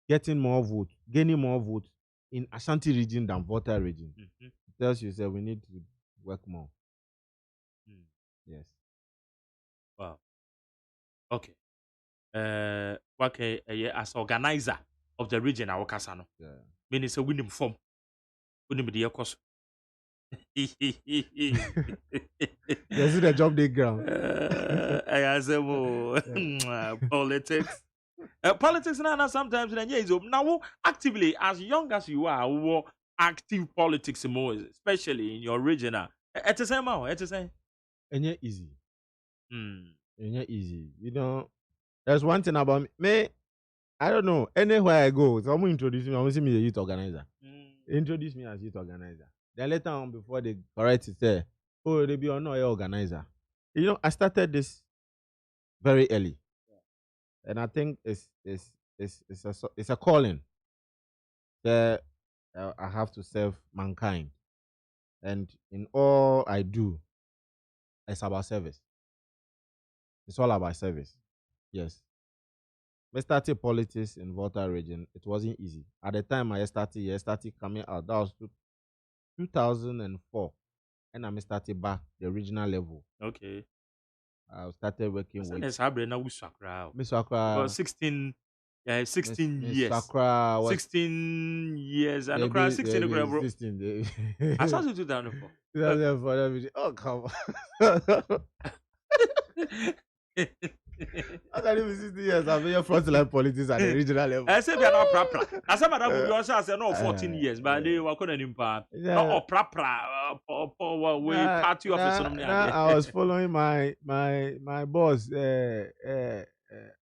B: getting more votes, gaining more votes in Ashanti region than voter region, it tells you that we need to work more. Yes.
A: Wow. Okay. Okay, as organizer of the region, our Casano.
B: Yeah.
A: Meaning it's a winning form. Winning the course.
B: This is the job they ground.
A: I say, politics. Politics now sometimes now actively as young as you are, active politics more, especially in your region. It's the same. It's the same.
B: And yet easy. Easy. You know, there's one thing about me. I don't know. Anywhere I go, someone introduce me. I want to see me a youth organizer. Introduce me as youth organizer. Then later on, before they correct it, say, oh, they be or not organizer. You know, I started this very early, and I think it's a calling that I have to serve mankind, and in all I do, it's about service. It's all about service. Yes. I started politics in Volta region. It wasn't easy. At the time I started coming out. That was 2004. And I started back the regional level.
A: Okay.
B: I started working with
A: Miss Sakra. 16 years.
B: Sakra,
A: 16 years. And 16 bro.
B: 16.
A: I started 2004.
B: 2004. Oh, come on. I can't even 60 years. I've been frontline politics at the regional level.
A: I said we are not prapra. I said madam we also say no 14 years, but they were couldn't impact. No prapra we party officer.
B: I was following my boss,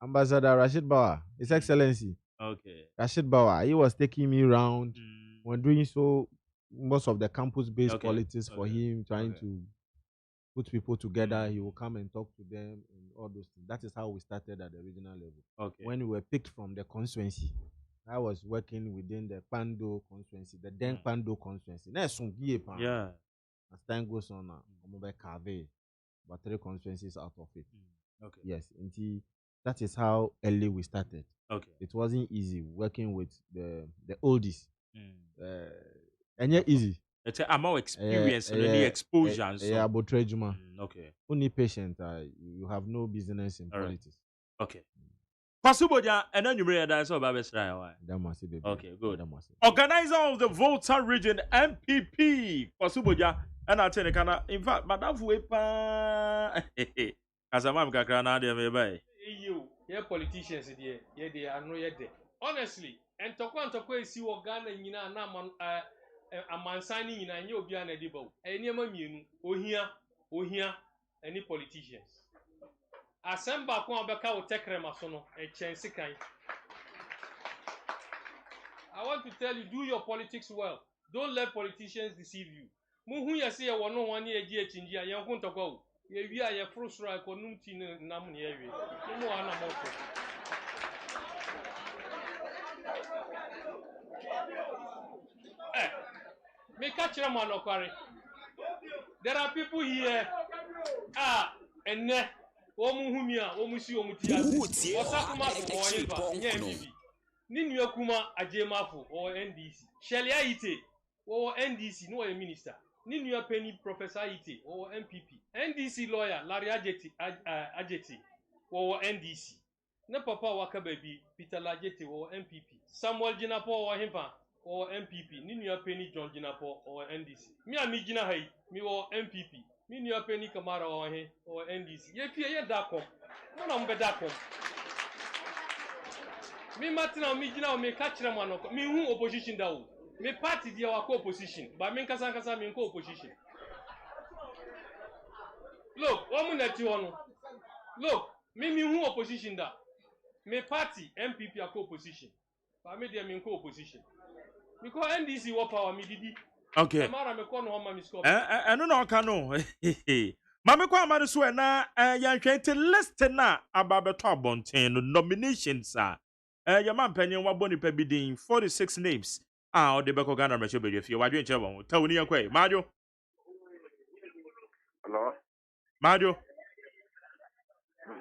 B: Ambassador Rashid Bawa, His Excellency.
A: Okay.
B: Rashid Bawa. He was taking me around when doing so most of the campus-based politics for him, trying to put people together. He will come and talk to them and all those things. That is how we started at the regional level.
A: Okay.
B: When we were picked from the constituency, I was working within the Pando constituency, the then Pando constituency.
A: Yeah.
B: As time goes on, I'm carve but 3 constituencies out of it.
A: Okay.
B: Yes, and that is how early we started.
A: Okay.
B: It wasn't easy working with the oldies. And yet easy.
A: It's a more experience and the exposure.
B: Yeah, about trade.
A: Okay.
B: Only patient. You have no business in politics.
A: Okay. Possible, and then you read that so baby. Okay, good. Organizer of the Volta region MPP. Possible, and I tell you, in fact, Madame Wepa. As a man, Gagrana, they may
H: you, politicians, dear, they are no yet. Honestly, and Tokwan see what Ghana, you know, a man signing in a new Bian edible. Any man, you here, any politicians. Assemble Kwambaka will take Remasono and chance kind. I want to tell you, do your politics well. Don't let politicians deceive you. Muhu ya se ye wono ho ne ye gi achinji a ye ho ntokwa o. Ye wi a ye fro soro a ko num ti ne nam ne ye wi. Mu ana mo ko. Me catch them on Okwari. There are people here. Ene. Omu humia, omu si omu tiasi. Osakuma for Ohipa, nye MPP. Ninu kuma AGYEMAN or NDC. Shelley Aite or NDC, no a minister. Ninu Penny Professor Aite or MPP. NDC lawyer Larry Ajeti or NDC. Ne papa waka baby Peter Lajeti or MPP. Samuel Jinapo or Himpa or MPP. Ninu Penny John Jinapo or NDC. Me and me Jina Hay, me or MPP. Me new Penny Kamara or NDC. Ye fear ye dakom. No number dakom. Me Martina me Jina me catch them one. Me who opposition da. Me party dia wa co-opposition. But me kasa me co-opposition. Look, woman at you on. Look, me who opposition da. Me party MPP a co-opposition. But me dia me co-opposition. Because NDC wa power me didi.
A: Okay.
H: Kamara me kono homa me score.
A: Eno no ka no. Mame kwa amade so na yan hwente list na ababeto abonten no nominations a ya man panyin wa boni pa bidin 46 names o de beko Ghana mecho be fie wadwe nche bon tawuni yakwai majo.
C: Hello.
A: Majo.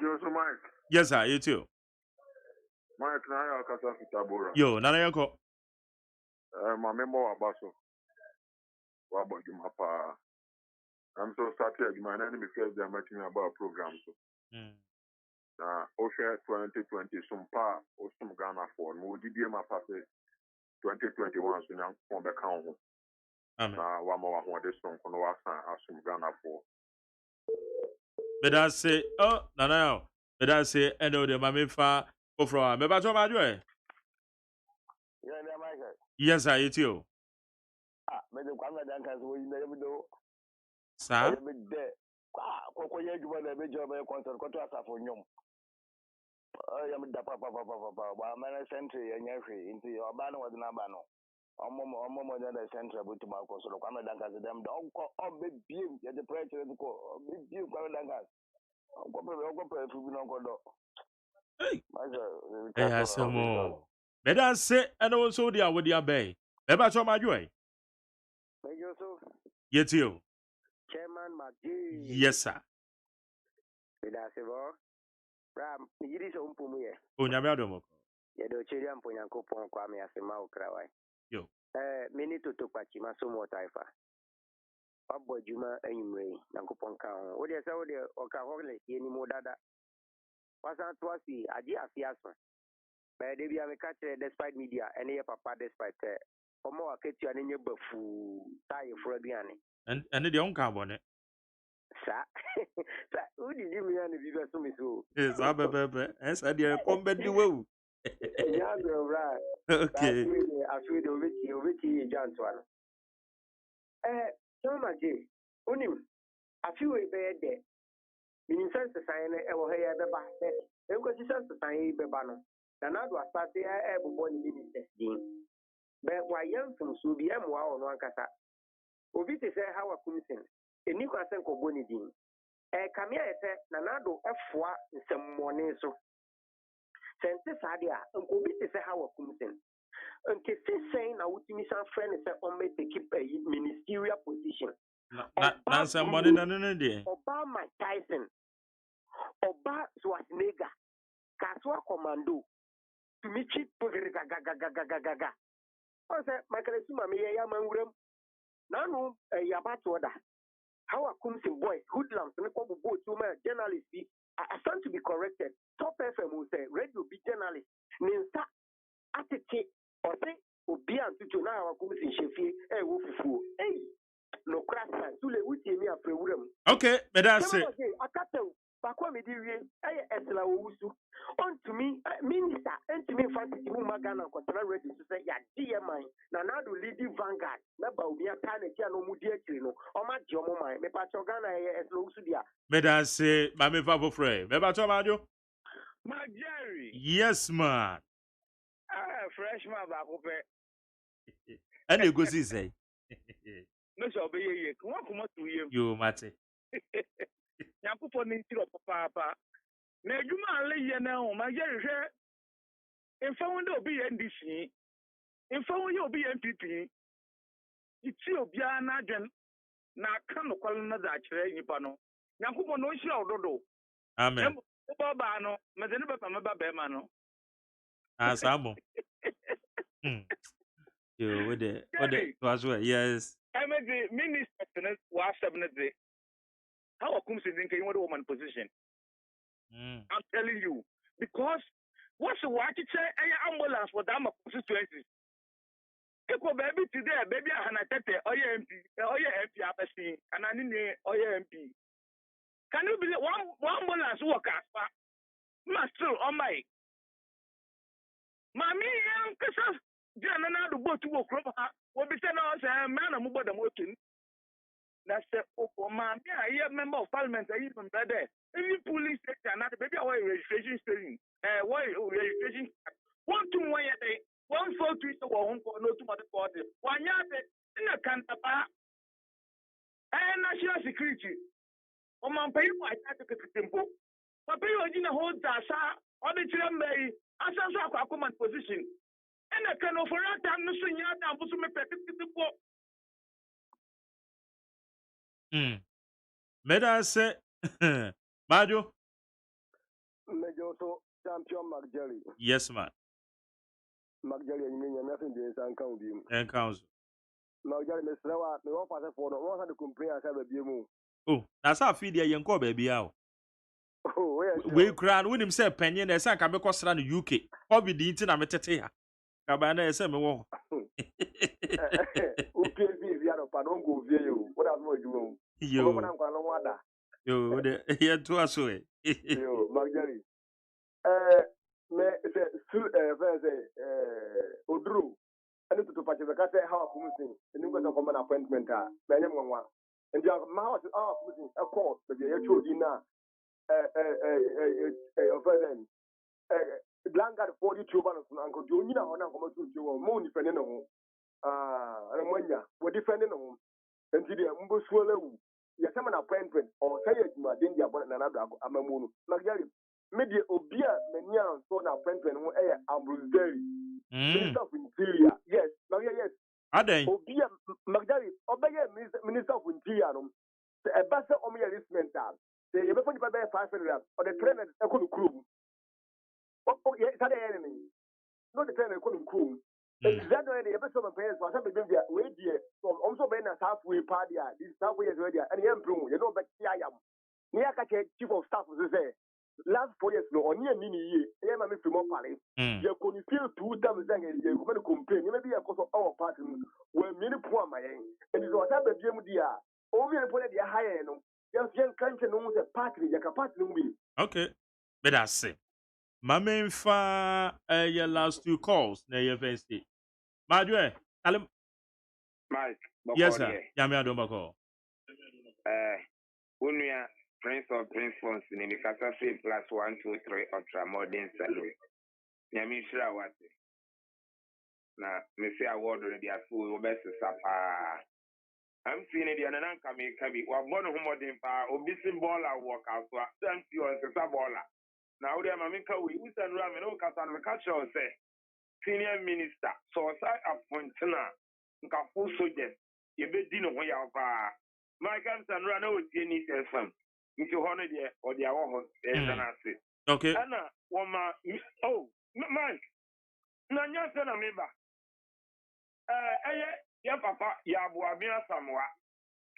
C: Yo, so Mike.
A: Yes sir, you too.
C: Mike, na ya kasa fitabora.
A: Yo nana yanko.
C: My member Abaso. Wabo Jumapa. I'm so started my enemy first they're making about programs. OSEI 2020 sumpa osum Ghana for no DDM passe 2021 so now on the count.
A: Amen.
C: One more one this song kono wasa asum Ghana for.
A: But I say nana but I say eno de mame fa ofro me ba to majo
D: Yeah, Mike.
A: Yes sir, you too.
D: Me the kwanga dan kan so yi me do.
A: Sir?
D: Me de. Koko ye juma na me job e concert ko to asafo nyom. Ya me da papa. Ba mana century ya nyahwe inti oba no wode na ba no. Omo na century butu ma ko so kwanga dan kan dem da obe biem ya the pressure ko be biem kwanga dan kan. Ko pre fu bi no ko do.
A: Hey.
D: Hey,
A: Asemo. But I say eno so dia wo dia be. Me ba to majo
D: Joseph,
A: Yet you.
D: Chairman Maggi.
A: Yes sir.
D: Vidasivo. Ram, yiri so mpumu ye.
A: Onyame adomo.
D: Ye do chiri ampo nyankopon kwa me asema ukrawai.
A: Yo.
D: Mini totopachi masomo taifa. Obo juma enyumrei nyankopon ka ho. Wo de se wo de oka hole ye ni modada. Wasan twasi aji afiaso. Ba de bia me ka despite media ene ye papa despite omo aketu ane nye bafu tai furaduane.
A: And the unka bone.
D: Sa udi di mi ane bibe so mi so.
A: Yes, abebe. Yes, I dear combe di wo.
D: Ya bro right.
A: Okay.
D: Afi de obeti jantwa. So maje. Unim afi we be de. Min sense sign e wo he ya be ba. E ko si sense sign be ba no. Na na do asate e bobo ni minister din. Be wa yam fun so bi em wa ono ankasa. Obi te say how akumsin. Eni kwa sen ko boni din. Kamia ese na na do efwa nsemmone so. Sente sadia nko bi te say how akumsin. Nke sisen na wutimi san friend say on me take keep a ministerial position.
A: Na nsemmone na no de.
D: Oba Mike Tyson. Oba Schwarzenegger. Kaswa commando. Tumichi gaga. O say Michael Suma me ya manwuram. Nanu yabatu oda. How akumsin boys hoodlums ne ko bo tuma journalists be I stand to be corrected. Top FM will say radio be journalist. Ninsa atete or say obi antutu na akumsin shefi wo fufu. Hey no crash tule wuti mi afrewuram.
A: Okay, but that's it.
D: Akata bakwa me di wie esla owusu. On to me minister and to me fancy mu magana ko tara radio to say ya AGYEMAN na do leading vanguard na ba obi aka na tia no mu di akiri no o ma je o mo man me pa chogana esla owusu dia.
A: But that's it. Mame Favo Frey. Me ba to majo.
I: Ma Jerry.
A: Yes man.
I: Freshman ba ko pe.
A: And you go see say.
I: no so be ye kuma kuma to ye
A: Yo, Mate.
I: nyankopɔ ne ntiro papa na adwuma ale ye na ho ma ye hwɛ mfa wo de obi ye ndisi mfa wo ye obi ye npp iti obia na adwen na aka no kwal na da kyerɛ nipa no nyankopɔ no hyira ododo
A: Amen.
I: ba no me de ne ba ma ba ma no
A: Asamo. Yo, with the was well. Yes.
I: I mean the minister was 70. How comes in the woman position? I'm telling you. Because what's the watch it say ambulance for that constituency? Eko baby today, baby I tete oye MP, oye MP apesi, and I need oye MP. Can you believe one ambulance worker? Master on my Mammy, kasa di anana do go to work ha. We be say no say man am go the motion. That's the man. I am member of parliament. I even there. Even police station, not baby away registration station. Why registration? 1 to 1 day. 1 4 3 to 1 for no too much for it. 1 year in a cantapa. And national security. O man pay for I take a tempo. But pay you hold that or the children may answer a command position. And I can offer that time no sooner than to me petty.
A: Meda say, Majo.
D: Major so champion McJelly.
A: Yes, man.
D: McJelly and me nothing to count him.
A: And council.
D: McJelly Mr. Rawa, the officer for the one to complain as have a bimu.
A: Oh, that's how feed your young call, baby. Out.
D: Oh,
A: We crown when him say penny and sa can be cost around the UK. Hobby the internet metete. Cabana say me wo.
D: Okay, we are pardon go via you. What have you doing?
A: Yo, here to us way.
D: Yo, McJelly. Me say Odru. I need to patch the cat how I'm missing. And you got a common appointment. And you have my house missing a court, but you told you now. Blanca 42 balance Uncle Junior on Uncle Moon defending on Ramonia, we're defending on until the Mbuswell. Yes, I'm an appointment or say it, my Dindia, but another Amamoon. Magari, Media Obia, Menian, so an appointment, Ambrose Berry, Minister of Interior. Yes, Maria, yes.
A: Ade.
D: Obia, Magari, Obia, Minister of Interior, a basset on me a list mental. The everybody by 500 or the train at a good crew. Oh, yes, the enemy. Not the train at a good crew. Exactly, the episode of players for something way dear. So also been a halfway party, this halfway is ready, and the emperor, you know, but I am. Niaka chief of staff was say. Last 4 years, no, only a mini year, I am a from Pali. You could feel 2 times and you're going to complain. You may be a cause of our party where many poor my and it was a gem dear. Only a point at the higher end. Just young country knows a party, like a party.
A: Okay, but that's it. My main your last 2 calls, na your first day. Madwe, Alam.
I: Mike,
A: Yes, sir. Yami Adomako.
I: Unia Prince of Prince Phones in the Casa plus 1 2 3 ultra modern salon. Yami Shrawati. Now, Missy Award already at full best sapa. I'm seeing it and I'm coming. We're born home modern power, obising baller work out. Thank you, and Saballer. Now, there, Mamika, we used to run and look at the culture say, senior minister, so I appoint now, full soldiers, you be dinner when you are. My cousin run out with any self. Into 100 or the hour, and I say,
A: okay.
I: Anna, woman, oh, Mike, Nanya Senameba. Yeah, Papa, Yabuamia Samoa.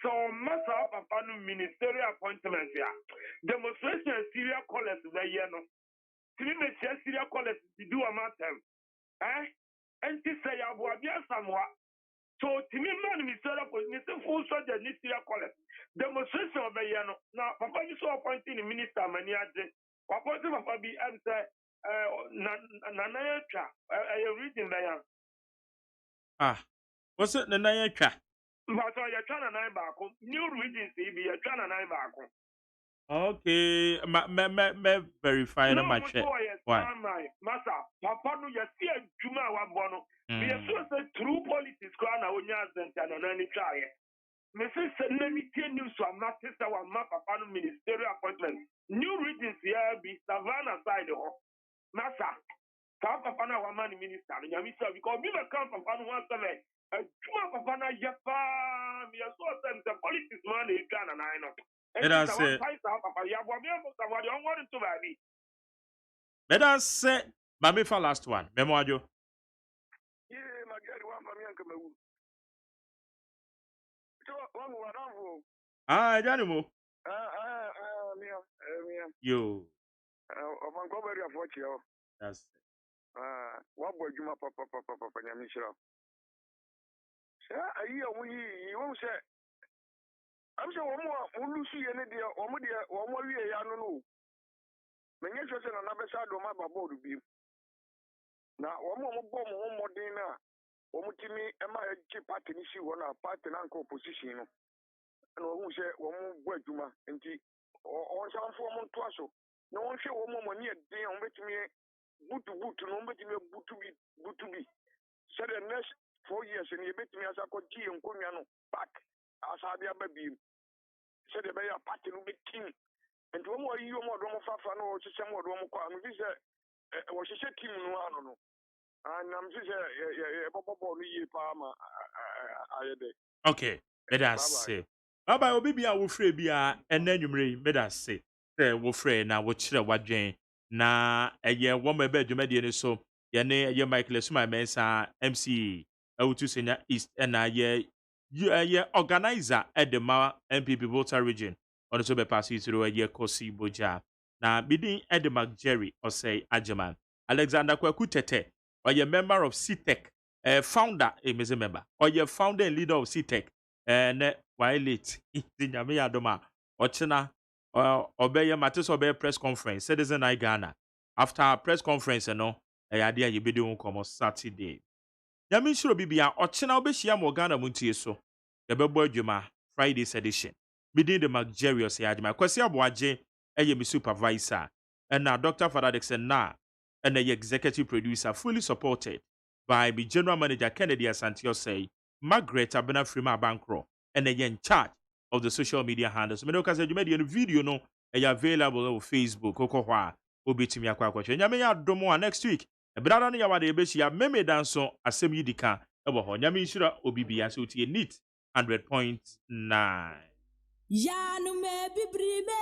I: So, Massa Papa, ministerial appointments here. Demonstration serial callers the year. Three serial callers to do a matter. And this say Yabuamia Samoa. So, to me, man, ministerial appointments, full soldier, serial callers. Demonstration of the year. Now, Papa, you saw appointing the minister, Maniaje. Papa, Papa, be answer, Nanayacha, I reading there.
A: What's it? The Naya Cha?
I: But you're trying to nine back. New readings, you're trying to nine back.
A: Okay, me verify
I: No,
A: my check. Why?
I: Master, Papa, you see a Juma Wabono. We are so true politics, crown our Yazan and any try.
J: Mrs. Senator News from Manchester one map upon ministerial appointment. New regions here be Savannah side of Massa. Come upon our man minister, and Yamisa, because we will come upon one seven. A jump upon a Japa, we are so sense the politics man is Ghana and I know. And
A: Let
J: it's
A: us
J: our
A: say,
J: price up, Papa Yabu, somebody on one to baby.
A: let us say, Mami for last one. Memoajo.
D: Yeah, my God, one for me and come out. So, one more around.
A: Ah, Janimo.
D: Me.
A: Yo.
D: Man, go very unfortunate.
A: That's
D: What boy, you papa, Yamishra. Sir, I hear you won't say. I'm sure one more, Lucy, and one more year, I don't know. Many years on another side of my babo to be. Now, one more bomb, one more dinner. One more Timmy, and my cheap party issue on our party and uncle position. And one say, one more boy, Juma, and tea, or some form of twasso. No one say one more money a day on which me boot to boot, no bet me boot to be. Said the next 4 years, and you bet me as I could tea and Kumiano back as I be a baby. Said the bear party will be king. And one more you more Romo Fafano or some more Romo Quam. This was a team, no, I don't know. And I'm just a Bobo Palmer.
A: okay. Let us say. Baba obi bia wo frɛ bia ena nwumre me da se sɛ wo frɛ na wo kyerɛ wadwen na ɛyɛ wo ma ba dwumadie ne so yɛ ne ɛyɛ Michael Suma Mensa MC awutu senya East ɛna yɛ organizer at the ma MPP Volta region ɔno so be pass you through ɛyɛ Kosi Boja na bidin at the Jerry OSEI AGYEMAN Alexander Kwaku Tete ɔyɛ member of CTEC founder a member ɔyɛ founder and leader of CTEC ne Violet the nyame yadoma ochina obeye matis obeye press conference citizen I Ghana after our press conference no ade a yebedi won komo Saturday nyame shiro bibia ochina obehia mo Ghana muntie so yebebo adwuma Friday's edition bidin the Luxurious yadima kwasi aboaje eye mi supervisor and now Dr. Father Dixon na and the executive producer fully supported by the general manager Kennedy Asante say Margaret Abena Frima Bankro and they in charge of the social media handles. Me no kase you made a video no available on Facebook kokwa obetimi akwa akwa. Nyame ya domo next week. E brada no ya wade ebeshi ya meme danso asem yidika ebo ho. Nyame nshira obibia so tie neat 100.9.
K: Ya no me bibrime